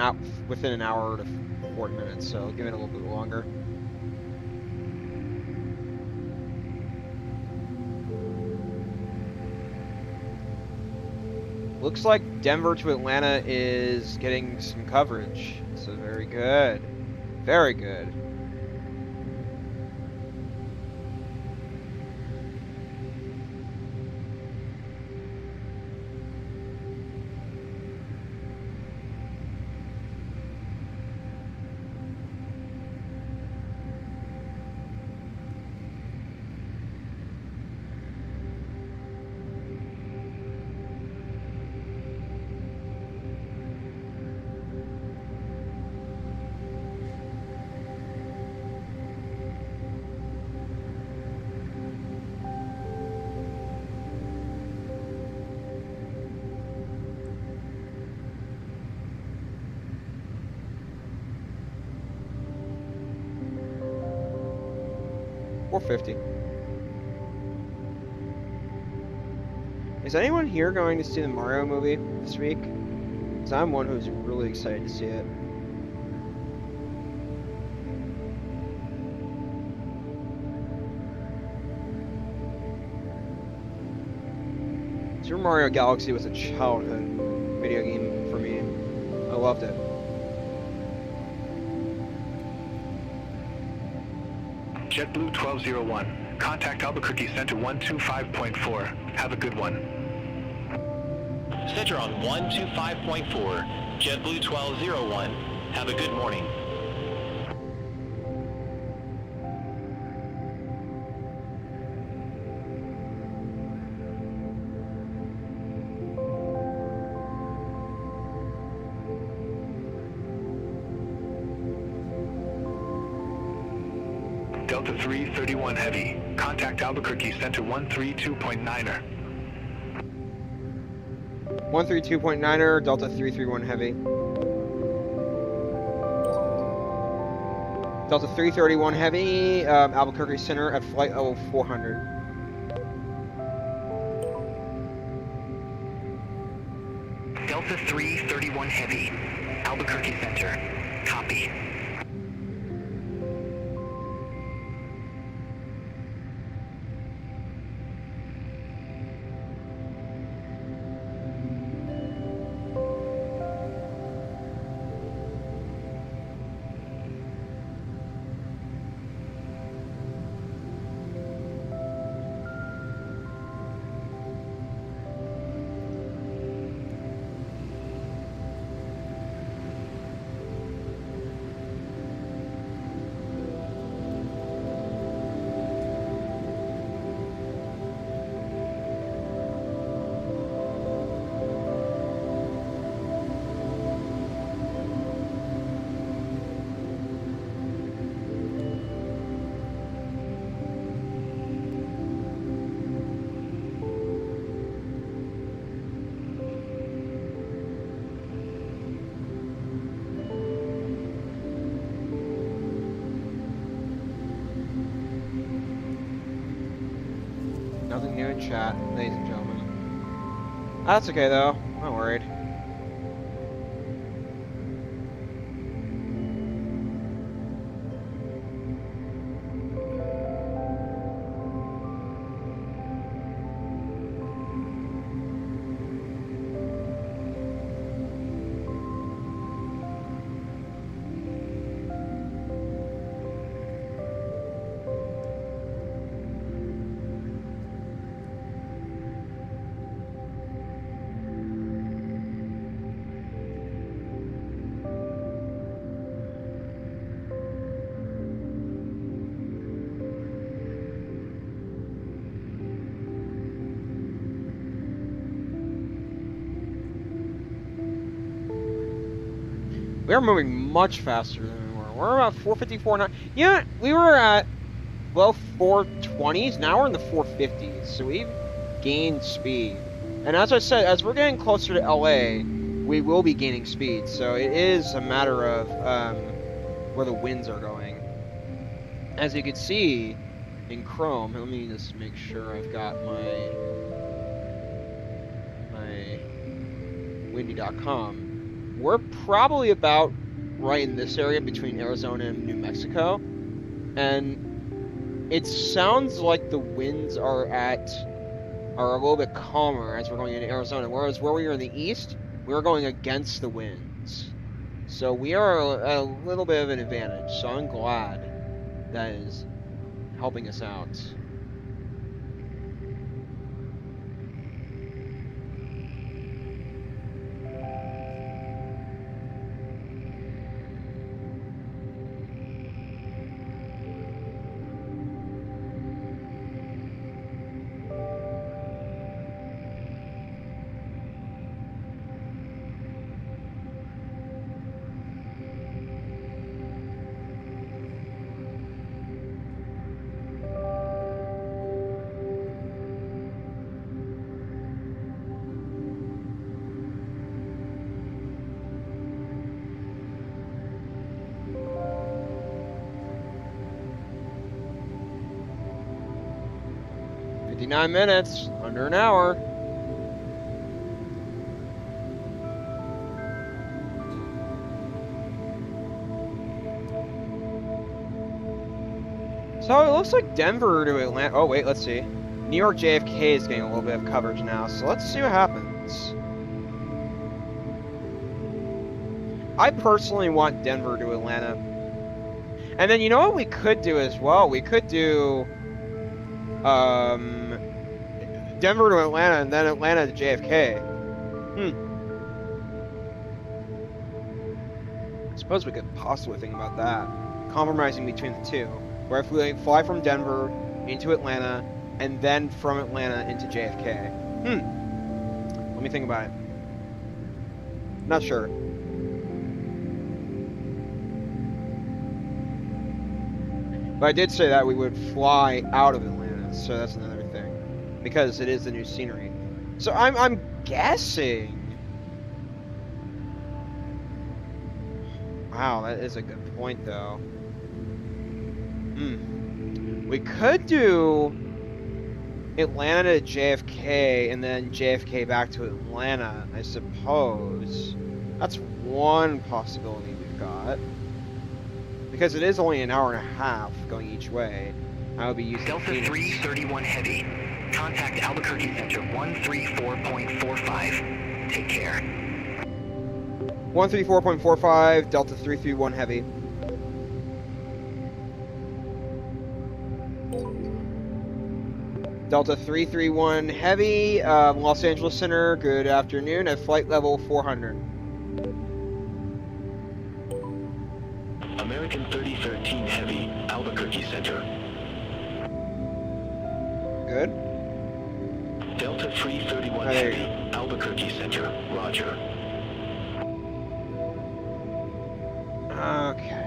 within an hour to 40 minutes, so give it a little bit longer. Looks like Denver to Atlanta is getting some coverage. So very good. Very good. $450. Is anyone here going to see the Mario movie this week? Because I'm one who's really excited to see it. Super Mario Galaxy was a childhood video game for me. I loved it. JetBlue 1201. Contact Albuquerque Center 125.4. Have a good one. Center on 125.4, JetBlue 1201. Have a good morning. Delta 331 Heavy. Contact Albuquerque Center 132.9er. 132.9er, Delta 331 Heavy. Delta 331 Heavy, Albuquerque Center at flight 0400. Delta 331 Heavy. Albuquerque Center. Copy. Nothing new in chat, ladies and gentlemen. That's okay though, I'm not worried. We're moving much faster than we were. We're about 454 now. Yeah, we were at, well, 420s. Now we're in the 450s. So gain speed. And as I said, as we're getting closer to LA, we will be gaining speed. So it is a matter of where the winds are going. As you can see in Chrome, let me just make sure I've got my windy.com. We're probably about right in this area between Arizona and New Mexico. And it sounds like the winds are a little bit calmer as we're going into Arizona, whereas where we are in the east, we're going against the winds. So we are at a little bit of an advantage, so I'm glad that is helping us out. "59 minutes, under an hour." So it looks like Denver to Atlanta. Oh wait, let's see. New York JFK is getting a little bit of coverage now, so let's see what happens. I personally want Denver to Atlanta. And then you know what we could do as well? We could do Denver to Atlanta and then Atlanta to JFK. I suppose we could possibly think about that. Compromising between the two. Where if we fly from Denver into Atlanta and then from Atlanta into JFK. Let me think about it. Not sure. But I did say that we would fly out of Atlanta, so that's another thing. Because it is the new scenery. So I'm guessing. Wow, that is a good point though. We could do Atlanta to JFK and then JFK back to Atlanta, I suppose. That's one possibility we've got. Because it is only an hour and a half going each way. I would be using Delta Phoenix. 331 Heavy. Contact Albuquerque Center 134.45. Take care. 134.45, Delta 331 Heavy. Delta 331 Heavy, Los Angeles Center, good afternoon, at flight level 400. American 3013 Heavy, Albuquerque Center. Good. Delta 331 Oh, there you Heavy, Albuquerque Center. Roger. Okay.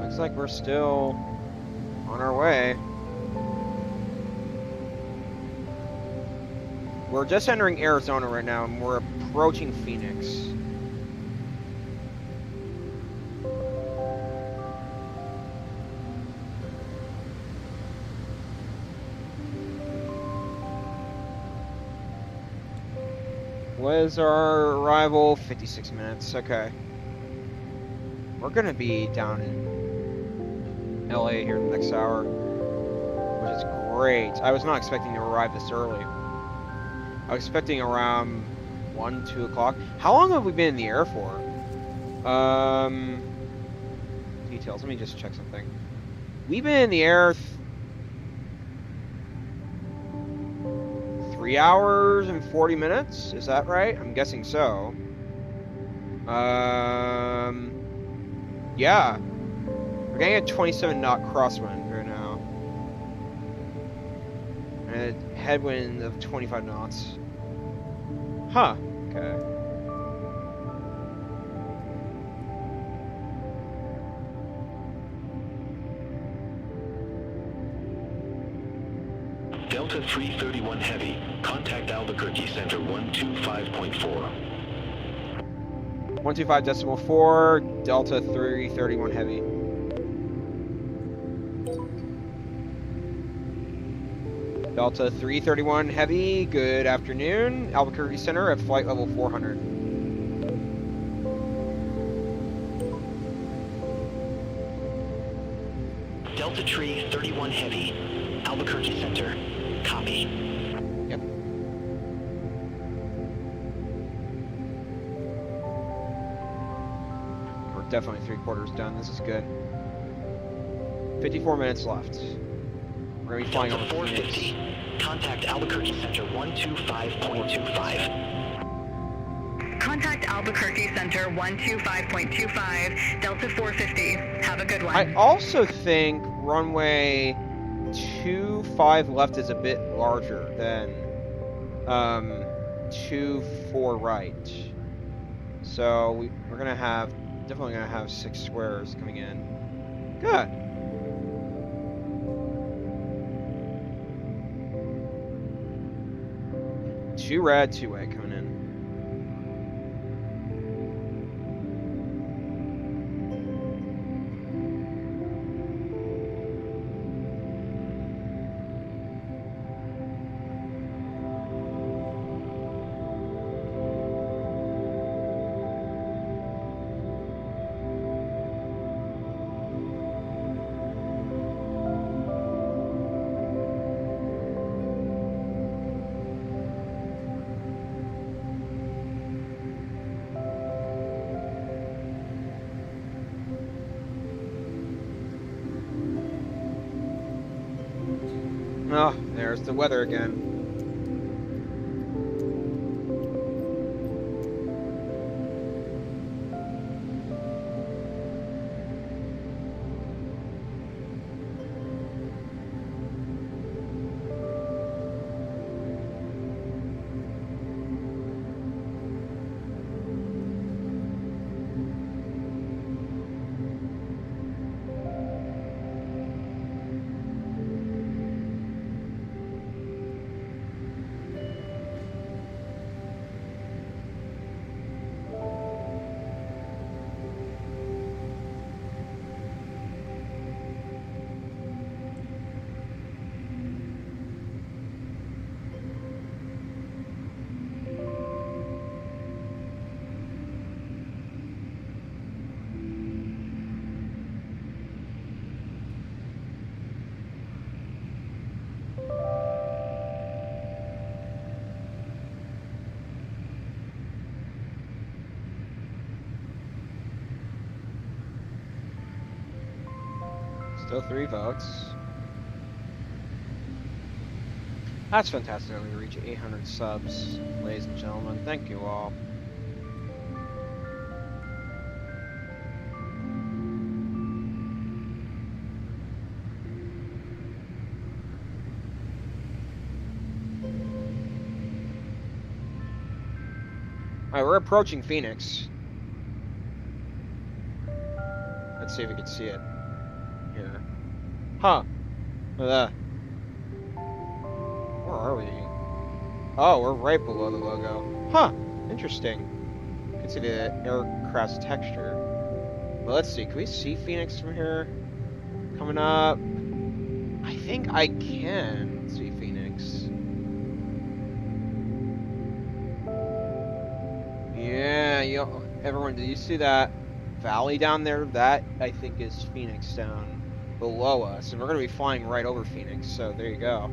Looks like we're still on our way. We're just entering Arizona right now, and we're approaching Phoenix. What is our arrival? 56 minutes. Okay. We're gonna be down in LA here in the next hour, which is great. I was not expecting to arrive this early. I was expecting around 1, 2 o'clock. How long have we been in the air for? Details. Let me just check something. We've been in the air 3 hours and 40 minutes. Is that right? I'm guessing so. Yeah. We're getting a 27 knot crosswind right now. And a headwind of 25 knots. Huh. Okay. Delta 331 Heavy, contact Albuquerque Center 125.4. 125.4, Delta 331 Heavy. Delta 331 Heavy, good afternoon. Albuquerque Center at flight level 400. Delta Tree 31 Heavy, Albuquerque Center. Copy. Yep. We're definitely 3/4 done. This is good. 54 minutes left. We're going to be flying Delta over 450. Phoenix. Contact Albuquerque Center 125.25. Contact Albuquerque Center 125.25, Delta 450. Have a good one. I also think runway 25 left is a bit larger than 24 right. So we're gonna have definitely gonna have 6 squares coming in. Good. Two red, 2 white coming in. Oh, there's the weather again. Still 3 votes. That's fantastic. We reach 800 subs, ladies and gentlemen. Thank you all. Alright, we're approaching Phoenix. Let's see if we can see it here. Huh. Look at that. Where are we? Oh, we're right below the logo. Huh. Interesting. You can see the aircraft's texture. Well, let's see. Can we see Phoenix from here? Coming up. I think I can see Phoenix. Yeah, everyone, did you see that valley down there? That, I think, is Phoenix down below us. And we're going to be flying right over Phoenix, so there you go.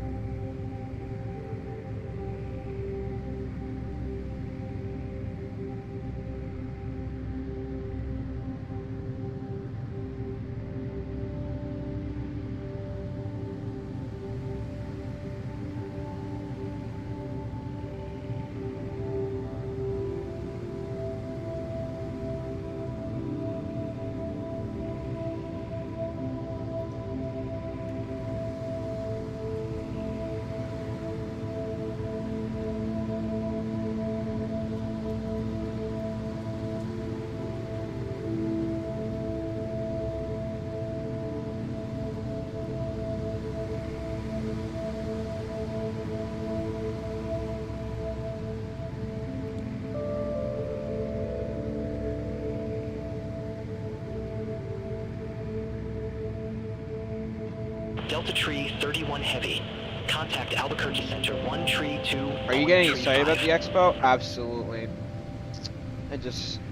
Delta Tree 31 Heavy. Contact Albuquerque Center 1 Tree 2. Are you getting excited about the expo? Absolutely.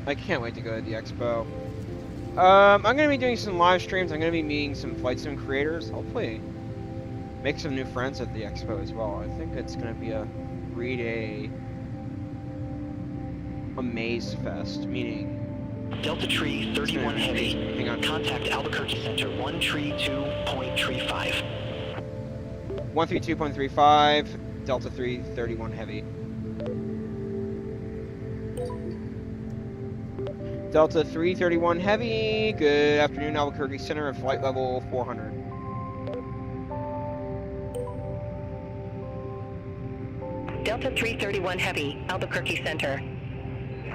I can't wait to go to the expo. I'm gonna be doing some live streams. I'm gonna be meeting some flight sim creators. Hopefully, make some new friends at the expo as well. I think it's gonna be a 3-day maze fest, meaning Delta Tree 31 Heavy. Hang on. Contact Albuquerque Center 1 Tree 2.35. 132.35, Delta 331 Heavy. Delta 331 Heavy, good afternoon, Albuquerque Center at flight level 400. Delta 331 Heavy, Albuquerque Center.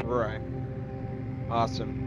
Right. Awesome.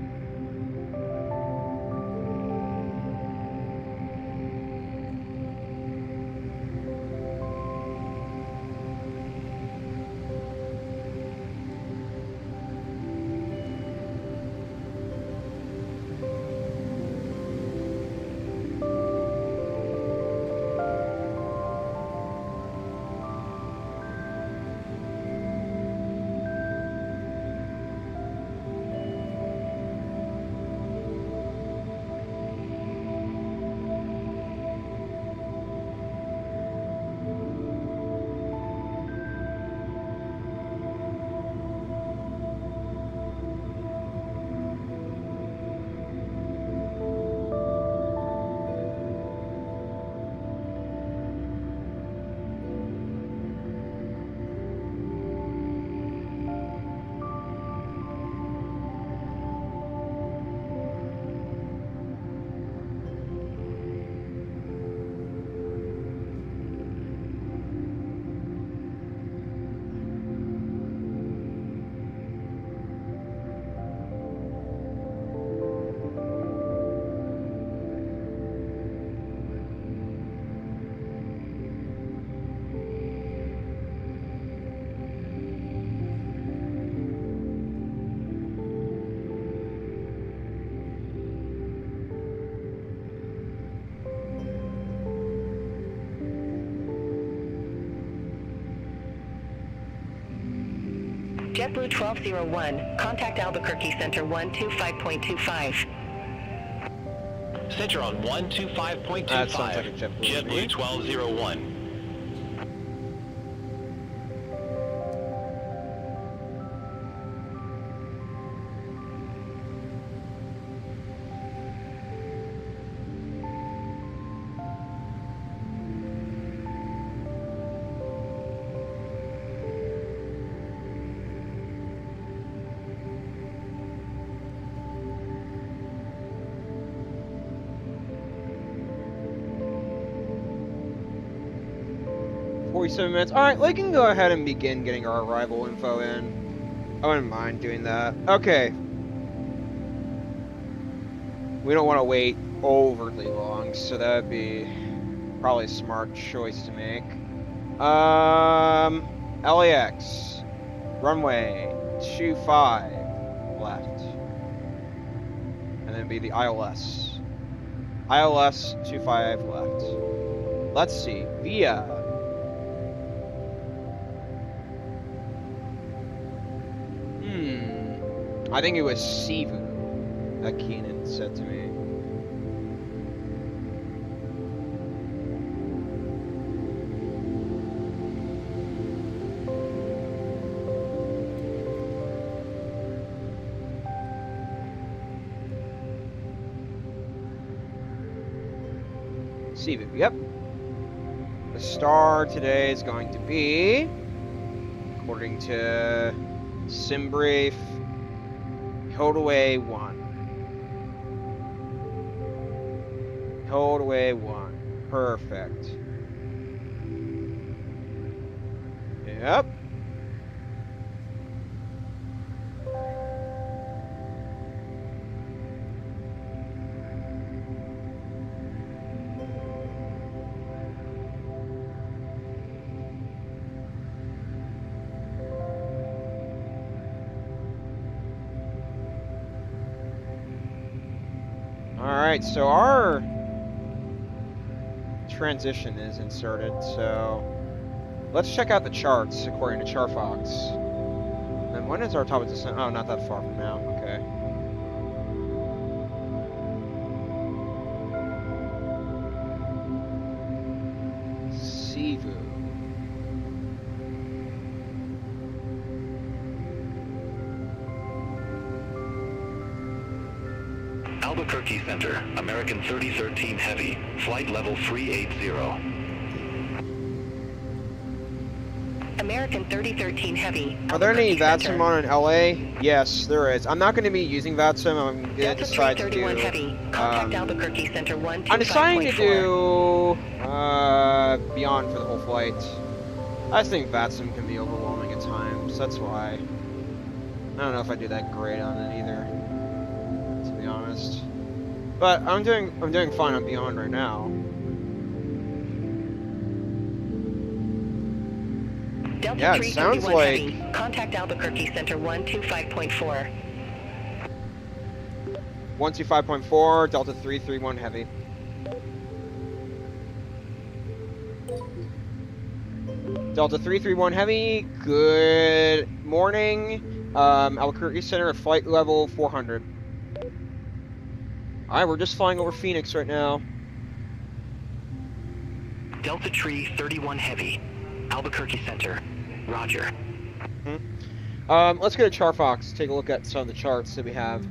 JetBlue 1201, contact Albuquerque Center 125.25. Center on 125.25. That sounds like a JetBlue. JetBlue 1201. Minutes. Alright, we can go ahead and begin getting our arrival info in. I wouldn't mind doing that. Okay. We don't want to wait overly long, so that would be probably a smart choice to make. LAX. Runway 25 left. And then be the ILS. ILS 25 left. Let's see. Via. I think it was Sivu that Keenan said to me. Sivu, yep. The star today is going to be, according to SimBrief, Codeway 1. Codeway 1. Perfect. Yep. Alright, so our transition is inserted, so let's check out the charts according to Chartfox. And when is our top of descent? Oh, not that far from now. Okay. Sivu. Albuquerque Center, American 3013 Heavy, flight level 380. American 3013 Heavy. Are there any Albuquerque VATSIM Center. on in LA? Yes, there is. I'm not going to be using VATSIM. I'm going to Delta decide to do. 331 Heavy. Contact Albuquerque Center 125.4. I'm deciding to do Beyond for the whole flight. I just think VATSIM can be overwhelming at times. That's why. I don't know if I do that great on it either, to be honest. But I'm doing fine on Beyond right now. Delta Yeah, it 331 sounds like- Heavy. Contact Albuquerque Center 125.4. 125.4, Delta 331 Heavy. Delta 331 Heavy, good morning. Albuquerque Center at flight level 400. Alright, we're just flying over Phoenix right now. Delta Tree 31 Heavy, Albuquerque Center. Roger. Let's go to Chartfox, take a look at some of the charts that we have.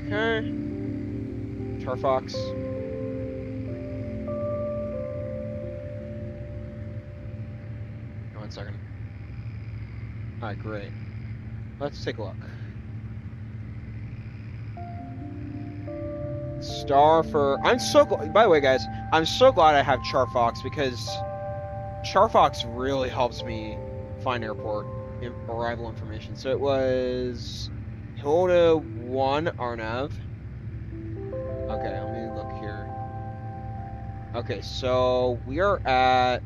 Okay. Chartfox. One second. Alright, great. Let's take a look. Star for... I'm so glad... By the way, guys, I'm so glad I have Chartfox because Chartfox really helps me find airport arrival information. So it was... Hilda 1 Arnav. Okay, let me look here. Okay, so we are at...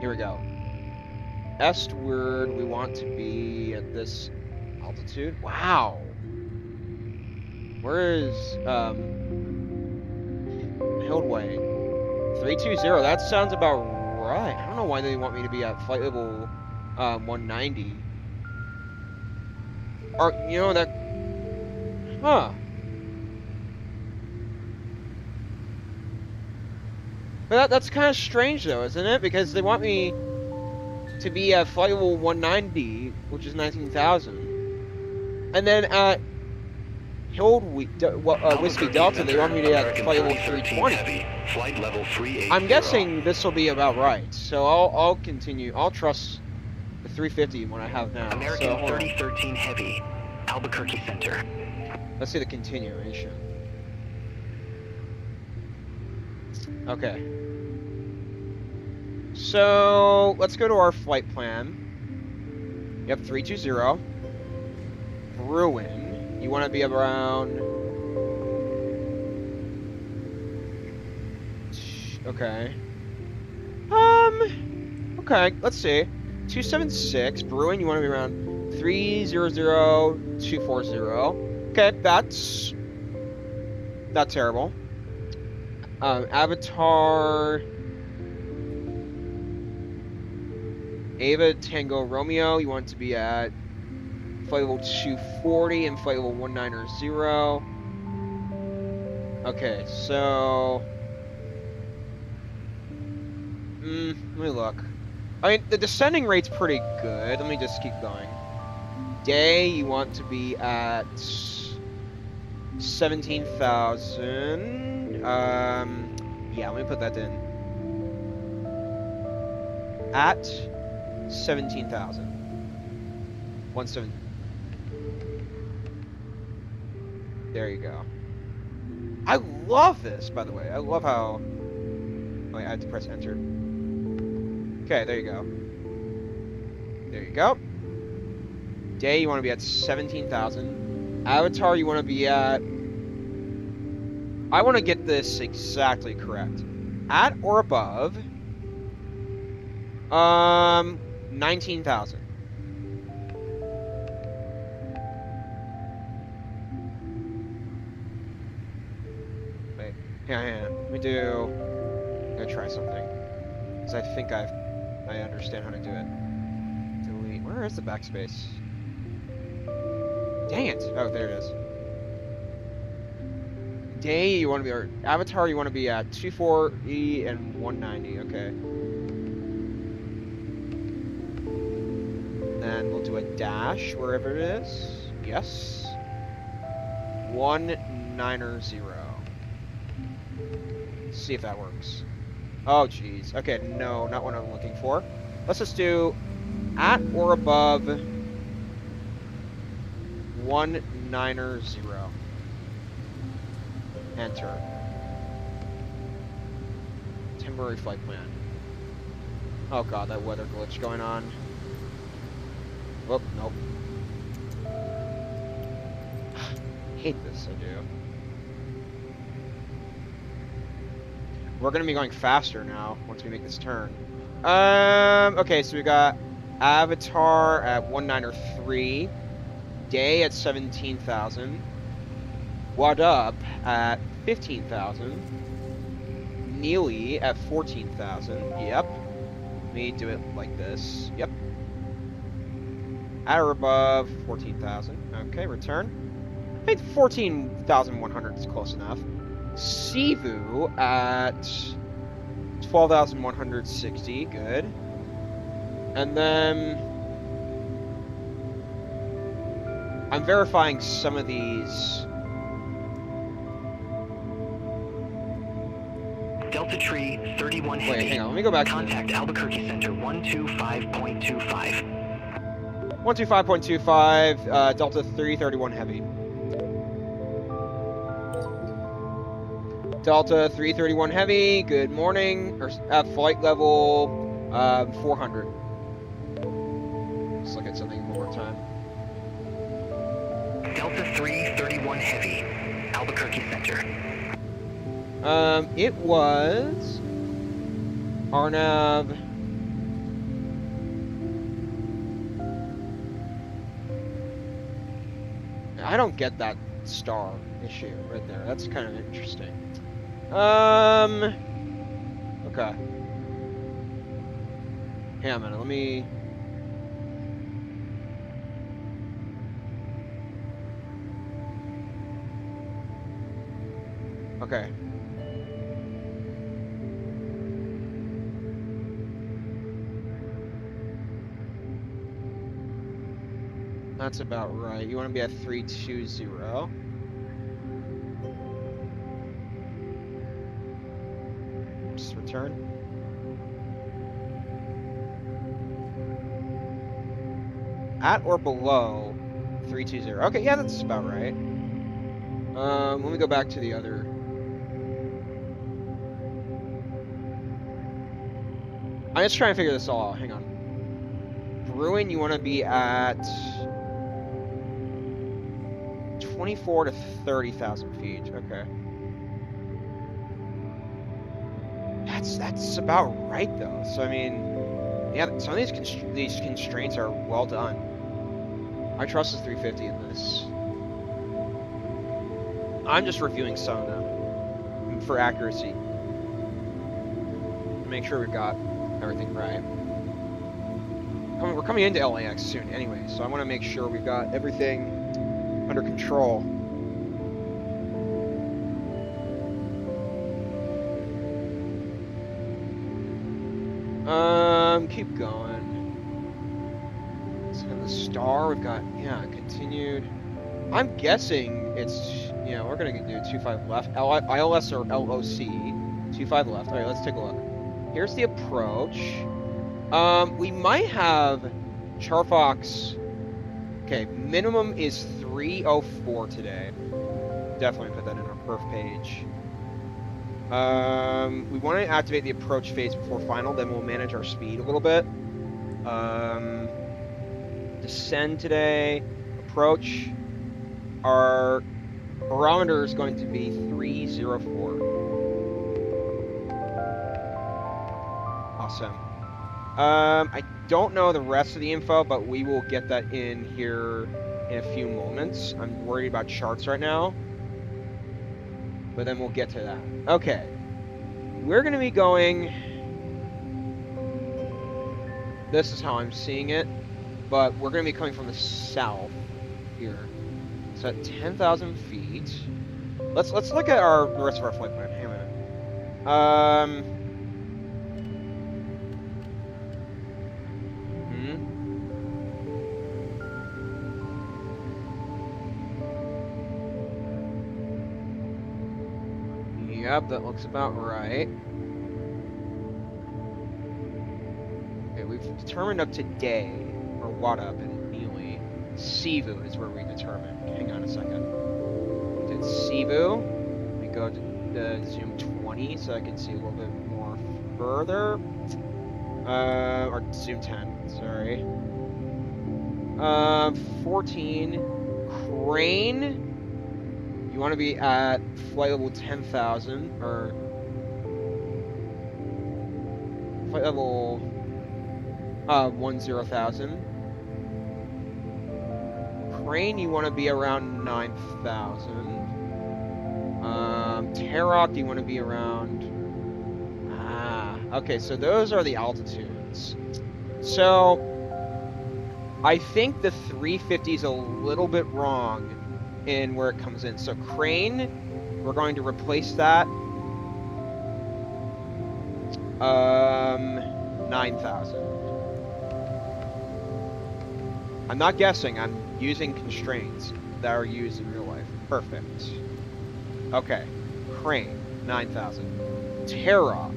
Here we go. Estward, we want to be at this altitude. Wow. Where is Hildway? 320. That sounds about right. I don't know why they want me to be at flight level 190. Or you know that? Huh. But that's kind of strange though, isn't it? Because they want me to be at flight level 190, which is 19,000, and then at Whiskey Delta, they want me to be at flight level 320. Heavy, flight level 380. I'm guessing this will be about right, so I'll continue. I'll trust the 350 one I have now. American So, hold on. 3013 Heavy, Albuquerque Center. Let's see the continuation. Okay. So let's go to our flight plan. Yep, 320. Bruin. You want to be around... Okay. Okay, let's see. 276. Bruin, you want to be around 300240. Okay, that's not terrible. Avatar... Ava Tango Romeo, you want to be at flight level 240 and flight level 190. Okay, so Let me look. I mean, the descending rate's pretty good. Let me just keep going. Day, you want to be at 17,000. Yeah, let me put that in. At 17,000. 17. There you go. I love this, by the way. I love how... Oh, I had to press enter. Okay, there you go. There you go. Day, you want to be at 17,000. Avatar, you want to be at... I want to get this exactly correct. At or above... 19,000. Wait, yeah. Let me do... I'm gonna try something. Because I think I understand how to do it. Delete. Where is the backspace? Dang it! Oh, there it is. Day, you want to be... Or Avatar, you want to be at 240 and 190. Okay. Then we'll do a dash wherever it is. Yes. 190. See if that works. Oh, jeez. Okay, no, not what I'm looking for. Let's just do at or above 190. Enter. Temporary flight plan. Oh god, that weather glitch going on. Oh, nope. Hate this, I do. We're gonna be going faster now once we make this turn. Okay, so we got Avatar at 193, Day at 17,000, Wadub at 15,000, Neely at 14,000. Yep. Let me do it like this. Yep. At or above 14,000. Okay, return. I think 14,100 is close enough. Sivu at 12,160. Good. And then I'm verifying some of these. Delta Tree 31 Heavy. Wait, hang on. Let me go back. Contact Albuquerque Center 125.25. 125.25, Delta 331 Heavy. Delta 331 Heavy, good morning. Or at flight level 400. Let's look at something one more time. Delta 331 Heavy, Albuquerque Center. It was Arnav. I don't get that star issue right there. That's kind of interesting. Okay. Hang on a minute, let me... Okay. That's about right. You want to be at 320. Just return. At or below 320. Okay, yeah, that's about right. Let me go back to the other. I'm just trying to figure this all out. Hang on. Bruin, you want to be at 24 to 30,000 feet. Okay. That's about right though. So I mean, yeah, some of these constraints are well done. I trust the 350 in this. I'm just reviewing some of them for accuracy. Make sure we've got everything right. We're coming into LAX soon anyway, so I want to make sure we've got everything under control. Keep going. So the star, we've got, yeah, continued. I'm guessing it's, yeah, we're gonna do 25 left. ILS or LOC, 25 left. All right, let's take a look. Here's the approach. We might have Charfox. Okay, minimum is 304 today. Definitely put that in our perf page. We want to activate the approach phase before final, then we'll manage our speed a little bit. Descend today, approach. Our barometer is going to be 304. Awesome. I don't know the rest of the info, but we will get that in here in a few moments. I'm worried about charts right now, but then we'll get to that. Okay. We're going to be going... This is how I'm seeing it, but we're going to be coming from the south here. So at 10,000 feet. Let's look at the rest of our flight plan. Hang on a minute. Yep, that looks about right. Okay, we've determined up today, or what up in Neely. Cebu is where we determined. Hang on a second. We did Cebu. We go to zoom 20 so I can see a little bit more further. Or zoom 10, sorry. 14. Crane. You want to be at flight level 10,000, or flight level 10,000. Crane, you want to be around 9,000. Takeoff, you want to be around... okay, so those are the altitudes. So, I think the 350 is a little bit wrong in where it comes in. So crane, we're going to replace that. 9,000. I'm not guessing, I'm using constraints that are used in real life. Perfect. Okay, crane, 9,000. Takeoff.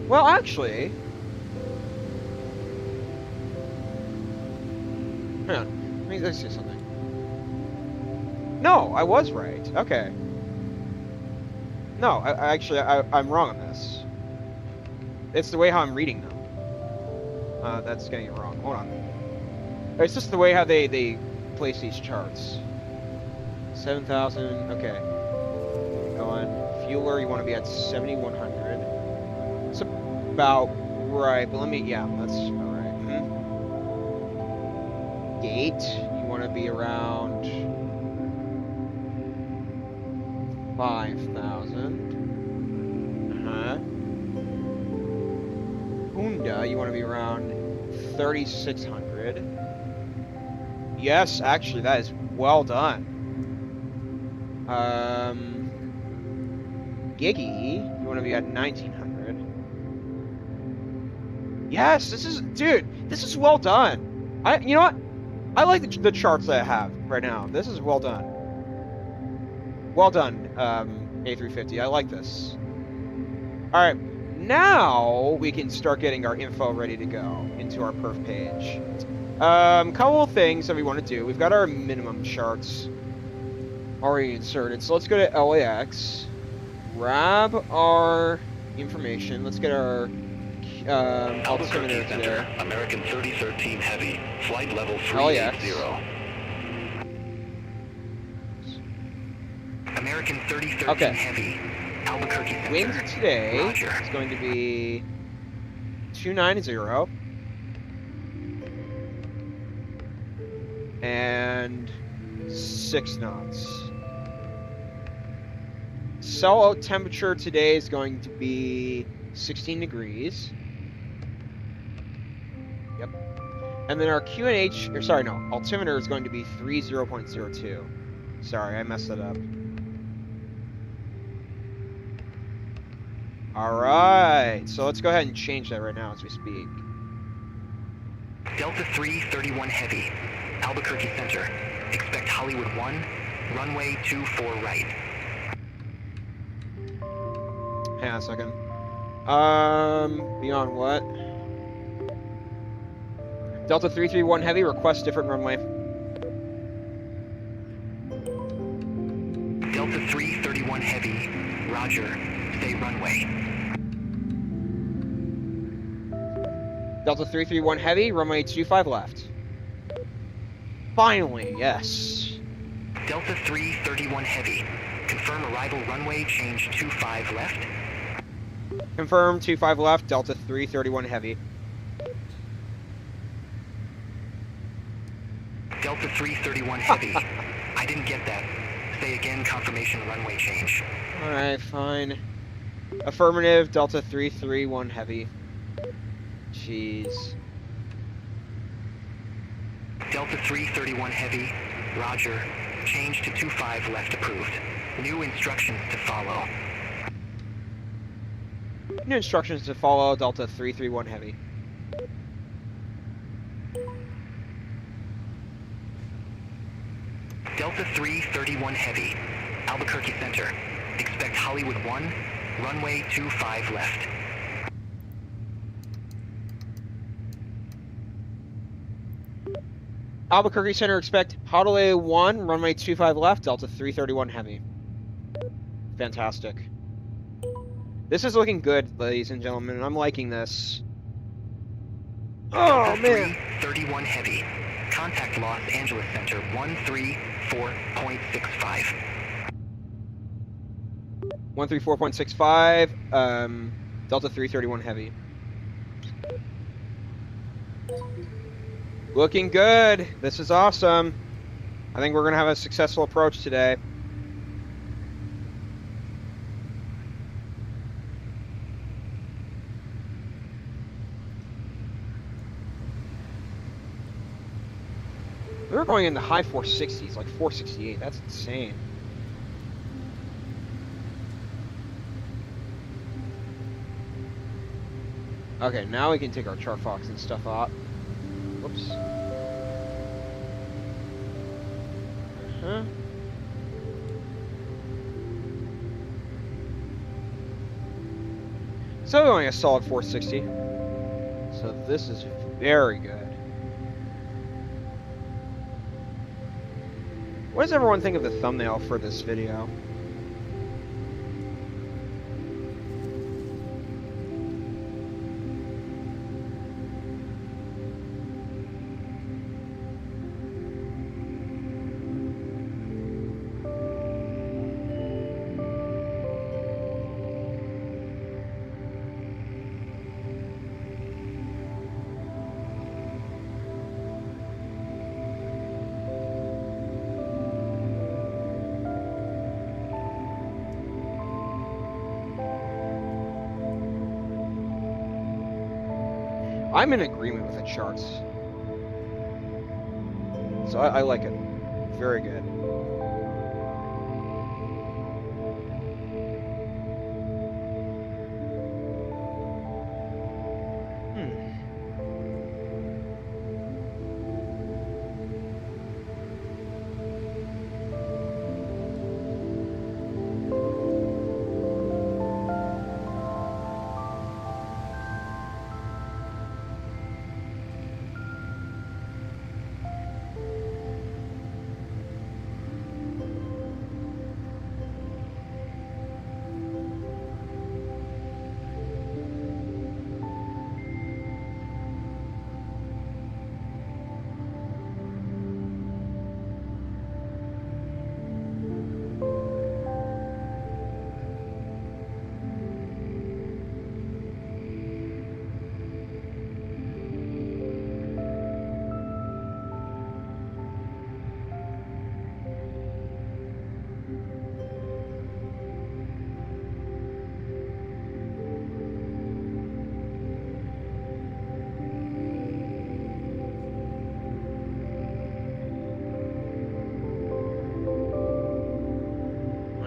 Well, actually... Hang on, let me say something. No, I was right. Okay. No, I'm wrong on this. It's the way how I'm reading them. That's getting it wrong. Hold on. It's just the way how they place these charts. 7,000. Okay. Go on. Fueler, you want to be at 7,100. It's about right, but let me. Yeah, that's about right. Gate, you want to be around 5,000. Honda, you want to be around 3,600. Yes, actually, that is well done. Giggy, you want to be at 1,900. Yes, this is, dude, this is well done. You know what? I like the charts that I have right now. This is well done. Well done, A350. I like this. All right, now we can start getting our info ready to go into our perf page. Couple of things that we want to do. We've got our minimum charts already inserted. So let's go to LAX, grab our information. Let's get our altimeter there. American 3013 Heavy, flight level 380. American 3013 Heavy, Albuquerque Center. Wind today Roger. is going to be 290. And 6 knots. Cell temperature today is going to be 16 degrees. Yep. And then our QNH, or sorry, no, altimeter is going to be 30.02. Sorry, I messed that up. All right, so let's go ahead and change that right now as we speak. Delta 331 Heavy, Albuquerque Center. Expect Hollywood 1, runway 24 right. Hang on a second. Beyond what? Delta 331 Heavy, request different runway. Delta 331 Heavy, roger, stay runway. Delta 331 Heavy, runway 25 left. Finally, yes. Delta 331 Heavy, confirm arrival runway change 25 left. Confirm 25 left, Delta 331 Heavy. Delta 331 Heavy, I didn't get that. Say again, confirmation runway change. Alright, fine. Affirmative, Delta 331 Heavy. Jeez. Delta 331 Heavy, roger, change to 25 left approved. New instructions to follow. New instructions to follow, Delta 331 Heavy. Delta 331 Heavy, Albuquerque Center. Expect Hollywood 1, runway 25 left. Albuquerque Center, expect Hollywood 1, runway 25 left, Delta 331 Heavy. Fantastic. This is looking good, ladies and gentlemen. I'm liking this. Oh, Delta man. 331 Heavy, contact Los Angeles Center 134.65. 134.65, Delta 331 Heavy. Looking good. This is awesome. I think we're going to have a successful approach today. We were going in the high 460s, like 468. That's insane. Okay, now we can take our chart fox and stuff out. Whoops. So we're going a solid 460. So this is very good. What does everyone think of the thumbnail for this video? I'm in agreement with the charts. So I like it. Very good.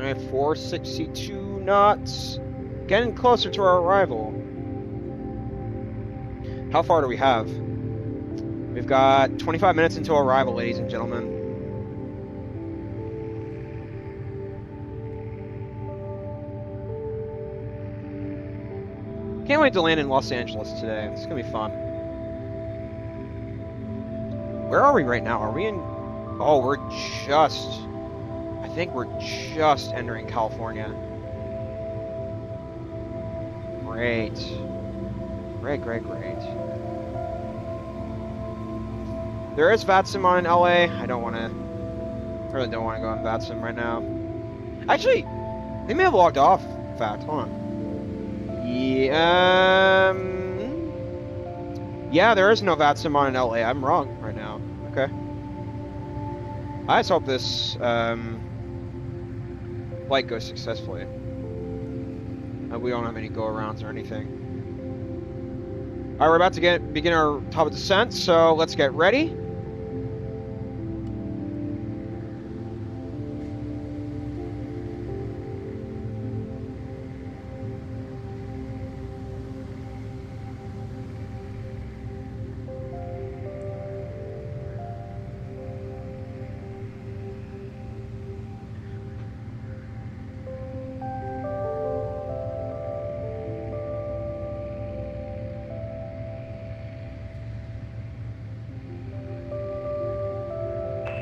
Alright, 462 knots. getting closer to our arrival. How far do we have? We've got 25 minutes until arrival, ladies and gentlemen. Can't wait to land in Los Angeles today. It's gonna be fun. Where are we right now? Are we in... Oh, we're just... I think we're just entering California. Great. Great, great, great. There is VATSIM on in LA. I really don't want to go on VATSIM right now. Actually, they may have logged off, in fact. Hold on. Yeah, there is no VATSIM on in LA. I'm wrong right now. Okay. I just hope this flight goes successfully. We don't have any go-arounds or anything. All right, we're about to begin our top of descent, so let's get ready.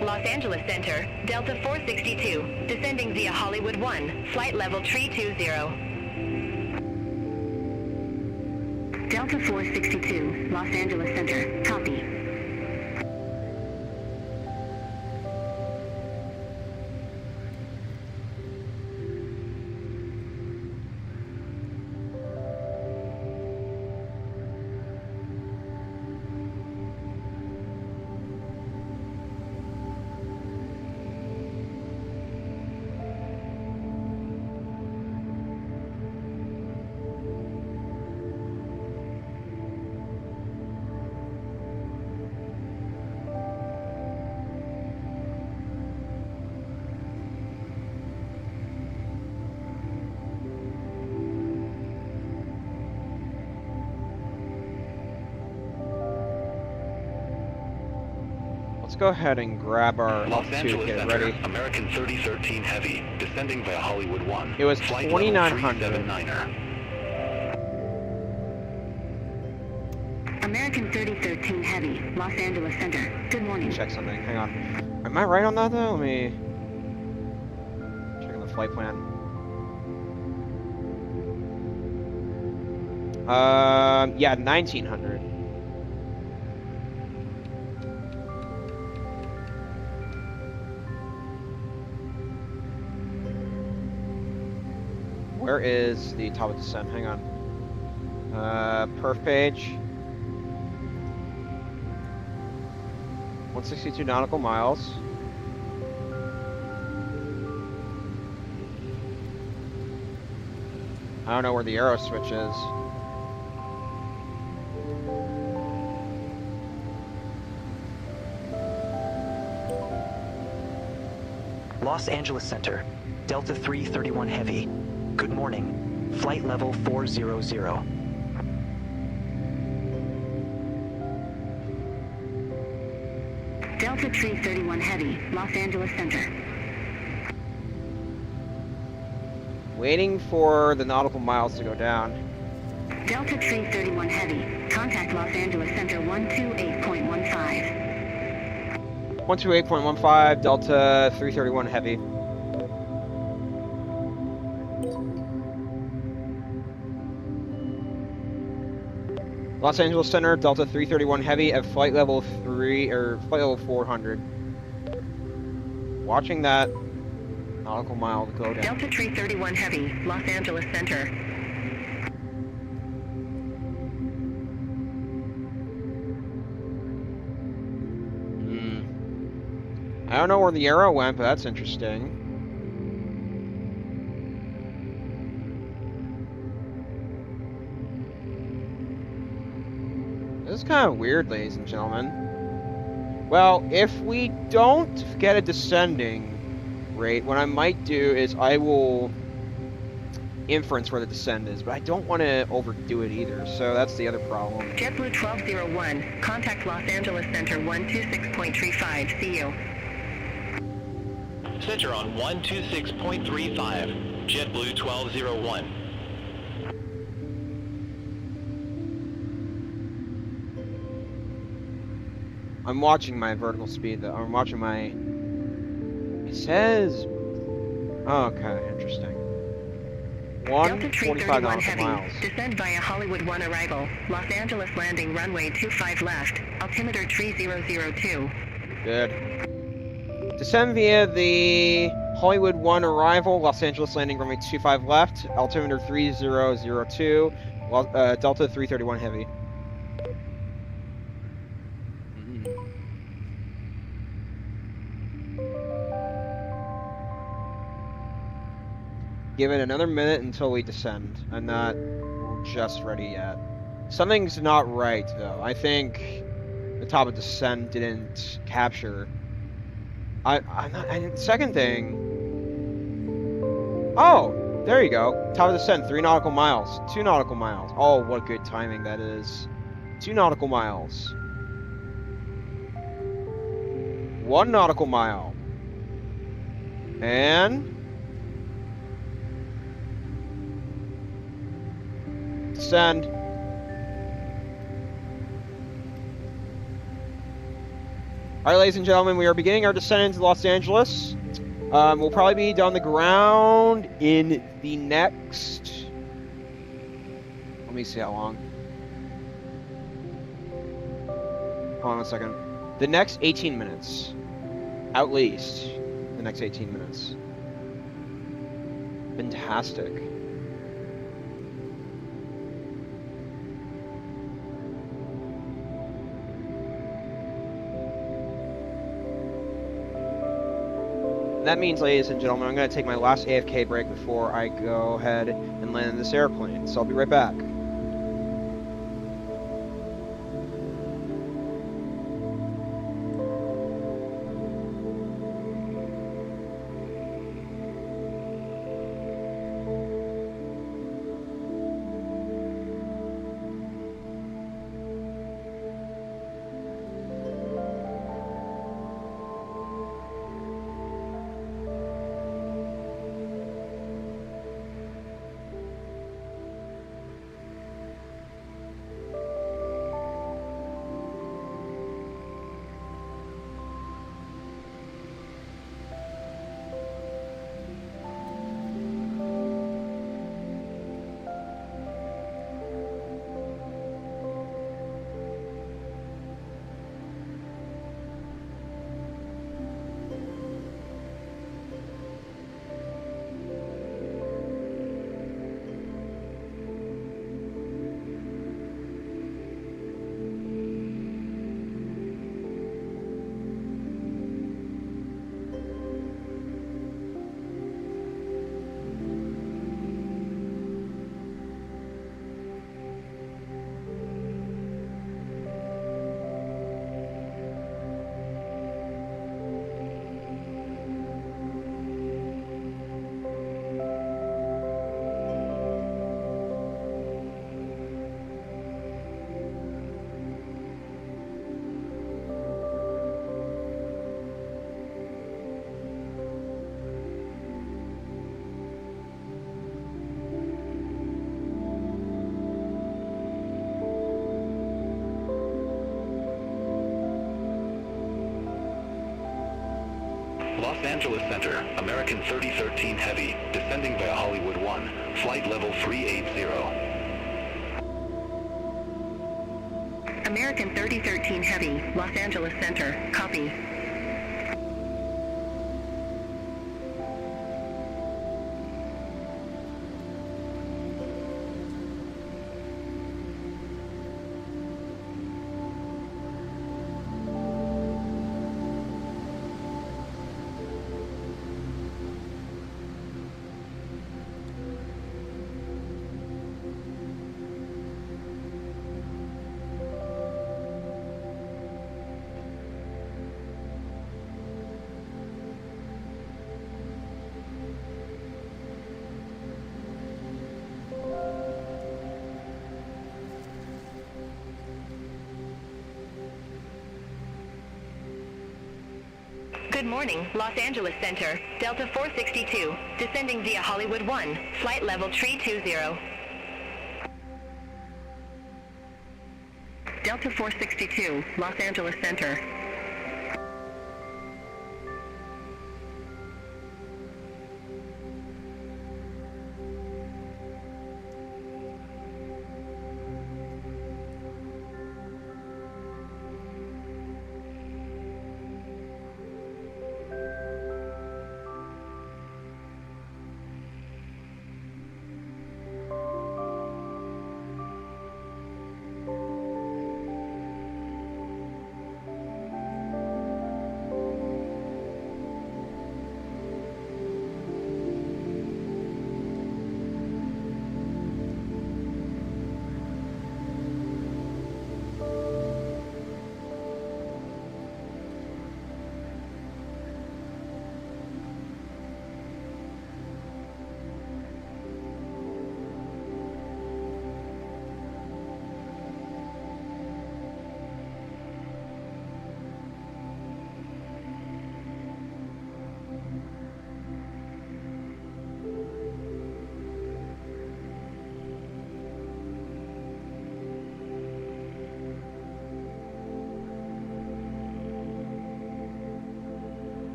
Los Angeles Center, Delta 462, descending via Hollywood 1, flight level 320. Delta 462, Los Angeles Center, copy. Let's go ahead and grab our Los altitude, Angeles get Center, ready. American 3013 Heavy, descending via Hollywood 1. It was Flight level 2900. 379er. American 3013 Heavy, Los Angeles Center. Good morning. Check something. Hang on. Am I right on that though? Let me check the flight plan. Yeah, 1900. Where is the top of descent? Hang on. Perf page. 162 nautical miles. I don't know where the arrow switch is. Los Angeles Center, Delta 331 Heavy. Good morning. Flight level 400. Delta 331 Heavy, Los Angeles Center. Waiting for the nautical miles to go down. Delta 331 Heavy, contact Los Angeles Center 128.15. 128.15, Delta 331 Heavy. Los Angeles Center, Delta 331 Heavy at flight level 400. Watching that nautical mile go down. Delta 331 Heavy, Los Angeles Center. I don't know where the arrow went, but that's interesting. This is kind of weird, ladies and gentlemen. Well, if we don't get a descending rate, what I might do is I will inference where the descent is, but I don't want to overdo it either, so that's the other problem. JetBlue 1201, contact Los Angeles Center 126.35. See you. Center on 126.35, JetBlue 1201. I'm watching my vertical speed, though. I'm watching my... It says... Oh, okay, interesting. Delta 145 331 nautical Heavy, miles. descend via Hollywood 1 arrival. Los Angeles landing runway 25 left, altimeter 3002. Good. Descend via the Hollywood 1 arrival, Los Angeles landing runway 25 left, altimeter 3002, Delta 331 Heavy. Give it another minute until we descend. I'm not just ready yet. Something's not right, though. I think the top of descent didn't capture. Second thing. Oh, there you go. Top of descent, 3 nautical miles, 2 nautical miles. Oh, what good timing that is. 2 nautical miles. 1 nautical mile. And... descend. Alright, ladies and gentlemen, we are beginning our descent into Los Angeles. We'll probably be down the ground in the next... Let me see how long. Hold on a second. The next 18 minutes. At least. The next 18 minutes. Fantastic. That means, ladies and gentlemen, I'm going to take my last AFK break before I go ahead and land in this airplane. So I'll be right back. Los Angeles Center, American 3013 Heavy, descending via Hollywood 1, flight level 380. American 3013 Heavy, Los Angeles Center. Copy. morning, Los Angeles Center, Delta 462, descending via Hollywood 1, flight level 320. Delta 462, Los Angeles Center.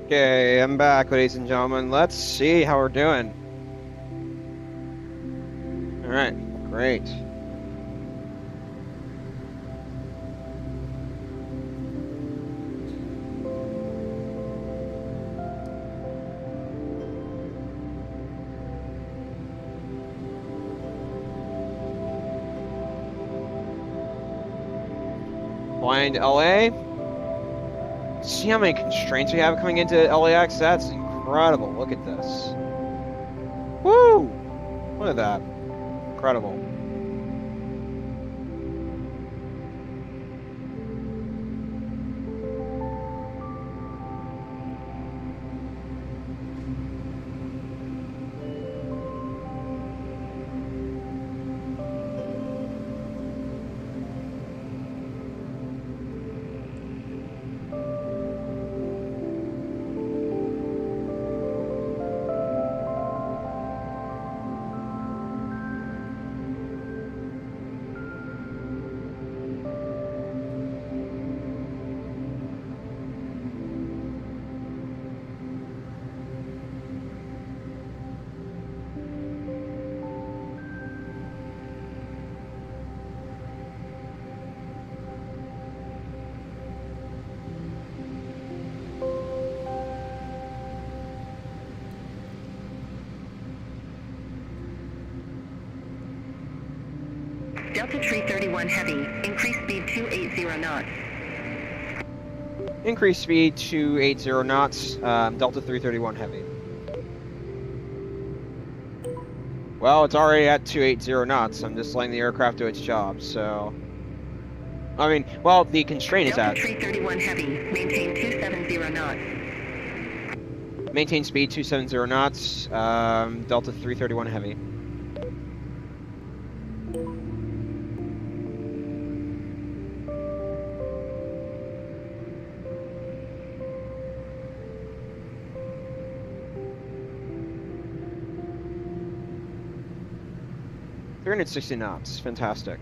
Okay, I'm back, ladies and gentlemen. Let's see how we're doing. All right, great. Flying to LA. See how many constraints we have coming into LAX? That's incredible. Look at this. Woo! Look at that. Incredible. Delta 331 Heavy, increase speed 280 knots. Increase speed to 80 knots, Delta 331 Heavy. Well, it's already at 280 knots. I'm just letting the aircraft do its job, so... I mean, well, the constraint is at... Delta 331 Heavy, maintain 270 knots. Maintain speed 270 knots, Delta 331 Heavy. $360 knots, fantastic.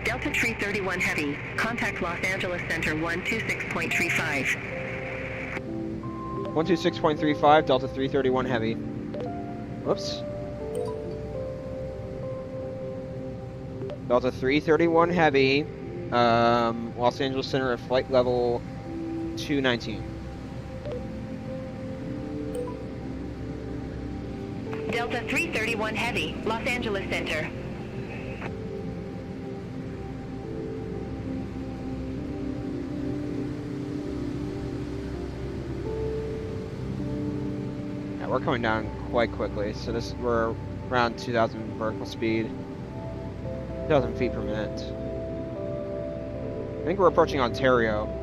Delta 331 Heavy, contact Los Angeles Center 126.35. 126.35, Delta 331 Heavy. Whoops. Delta 331 Heavy, Los Angeles Center at flight level 219. Delta 331 Heavy, Los Angeles Center. Yeah, we're coming down quite quickly. So we're around 2,000 vertical speed, 2,000 feet per minute. I think we're approaching Ontario.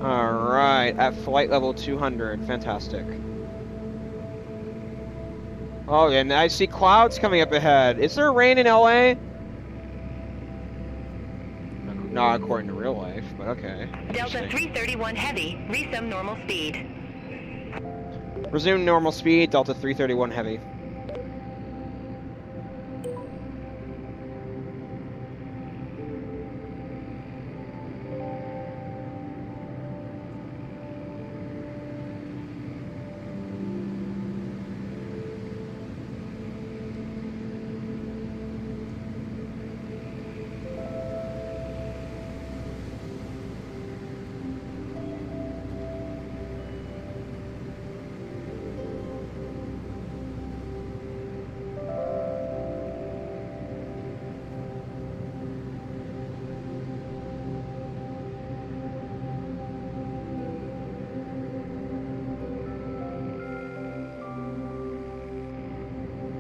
Alright, at flight level 200. Fantastic. Oh, and I see clouds coming up ahead. Is there rain in LA? Not according to real life, but okay. Delta 331 Heavy, resume normal speed. Resume normal speed, Delta 331 Heavy.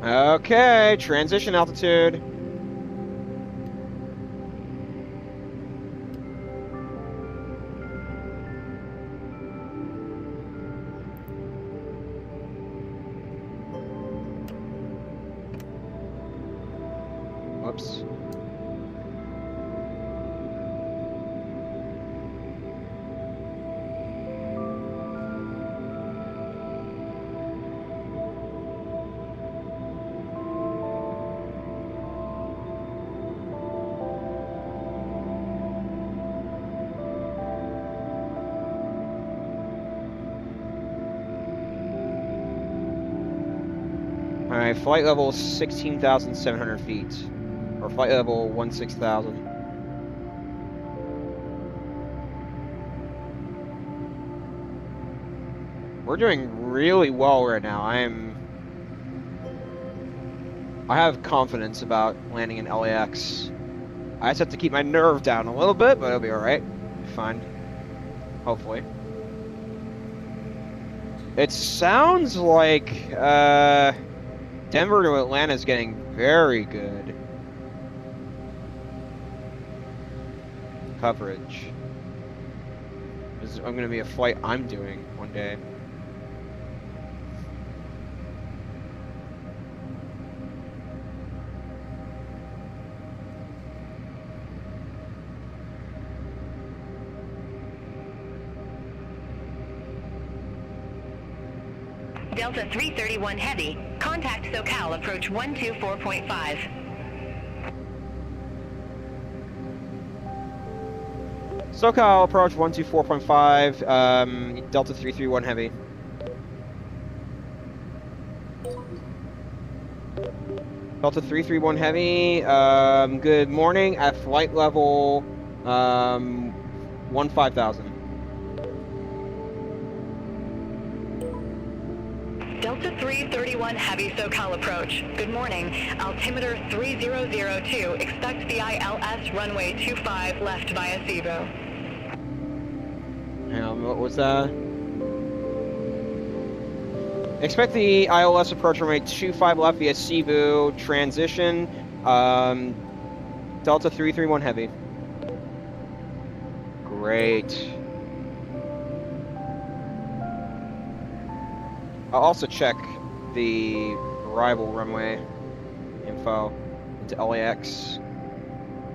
Okay, transition altitude. Whoops. Alright, flight level 16,700 feet. Or flight level 16,000. We're doing really well right now. I have confidence about landing in LAX. I just have to keep my nerve down a little bit, but it'll be alright. Fine. Hopefully. It sounds like, Denver to Atlanta is getting very good coverage. This is going to be a flight I'm doing one day. Delta 331 Heavy, contact SoCal approach 124.5. SoCal approach 124.5, Delta 331 Heavy. Delta 331 Heavy, good morning at flight level 15,000. Delta 331 Heavy SoCal approach. Good morning. Altimeter 3002. Expect the ILS runway 25 left via Cebu. Hang on, what was that? Expect the ILS approach runway 25 left via Cebu. Transition. Delta 331 Heavy. Great. I'll also check the arrival runway info into LAX.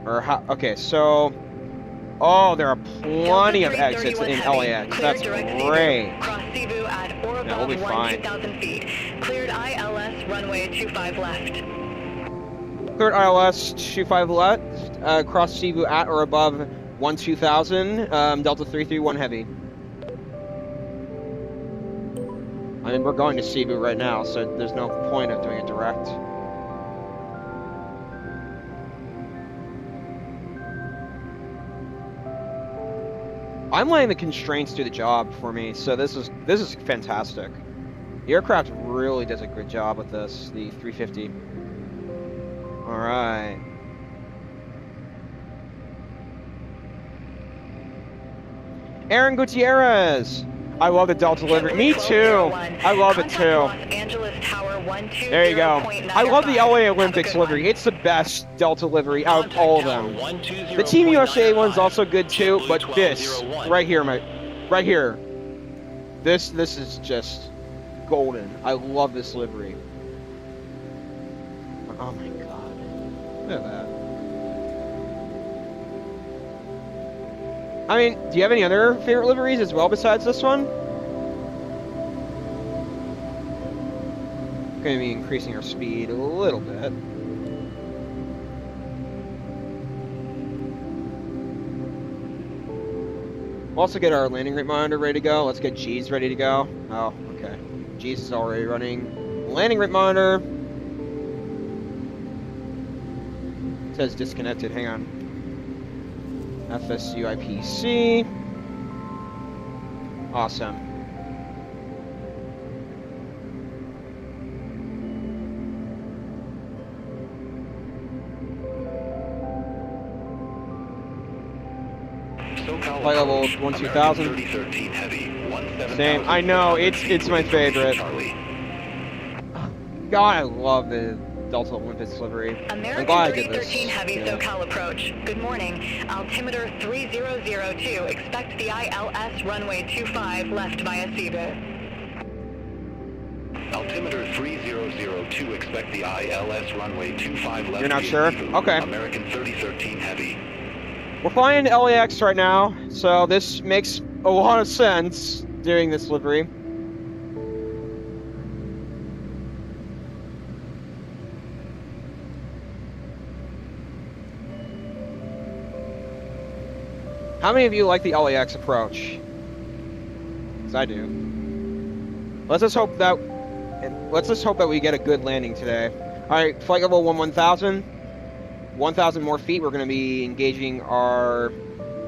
Or how? Okay, so. Oh, there are plenty of exits in LAX. That's great. Cross Cebu at or Yeah, we'll above be fine. 2,000 feet. Cleared ILS runway 25 left. Cleared ILS 25 left. Cross Cebu at or above 12,000. Delta 331 heavy. I mean, we're going to Cebu right now, so there's no point of doing it direct. I'm letting the constraints do the job for me, so this is fantastic. The aircraft really does a good job with this, the 350. All right. Aaron Gutierrez. I love the Delta livery. Me too. I love it too. There you go. I love the LA Olympics livery. It's the best Delta livery out of all of them. The Team USA one's also good too, but this right here, right here, this is just golden. I love this livery. Oh my god. Look at that. I mean, do you have any other favorite liveries as well besides this one? Going to be increasing our speed a little bit. We'll also get our landing rate monitor ready to go. Let's get G's ready to go. Oh, okay. G's is already running. Landing rate monitor. It says disconnected. Hang on. FSUIPC. Awesome. Flight level 12,000. 3013 heavy. Same. I know. It's my favorite. God, I love the Delta Olympus livery. American I'm glad I did this. 313 Heavy SoCal approach. Good morning. Altimeter 3002. Expect the ILS runway 25 left via Cebu. Altimeter 3002, expect the ILS runway 25 left. You're not via sure? Cebu. Okay. American 3013 heavy. We're flying to LAX right now, so this makes a lot of sense doing this livery. How many of you like the LAX approach? Because I do. Let's just hope that we get a good landing today. All right, flight level 1,000. 1,000 more feet. We're going to be engaging our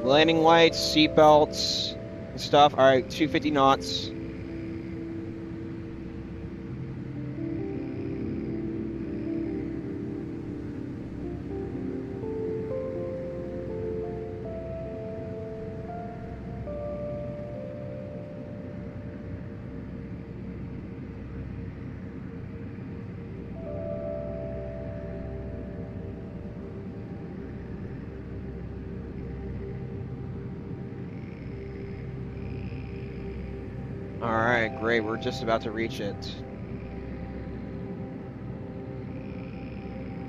landing lights, seat belts, and stuff. All right, 250 knots. Alright, great. We're just about to reach it.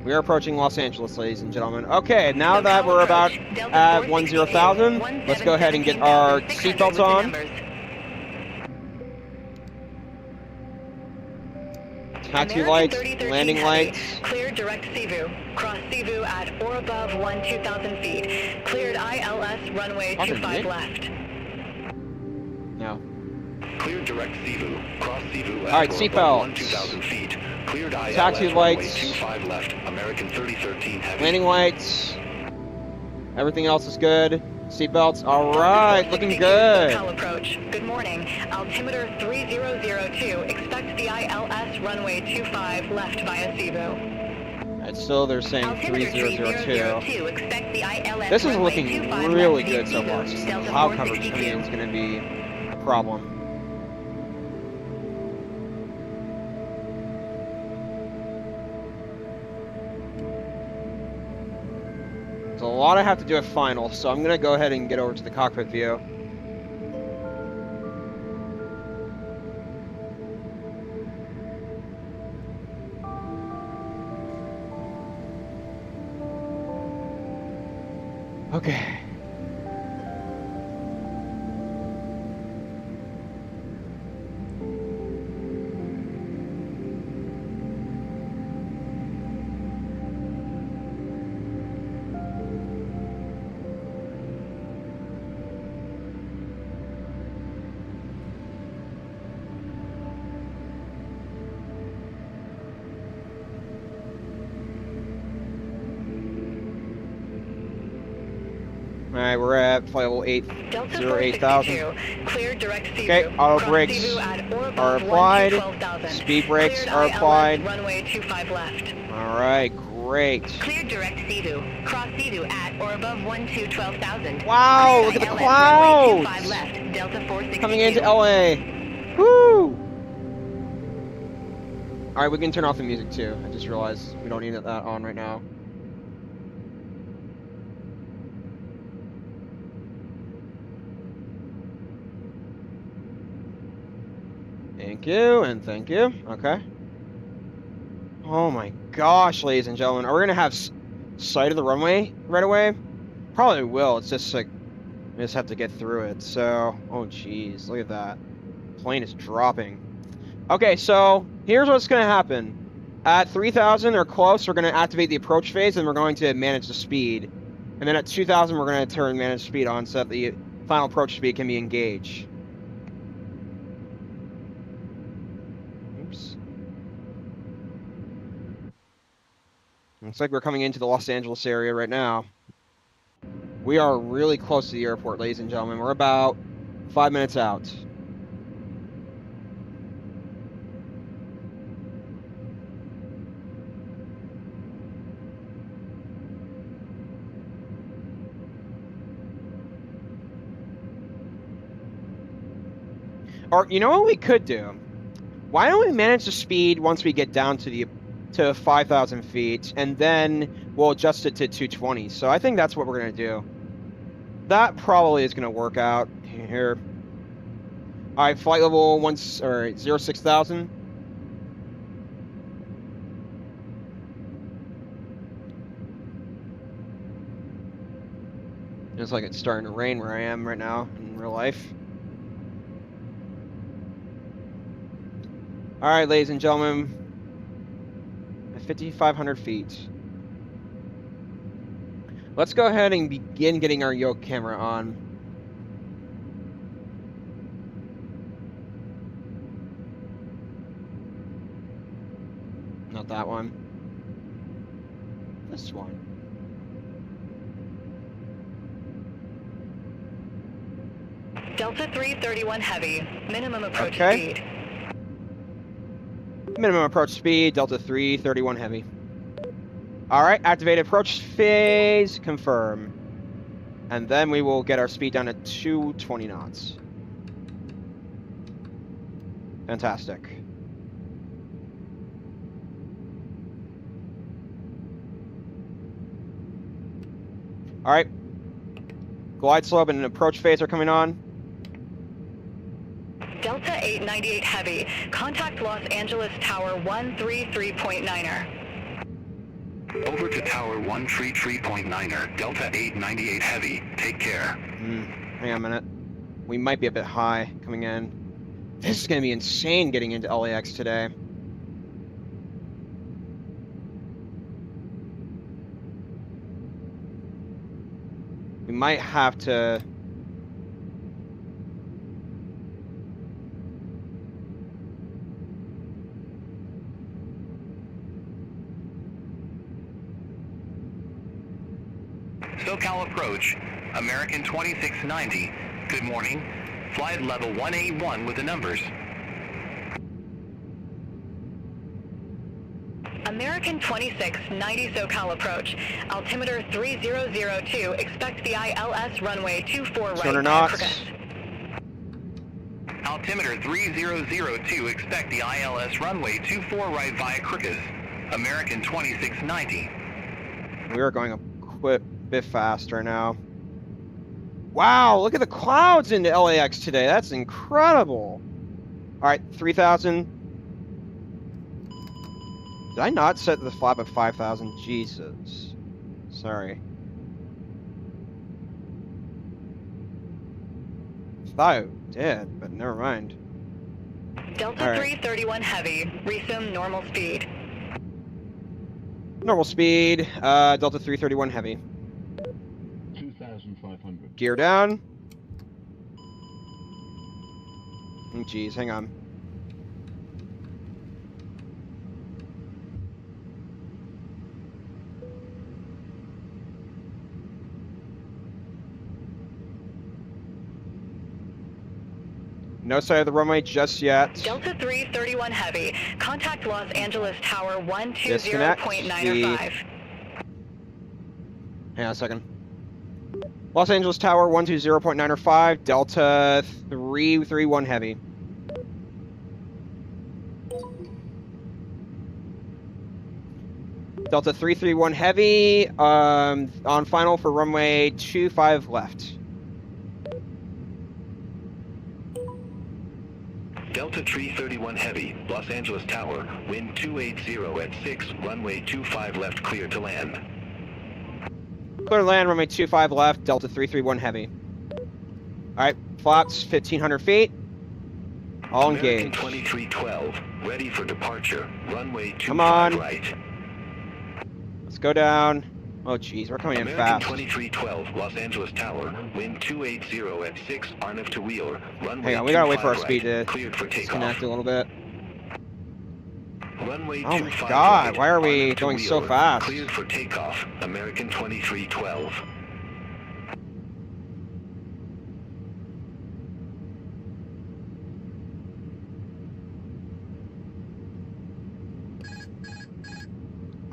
We are approaching Los Angeles, ladies and gentlemen. Okay, now that we're about at 10,000, let's go ahead and get our seatbelts on. Taxi lights, landing lights. Cleared direct Cebu. Cross Cebu at or above 2,000 feet. Cleared ILS runway 25 left. No. Cleared direct Cebu. Cross Cebu at All right, or seatbelts. above 2,000 feet. Cleared ILS Taxi runway lights. 25 left. American 3013 heavy. Landing lights. Everything else is good. Seatbelts. All right, looking good. Approach. Good morning. Altimeter 3002. Expect the ILS runway 25 left via Cebu. And still they're saying Altimeter 3002. Expect the ILS This is runway looking 25 really left good via so far. Cebu. It's just the Delta cloud coverage coming 462. in is going to be a problem. There's a lot I have to do at final, so I'm gonna go ahead and get over to the cockpit view. Okay. Alright, we're at flight level 808000. Cleared direct Cebu. Okay, auto Cross brakes Cebu at or are above applied. 12,000. Speed brakes Cleared are ILS, applied. Runway 25 left. Alright, great. Cleared direct Cebu. Cross Cebu at or above 12,000. Wow, look at the ILS, clouds! Runway 25 left. Delta 462. Coming into LA. Woo! Alright, we can turn off the music too. I just realized we don't need that on right now. Thank you, and thank you. Okay. Oh my gosh, ladies and gentlemen. Are we gonna have sight of the runway right away? Probably will. It's just like, we just have to get through it. So, oh geez, look at that. Plane is dropping. Okay, so here's what's gonna happen. At 3,000 or close, we're gonna activate the approach phase, and we're going to manage the speed. And then at 2,000, we're gonna turn manage speed on so that the final approach speed can be engaged. Oops. Looks like we're coming into the Los Angeles area right now. We are really close to the airport, ladies and gentlemen. We're about 5 minutes out. Or, you know what we could do? Why don't we manage the speed once we get down to 5,000 feet, and then we'll adjust it to 220. So I think that's what we're gonna do. That probably is gonna work out here. All right, flight level 06,000. It's like it's starting to rain where I am right now in real life. All right, ladies and gentlemen, at 5,500 feet. Let's go ahead and begin getting our yoke camera on. Not that one. This one. Delta 331 Heavy. Minimum approach Okay. speed. Minimum approach speed, Delta 331 Heavy. Alright, activate approach phase, confirm. And then we will get our speed down to 220 knots. Fantastic. Alright. Glide slope and approach phase are coming on. Delta 898 Heavy. Contact Los Angeles Tower 133.9er. Over to Tower 133.9er, Delta 898 Heavy. Take care. Hang on a minute. We might be a bit high coming in. This is going to be insane getting into LAX today. We might have to... SoCal approach, American 2690. Good morning. Flight level 181 with the numbers. American 2690 SoCal approach. Altimeter 3002. Expect the ILS runway 24 right. 200 knots. Crocus. Altimeter 3002. Expect the ILS runway 24 right via Crocus. American 2690. We are going up quick, bit fast right now. Wow, look at the clouds into LAX today. That's incredible. All right, 3,000. Did I not set the flap at 5,000? Jesus. Sorry. Thought I did, but never mind. Delta All right. 331 Heavy, resume normal speed. Normal speed, Delta 331 Heavy. 2,500. Gear down. Oh, geez, hang on. No sight of the runway just yet. Delta 331 Heavy, contact Los Angeles Tower Disconnect 120.905. Hang on a second. Los Angeles Tower 120.905, Delta 331 Heavy. Delta 331 Heavy, on final for runway 25 left. Delta 331 Heavy, Los Angeles Tower, wind 280 at 6, runway 25 left, clear to land. Clear to land, runway 25 left, Delta 331 Heavy. Alright, flaps 1,500 feet. All American engaged. 2312, ready for departure, runway 25 Come on. right. Let's go down. Oh, jeez, we're coming in American fast. 2312, Los Angeles Tower, wind 280 at 6, Arnhem to Wheeler, runway Hang on, we gotta wait for our 25 speed to right, cleared for takeoff. disconnect a little bit. Runway Oh my 25 God, right, why are we Arnhem to going so Wheeler, fast? Cleared for takeoff, American 2312.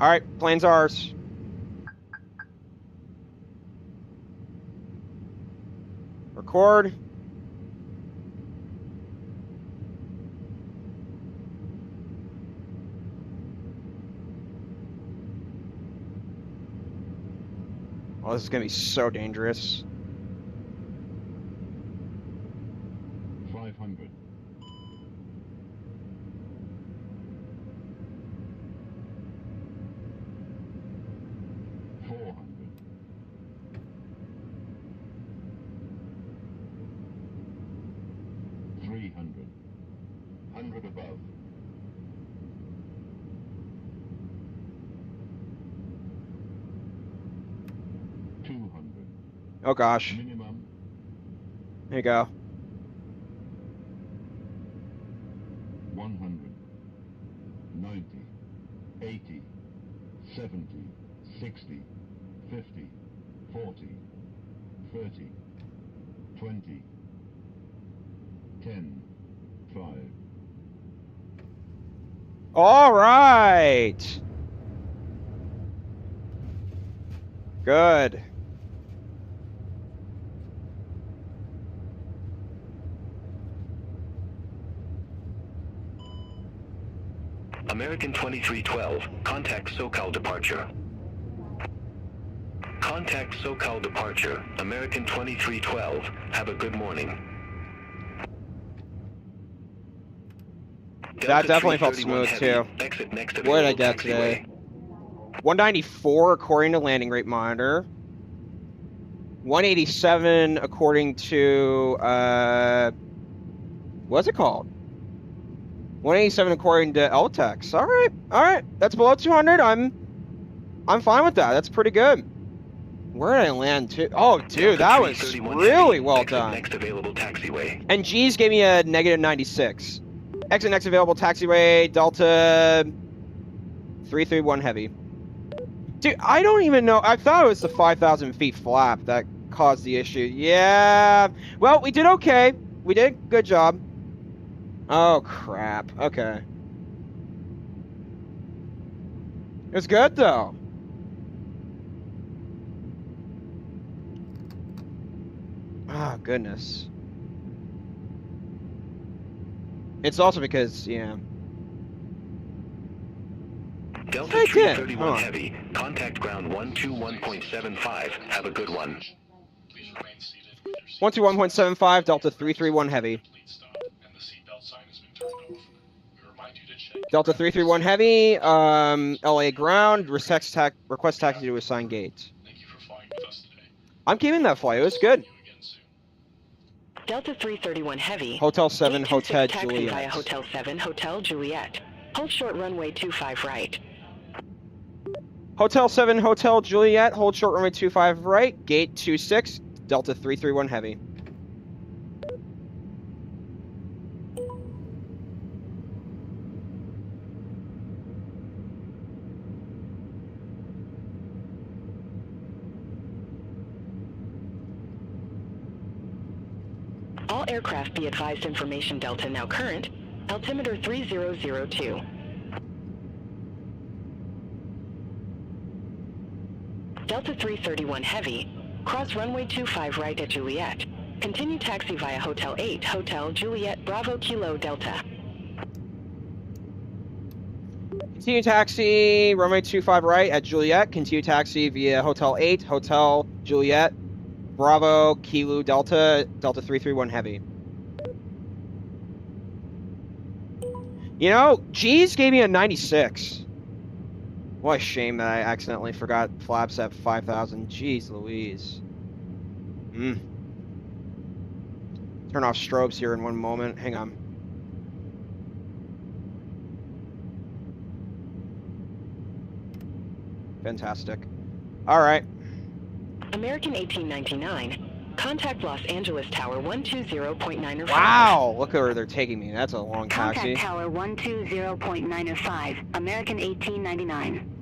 Alright, plane's ours. Record. Oh, this is gonna be so dangerous. 500. 400. 300. 100 above. 200. Oh gosh. Minimum. There you go. 100. 90. 80. 70. 60. 50. 40. 30. 20. 10. 5. All right. Good. American 2312, contact SoCal departure. Contact SoCal departure, American 2312, have a good morning. That Delta definitely felt 331 smooth, Heavy, too. exit next What did I available get taxiway. today? 194 according to landing rate monitor. 187 according to what's it called? 187 according to LTEX. All right. That's below 200. I'm fine with that. That's pretty good. Where did I land to? Oh, dude, Delta that was 331 really Heavy, well exit done. Next available taxiway. And G's gave me a negative 96. Exit next available taxiway, Delta 331 Heavy. Dude, I don't even know. I thought it was the 5,000 feet flap that caused the issue. Yeah. Well, we did okay. We did a good job. Oh, crap. Okay. It was good, though. Oh, goodness. It's also because, yeah. Delta I did. 331 Hold on. Heavy, Contact ground 121.75. Have a good one. Please remain seated with your seat 121.75, Delta 331 Heavy. complete stop, and the seatbelt sign has been turned off. We remind you to check Delta 331 Heavy, LA ground, request taxi to assign gate. Thank you for flying with us today. I'm keeping that flight, it was good. See you again soon. Delta 331 Heavy. Hotel 7, Gate 26 Hotel taxi Juliet. via Hotel 7, Hotel Juliet. Hold short runway 25 right. Hotel 7, Hotel Juliet, hold short runway 25 right, gate 26, Delta 331 Heavy. All aircraft be advised information Delta now current. Altimeter 3002. Delta 331 Heavy. Cross runway 25 right at Juliet. Continue taxi via Hotel 8, Hotel Juliet Bravo Kilo Delta. Continue taxi, runway 25 right at Juliet. Continue taxi via Hotel 8, Hotel Juliet, Bravo, Kilo, Delta, Delta 331 Heavy. You know, G's gave me a 96. What a shame that I accidentally forgot flaps at 5,000. Jeez Louise. Turn off strobes here in one moment. Hang on. Fantastic. All right. American 1899. Contact Los Angeles Tower 120.905. Wow, look where they're taking me. That's a long taxi. Contact Tower 120.905, American 1899.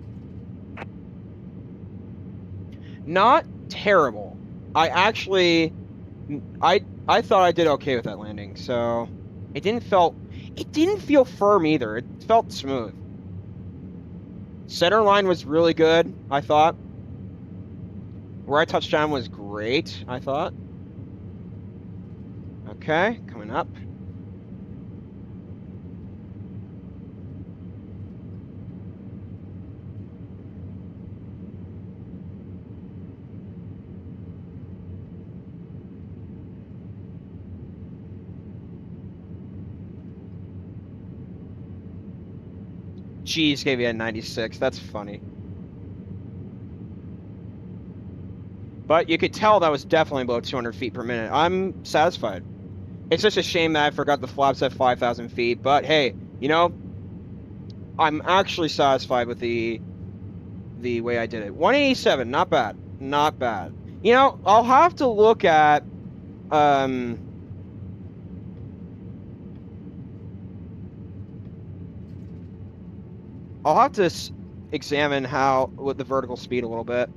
Not terrible. I actually, I thought I did okay with that landing. So it didn't feel firm either. It felt smooth. Center line was really good, I thought. Where I touched down was great, I thought. Okay, coming up. G's gave you a 96. That's funny. But you could tell that was definitely below 200 feet per minute. I'm satisfied. It's just a shame that I forgot the flaps at 5,000 feet. But hey, you know, I'm actually satisfied with the way I did it. 187, not bad. Not bad. You know, I'll have to look at... I'll have to examine with the vertical speed a little bit.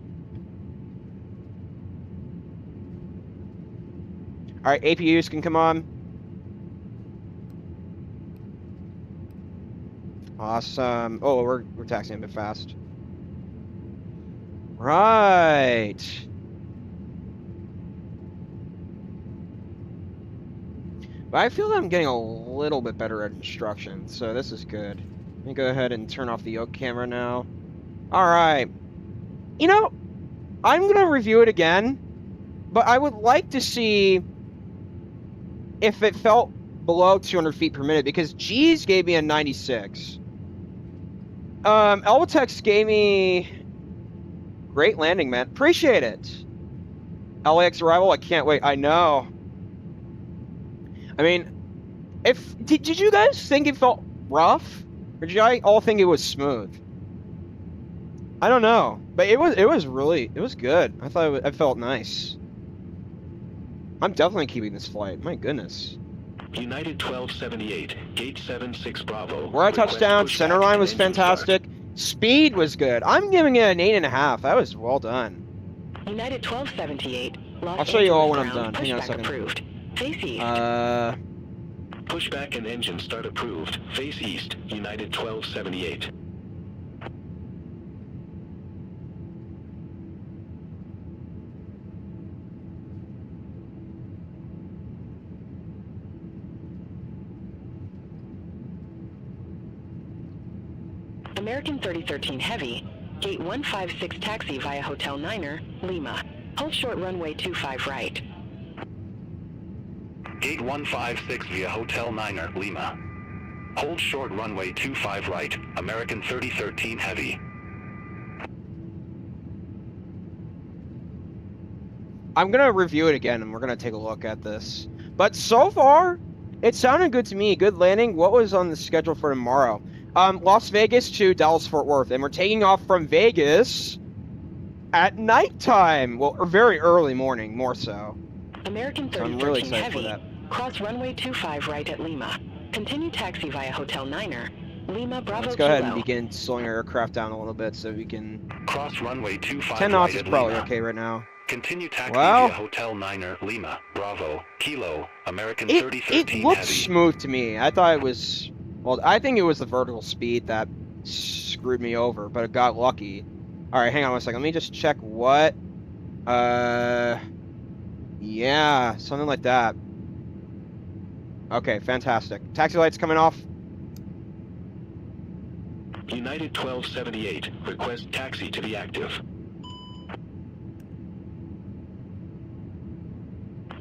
All right, APUs can come on. Awesome. Oh, we're taxiing a bit fast. Right. But I feel that I'm getting a little bit better at instruction, so this is good. Let me go ahead and turn off the yoke camera now. All right. You know, I'm going to review it again, but I would like to see if it felt below 200 feet per minute, because G's gave me a 96. Elvatex gave me great landing, man. Appreciate it. LAX arrival, I can't wait. I know. I mean, did you guys think it felt rough? Or did you all think it was smooth? I don't know, but it was good. I thought it felt nice. I'm definitely keeping this flight. My goodness. United 1278, gate 76 Bravo. Where I touched down, center line was fantastic. Speed was good. I'm giving it an 8.5. That was well done. United 1278. I'll show you all when I'm done. Hang on a second. Approved. Face east. Pushback and engine start approved. Face east. United 1278. American 3013 Heavy. Gate 156 taxi via Hotel Niner, Lima. Hold short runway 25 right. Gate 156 via Hotel Niner, Lima. Hold short runway 25 right, American 3013 Heavy. I'm gonna review it again, and we're gonna take a look at this. But so far, it sounded good to me. Good landing. What was on the schedule for tomorrow? Las Vegas to Dallas Fort Worth, and we're taking off from Vegas at nighttime. Well, or very early morning, more so. American So I'm 3013 really excited for Heavy. that. Cross runway 25 right at Lima. Continue taxi via Hotel Niner, Lima Bravo Let's go ahead and Kilo. begin slowing our aircraft down a little bit so we can. Cross runway 25 10 knots right is at probably Lima. okay right now. Continue taxi Well, via Hotel Niner, Lima, Bravo, Kilo, American It 3013 looked Heavy. smooth to me. I thought it was. Well, I think it was the vertical speed that screwed me over, but it got lucky. All right, hang on one second. Let me just check what. Yeah, something like that. Okay, fantastic. Taxi lights coming off. United 1278, request taxi to be active.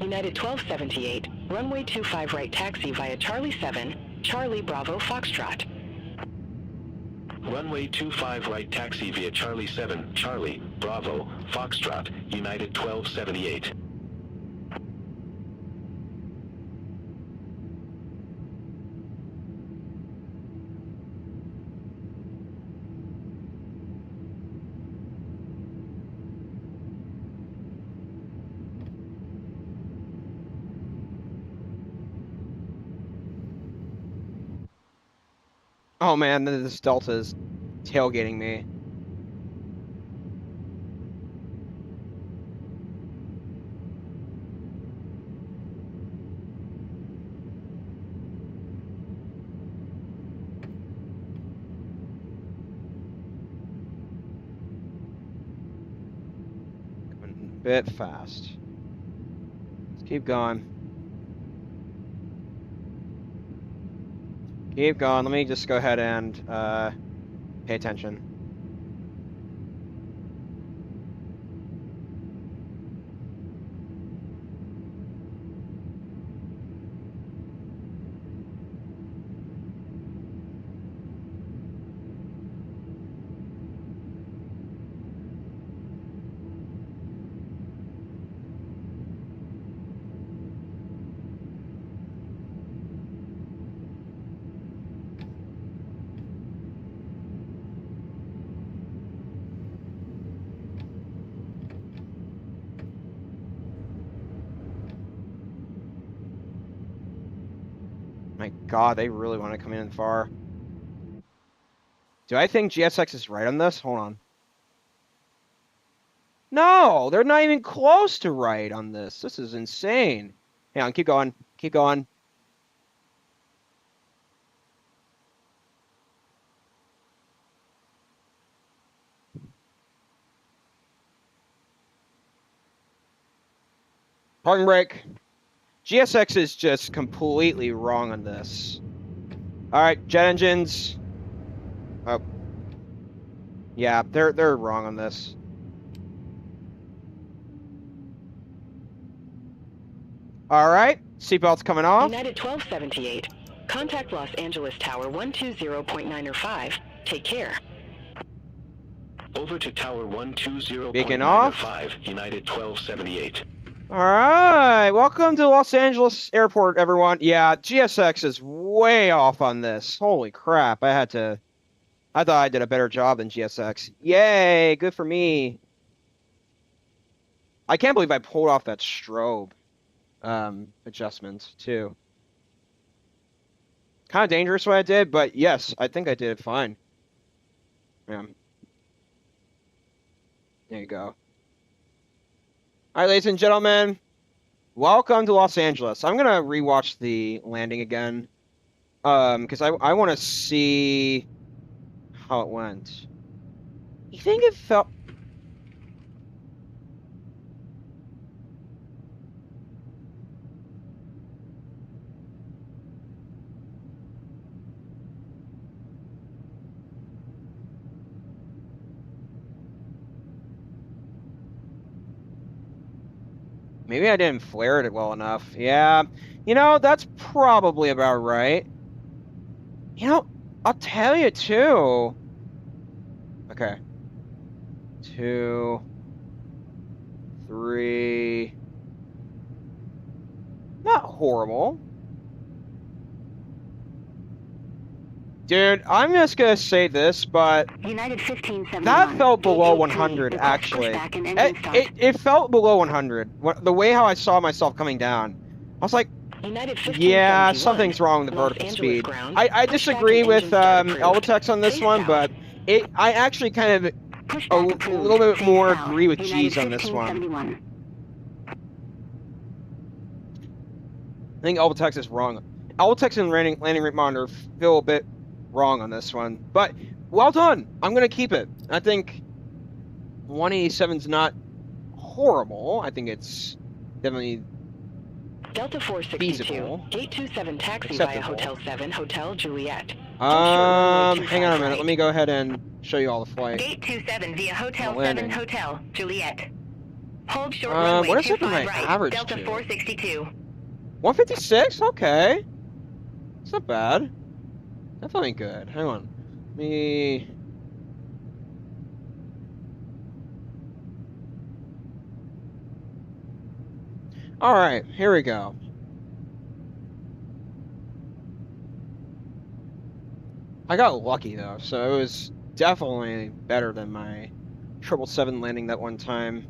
United 1278, runway 25 right taxi via Charlie 7, Charlie Bravo Foxtrot. Runway 25 right taxi via Charlie 7, Charlie, Bravo, Foxtrot, United 1278. Oh man, this Delta is tailgating me. Coming a bit fast. Let's keep going. Keep going. Let me just go ahead and pay attention. My God, they really want to come in far. Do I think GSX is right on this? Hold on. No, they're not even close to right on this. This is insane. Hang on, keep going. Keep going. Parking brake. GSX is just completely wrong on this. All right, jet engines. Oh. Yeah, they're wrong on this. All right, seatbelts coming off. United 1278, contact Los Angeles Tower 120.905. Take care. Over to Tower 120.905, Beacon off. United 1278. All right, welcome to Los Angeles Airport, everyone. Yeah, GSX is way off on this. Holy crap, I thought I did a better job than GSX. Yay, good for me. I can't believe I pulled off that strobe adjustment, too. Kind of dangerous what I did, but yes, I think I did it fine. Yeah. There you go. All right, ladies and gentlemen, welcome to Los Angeles. I'm gonna rewatch the landing again, because I want to see how it went. You think it felt? Maybe I didn't flare it well enough. Yeah, you know, that's probably about right. You know, I'll tell you too. Okay. 2, 3. Not horrible. Dude, I'm just gonna say this, but United 1571. that felt below KATL, 100, request actually. pushback and engine start. It felt below 100. The way how I saw myself coming down, I was like, United yeah, 1571, something's wrong with the Los vertical Angeles speed. ground, I pushback disagree and with engine start approved. Elvatex on this Face one, south. but I actually kind of Pushback a approved. little bit Face more south. agree with United G's on this one. 1571. I think Elvatex is wrong. Elvatex and landing rate monitor feel a bit wrong on this one, but well done. I'm gonna keep it. I think 187's not horrible. I think it's definitely Delta 462, feasible. Gate 27 taxi Acceptable. via Hotel 7, Hotel Juliet. Hang on a minute. Let me go ahead and show you all the flight. Gate 27 via Hotel Not 7, landing. Hotel Juliet. Hold short runway what is it 25 my right, average Delta to? 462. 156? Okay. It's not bad. Definitely good. Hang on. Let me... Alright, here we go. I got lucky though, so it was definitely better than my 777 landing that one time.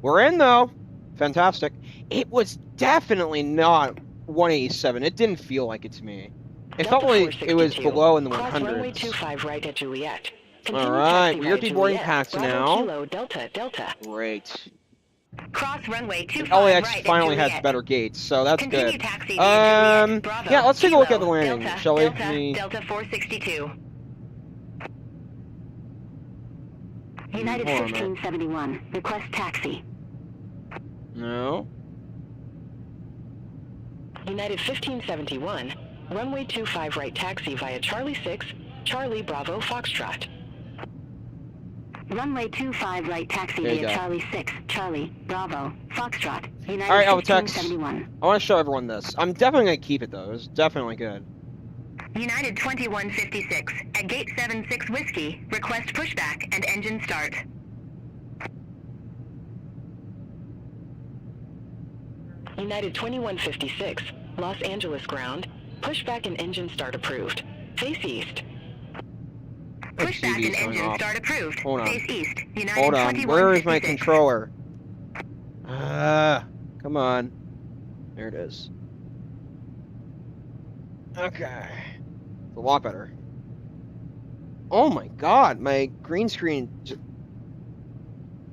We're in though. Fantastic. It was definitely not 187. It didn't feel like it to me. It felt like it was 462. below in the Cross runway 100s. 25 right at Juliet. All right, taxi we are via deboarding Juliet. taxi Bravo now. Kilo Delta Delta. Great. Cross runway 25 LAX right finally at has Juliet. better gates, so that's Continue good. taxi via Juliet. Bravo, Yeah, let's take a look at the Kilo, landing, Delta, shall we? Delta, Let me- Delta 462. United hold on a minute. 1571. Request taxi. No. United 1571, runway 25 right taxi via Charlie 6, Charlie Bravo Foxtrot. Runway 25 right taxi There you via go. Charlie 6, Charlie, Bravo, Foxtrot. United All right, Elvatex. 1571. I want to show everyone this. I'm definitely going to keep it, though. It was definitely good. United 2156, at gate 76 Whiskey, request pushback and engine start. United 2156, Los Angeles ground, pushback and engine start approved. Face east. Pushback TV's and going engine off. start approved. Hold on. Face east. United Hold on. Where is my 2156. controller? Come on. There it is. Okay. It's a lot better. Oh my god, my green screen just...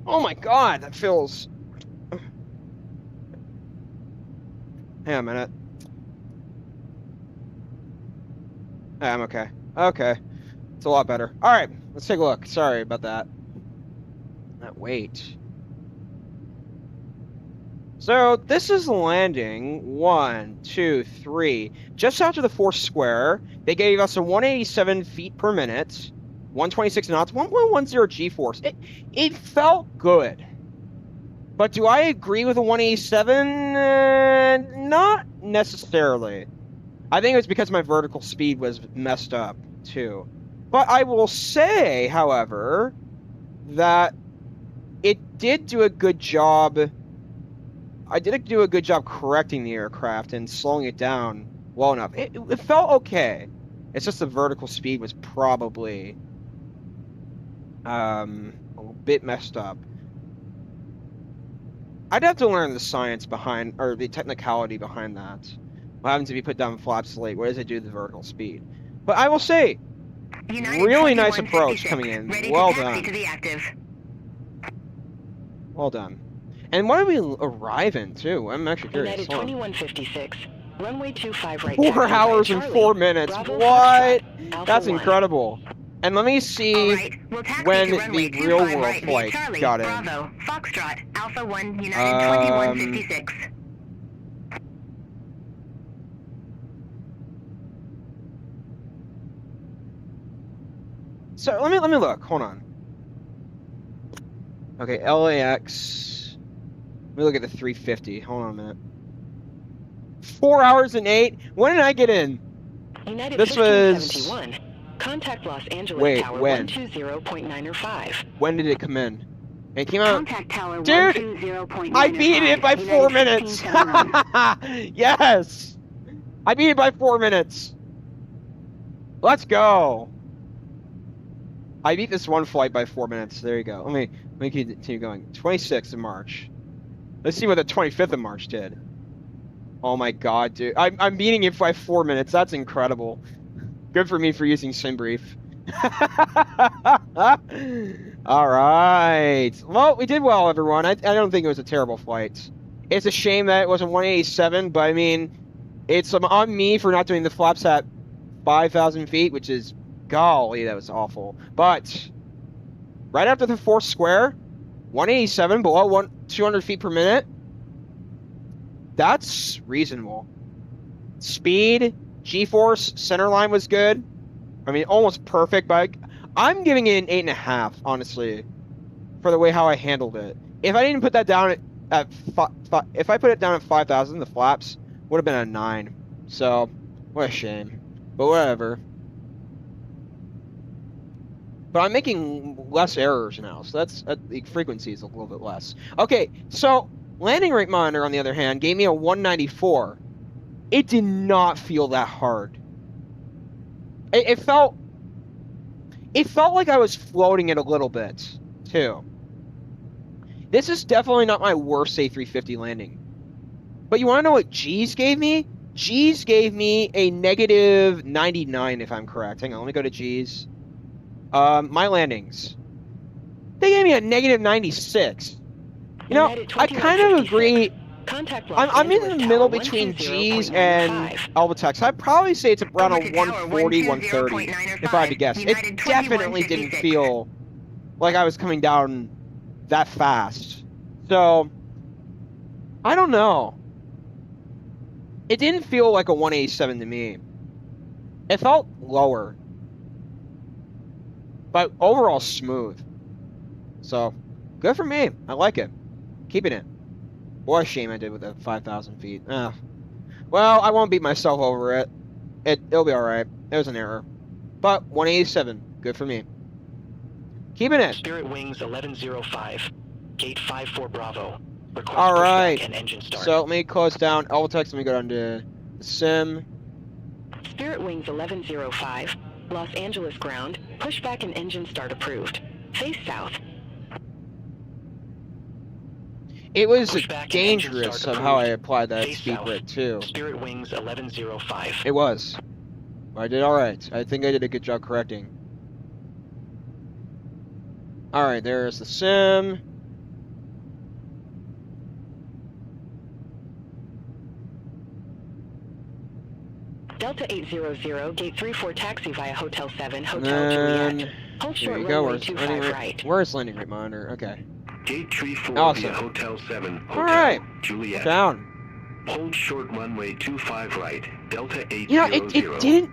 Oh my god, that feels... Hang on a minute. I'm okay. Okay. It's a lot better. Alright, let's take a look. Sorry about that. Wait. So, this is landing 1, 2, 3. Just after the 4th square, they gave us a 187 feet per minute, 126 knots, 1.10 G-force. It felt good. But do I agree with a 187? Not necessarily. I think it was because my vertical speed was messed up, too. But I will say, however, that it did do a good job. I did do a good job correcting the aircraft and slowing it down well enough. It felt okay. It's just the vertical speed was probably a bit messed up. I'd have to learn the science behind, or the technicality behind that. What happens if you put down flaps late? What does it do to the vertical speed? But I will say, United really nice approach 2156, coming in. ready Well to taxi done. to the active. Well done. And what did we arrive in, too? I'm actually curious. United Hold on. 2156, runway 25 right 4 taxi via hours and Charlie, 4 minutes. Bravo What? Foxtrot, Alpha That's 1. incredible. And let me see All right, we'll taxi when to runway the real 25 world right via flight Charlie, got in. Bravo, Foxtrot, Alpha 1, United 2156. So let me look. Hold on. Okay, LAX. me look at the 350. Hold on a minute. 4 hours and 8? When did I get in? United This was... 1571. Contact Los Angeles Wait, Tower when? 120.905. When did it come in? It came out... Contact tower Dude, 120.905. I beat it by 4 minutes! Yes! I beat it by 4 minutes! Let's go! I beat this one flight by 4 minutes. There you go. Let me continue going. 26th of March. Let's see what the 25th of March did. Oh my god, dude. I'm beating it by 4 minutes. That's incredible. Good for me for using SimBrief. Alright. Well, we did well, everyone. I don't think it was a terrible flight. It's a shame that it wasn't 187, but I mean, it's on me for not doing the flaps at 5,000 feet, which is, golly, that was awful. But, right after the fourth square, 187 below 200 feet per minute, that's reasonable. Speed, G-force, center line was good. I mean, almost perfect, but I'm giving it an 8.5, honestly, for the way how I handled it. If I didn't put that down if I put it down at 5,000, the flaps would have been a 9. So, what a shame. But whatever. But I'm making less errors now, so that's the frequency is a little bit less. Okay, so landing rate monitor, on the other hand, gave me a 194. It did not feel that hard. It felt like I was floating it a little bit, too. This is definitely not my worst A350 landing. But you want to know what G's gave me? G's gave me a negative 99, if I'm correct. Hang on, let me go to G's. My landings. They gave me a negative 96. You know, I kind of agree. I'm in the middle between G's and Albatex. I'd probably say it's around a 140, 130, if I had to guess. It definitely didn't feel like I was coming down that fast. So, I don't know. It didn't feel like a 187 to me. It felt lower. But overall smooth. So, good for me. I like it. Keeping it. What a shame I did with the 5,000 feet. Well, I won't beat myself over it. It'll be alright. It was an error. But 187. Good for me. Keeping it. Spirit Wings 1105. Gate 54 Bravo. Request alright. pushback and engine start. So let me close down Albatex. Let me go down to the sim. Spirit Wings 1105. Los Angeles ground. Pushback and engine start approved. Face south. It was Pushback dangerous of how I applied that Face speed south. brake too. Spirit Wings 1105. It was. I did alright. I think I did a good job correcting. Alright, there's the sim. Delta 800, gate 34 taxi via Hotel 7, Hotel Then, Juliet. Hold there short you go. runway 25 right. Where's landing rate monitor? Okay. Gate 34 Awesome. via Hotel 7, Hotel Alright. Juliet. Down. Hold short runway 25 right, Delta 800. You know, it didn't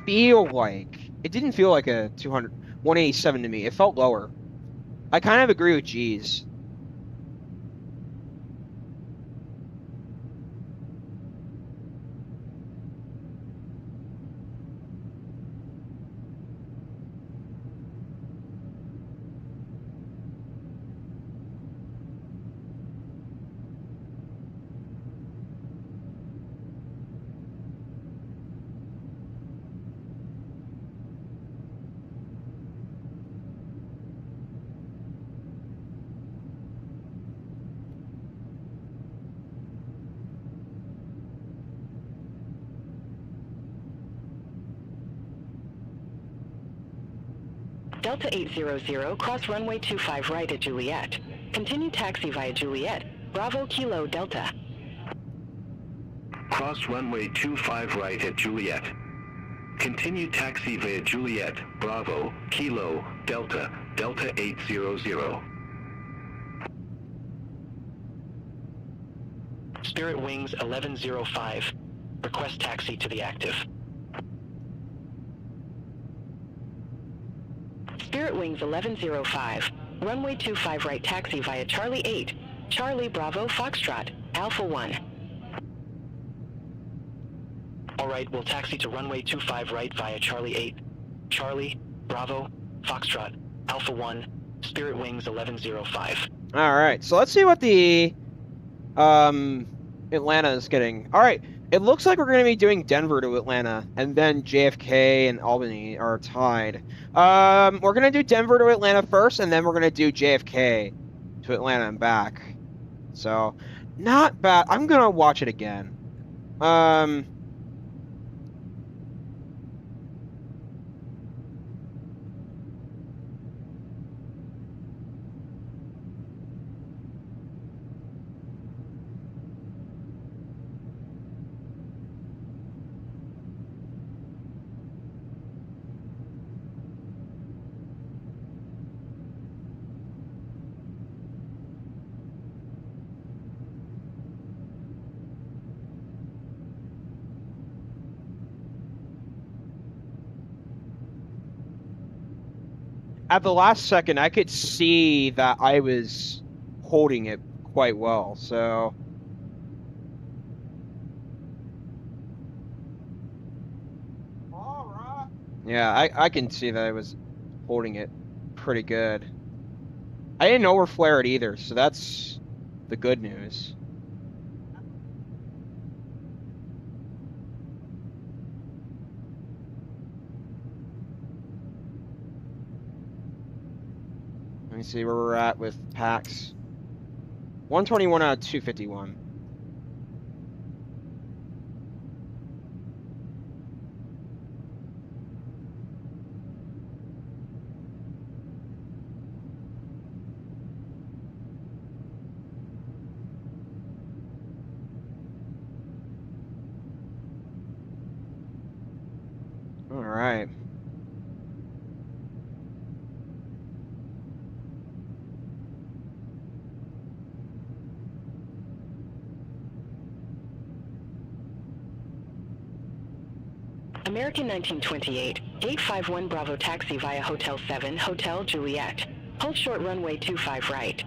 feel like... It didn't feel like a 187 to me. It felt lower. I kind of agree with G's. Delta 800, cross runway 25 right at Juliet. Continue taxi via Juliet. Bravo Kilo Delta. Cross runway 25 right at Juliet. Continue taxi via Juliet, Bravo, Kilo, Delta, Delta 800. Spirit Wings 1105. Request taxi to the active. Spirit Wings 1105. Runway 25 right taxi via Charlie 8. Charlie Bravo Foxtrot, Alpha 1. All right, we'll taxi to runway 25 right via Charlie 8. Charlie, Bravo, Foxtrot, Alpha 1, Spirit Wings 1105. All right, so let's see what the Atlanta is getting. All right, it looks like we're going to be doing Denver to Atlanta, and then JFK and Albany are tied. We're going to do Denver to Atlanta first, and then we're going to do JFK to Atlanta and back. So, not bad. I'm going to watch it again. At the last second, I could see that I was holding it quite well, so... Yeah, I can see that I was holding it pretty good. I didn't overflare it either, so that's the good news. Let me see where we're at with packs. 121 out of 251. All right. American 1928, 851 Bravo taxi via Hotel 7, Hotel Juliet. Hold short runway 25 right.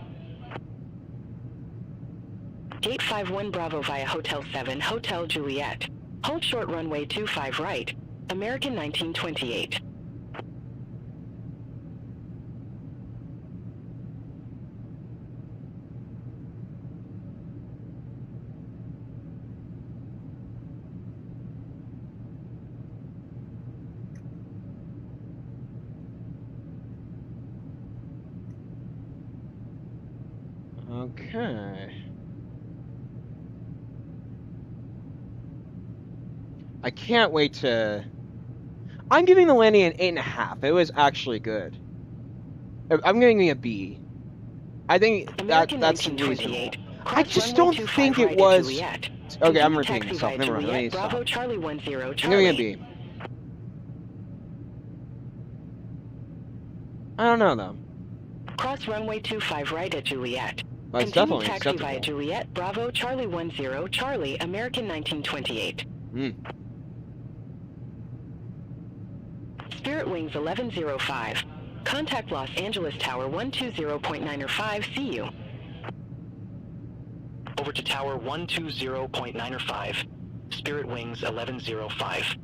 851 Bravo via Hotel 7, Hotel Juliet. Hold short runway 25 right. American 1928. Okay. I can't wait to... I'm giving the landing an 8.5. It was actually good. I'm giving it a B. I think that's reasonable. I just don't think it was... Okay, I'm repeating myself. Never mind. Let me stop. Bravo Charlie 10 I'm Charlie. giving it a B. I don't know, though. Cross runway 25 right at Juliet. But it's Continue definitely taxi acceptable. via Juliet, Bravo Charlie 10 Charlie, American 1928. Spirit Wings 1105. Contact Los Angeles Tower 120.905. See you. Over to Tower 120.905. Spirit Wings 1105.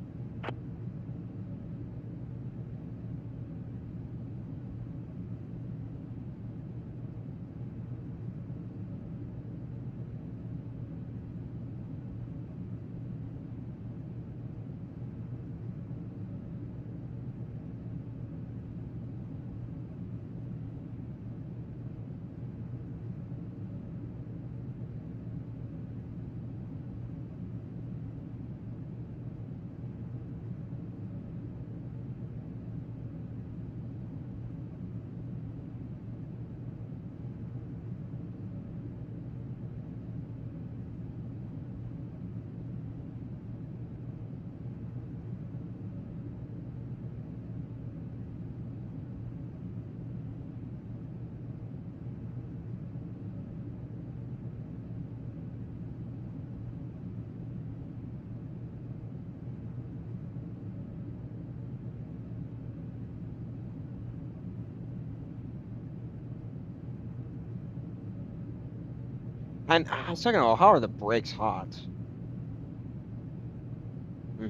And second of all, how are the brakes hot? Hmm.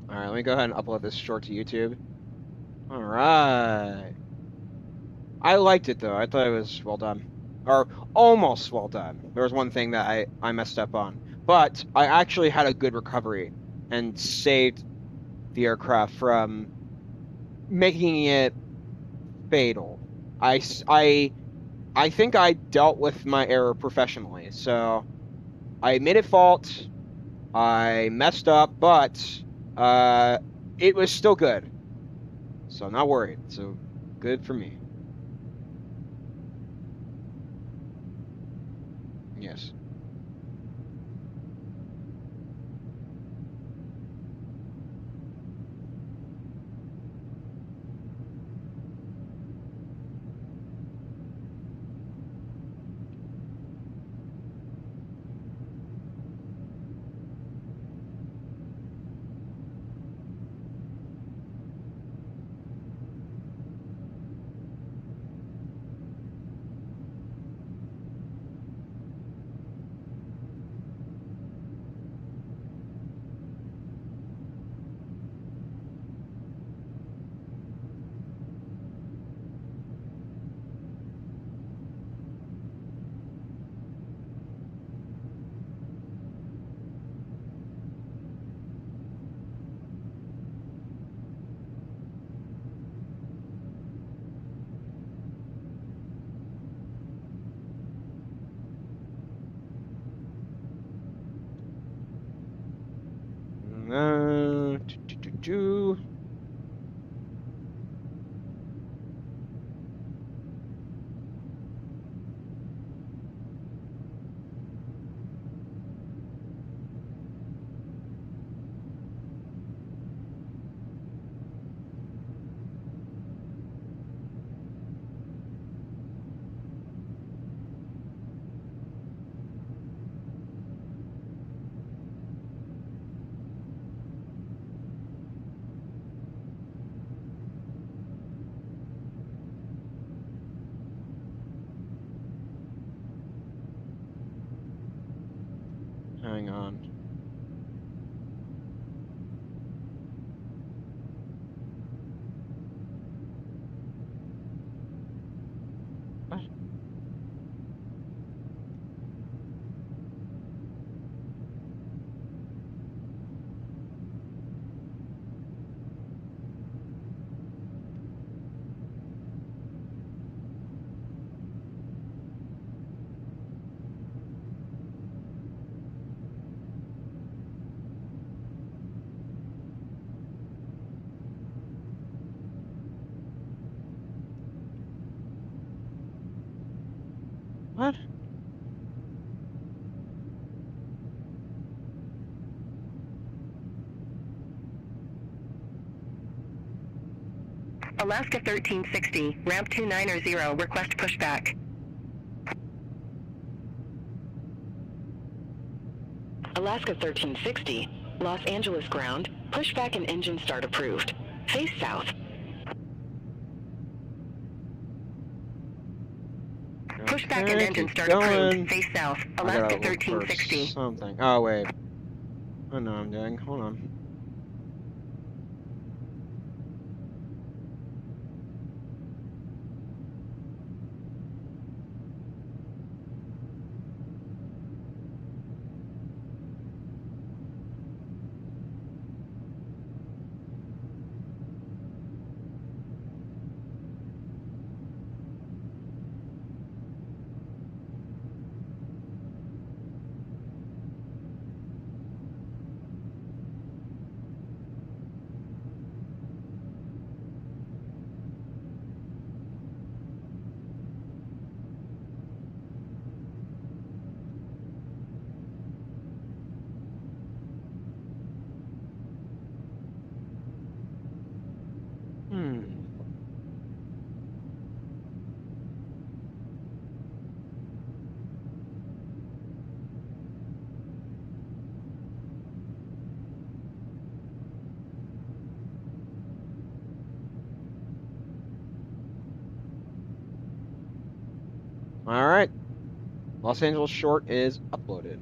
All right, let me go ahead and upload this short to YouTube. All right. I liked it though. I thought it was well done, or almost well done. There was one thing that I messed up on, but I actually had a good recovery and saved the aircraft from making it fatal. I think I dealt with my error professionally, so I admitted fault. I messed up, but uh, it was still good, so I'm not worried. So good for me. Yes. Do, do, do, do. Hang on. What? What? Alaska 1360, ramp 290, request pushback. Alaska 1360, Los Angeles ground, pushback and engine start approved. Face south. Pushback and Okay, engine keep start going. approved. Face south. I Alaska gotta look for 1360. something. Oh wait. I know what I'm doing. Hold on. All right. Los Angeles short is uploaded.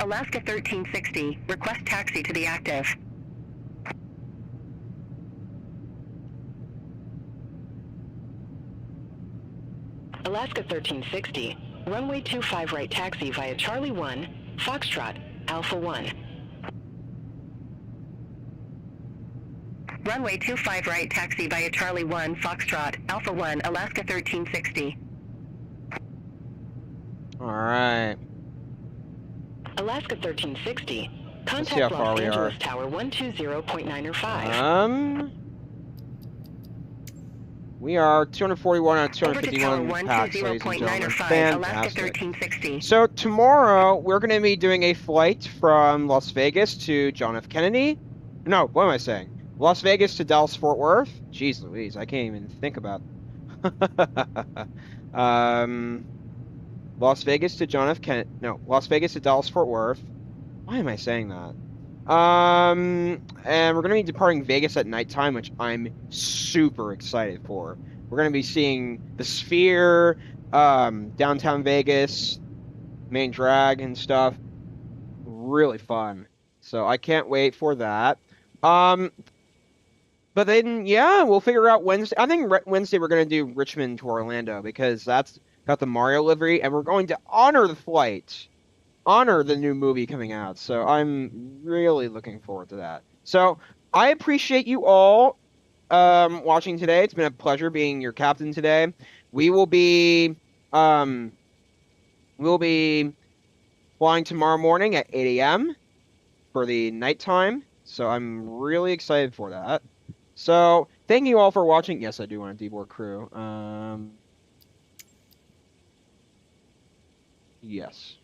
Alaska 1360, request taxi to the active. Alaska 1360, runway 25 right taxi via Charlie 1, Foxtrot, Alpha 1. Runway 25 right taxi via Charlie 1, Foxtrot, Alpha 1, Alaska 1360. All right. Alaska 1360, Let's see how contact far Los we Angeles are. Tower 120.905. We are 241 out of Over to Tower 251 packs, ladies and gentlemen. 120.905, Alaska Fantastic. 1360. So tomorrow we're going to be doing a flight from Las Vegas to John F. Kennedy. No, what am I saying? Las Vegas to Dallas Fort Worth. Jeez Louise, I can't even think about. Las Vegas to John F. Kennedy. No, Las Vegas to Dallas Fort Worth. Why am I saying that? And we're going to be departing Vegas at nighttime, which I'm super excited for. We're going to be seeing the Sphere, downtown Vegas, main drag and stuff. Really fun. So I can't wait for that. But then, yeah, we'll figure out Wednesday. I think Wednesday we're going to do Richmond to Orlando because that's got the Mario livery, and we're going to honor the flight. Honor the new movie coming out. So I'm really looking forward to that. So I appreciate you all watching today. It's been a pleasure being your captain today. We'll be flying tomorrow morning at 8 a.m. for the nighttime. So I'm really excited for that. So thank you all for watching. Yes, I do want a deboard crew. Yes.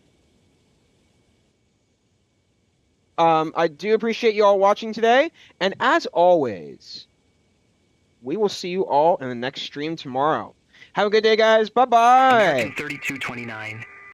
I do appreciate you all watching today, and as always, we will see you all in the next stream tomorrow. Have a good day, guys. Bye-bye. American 3229.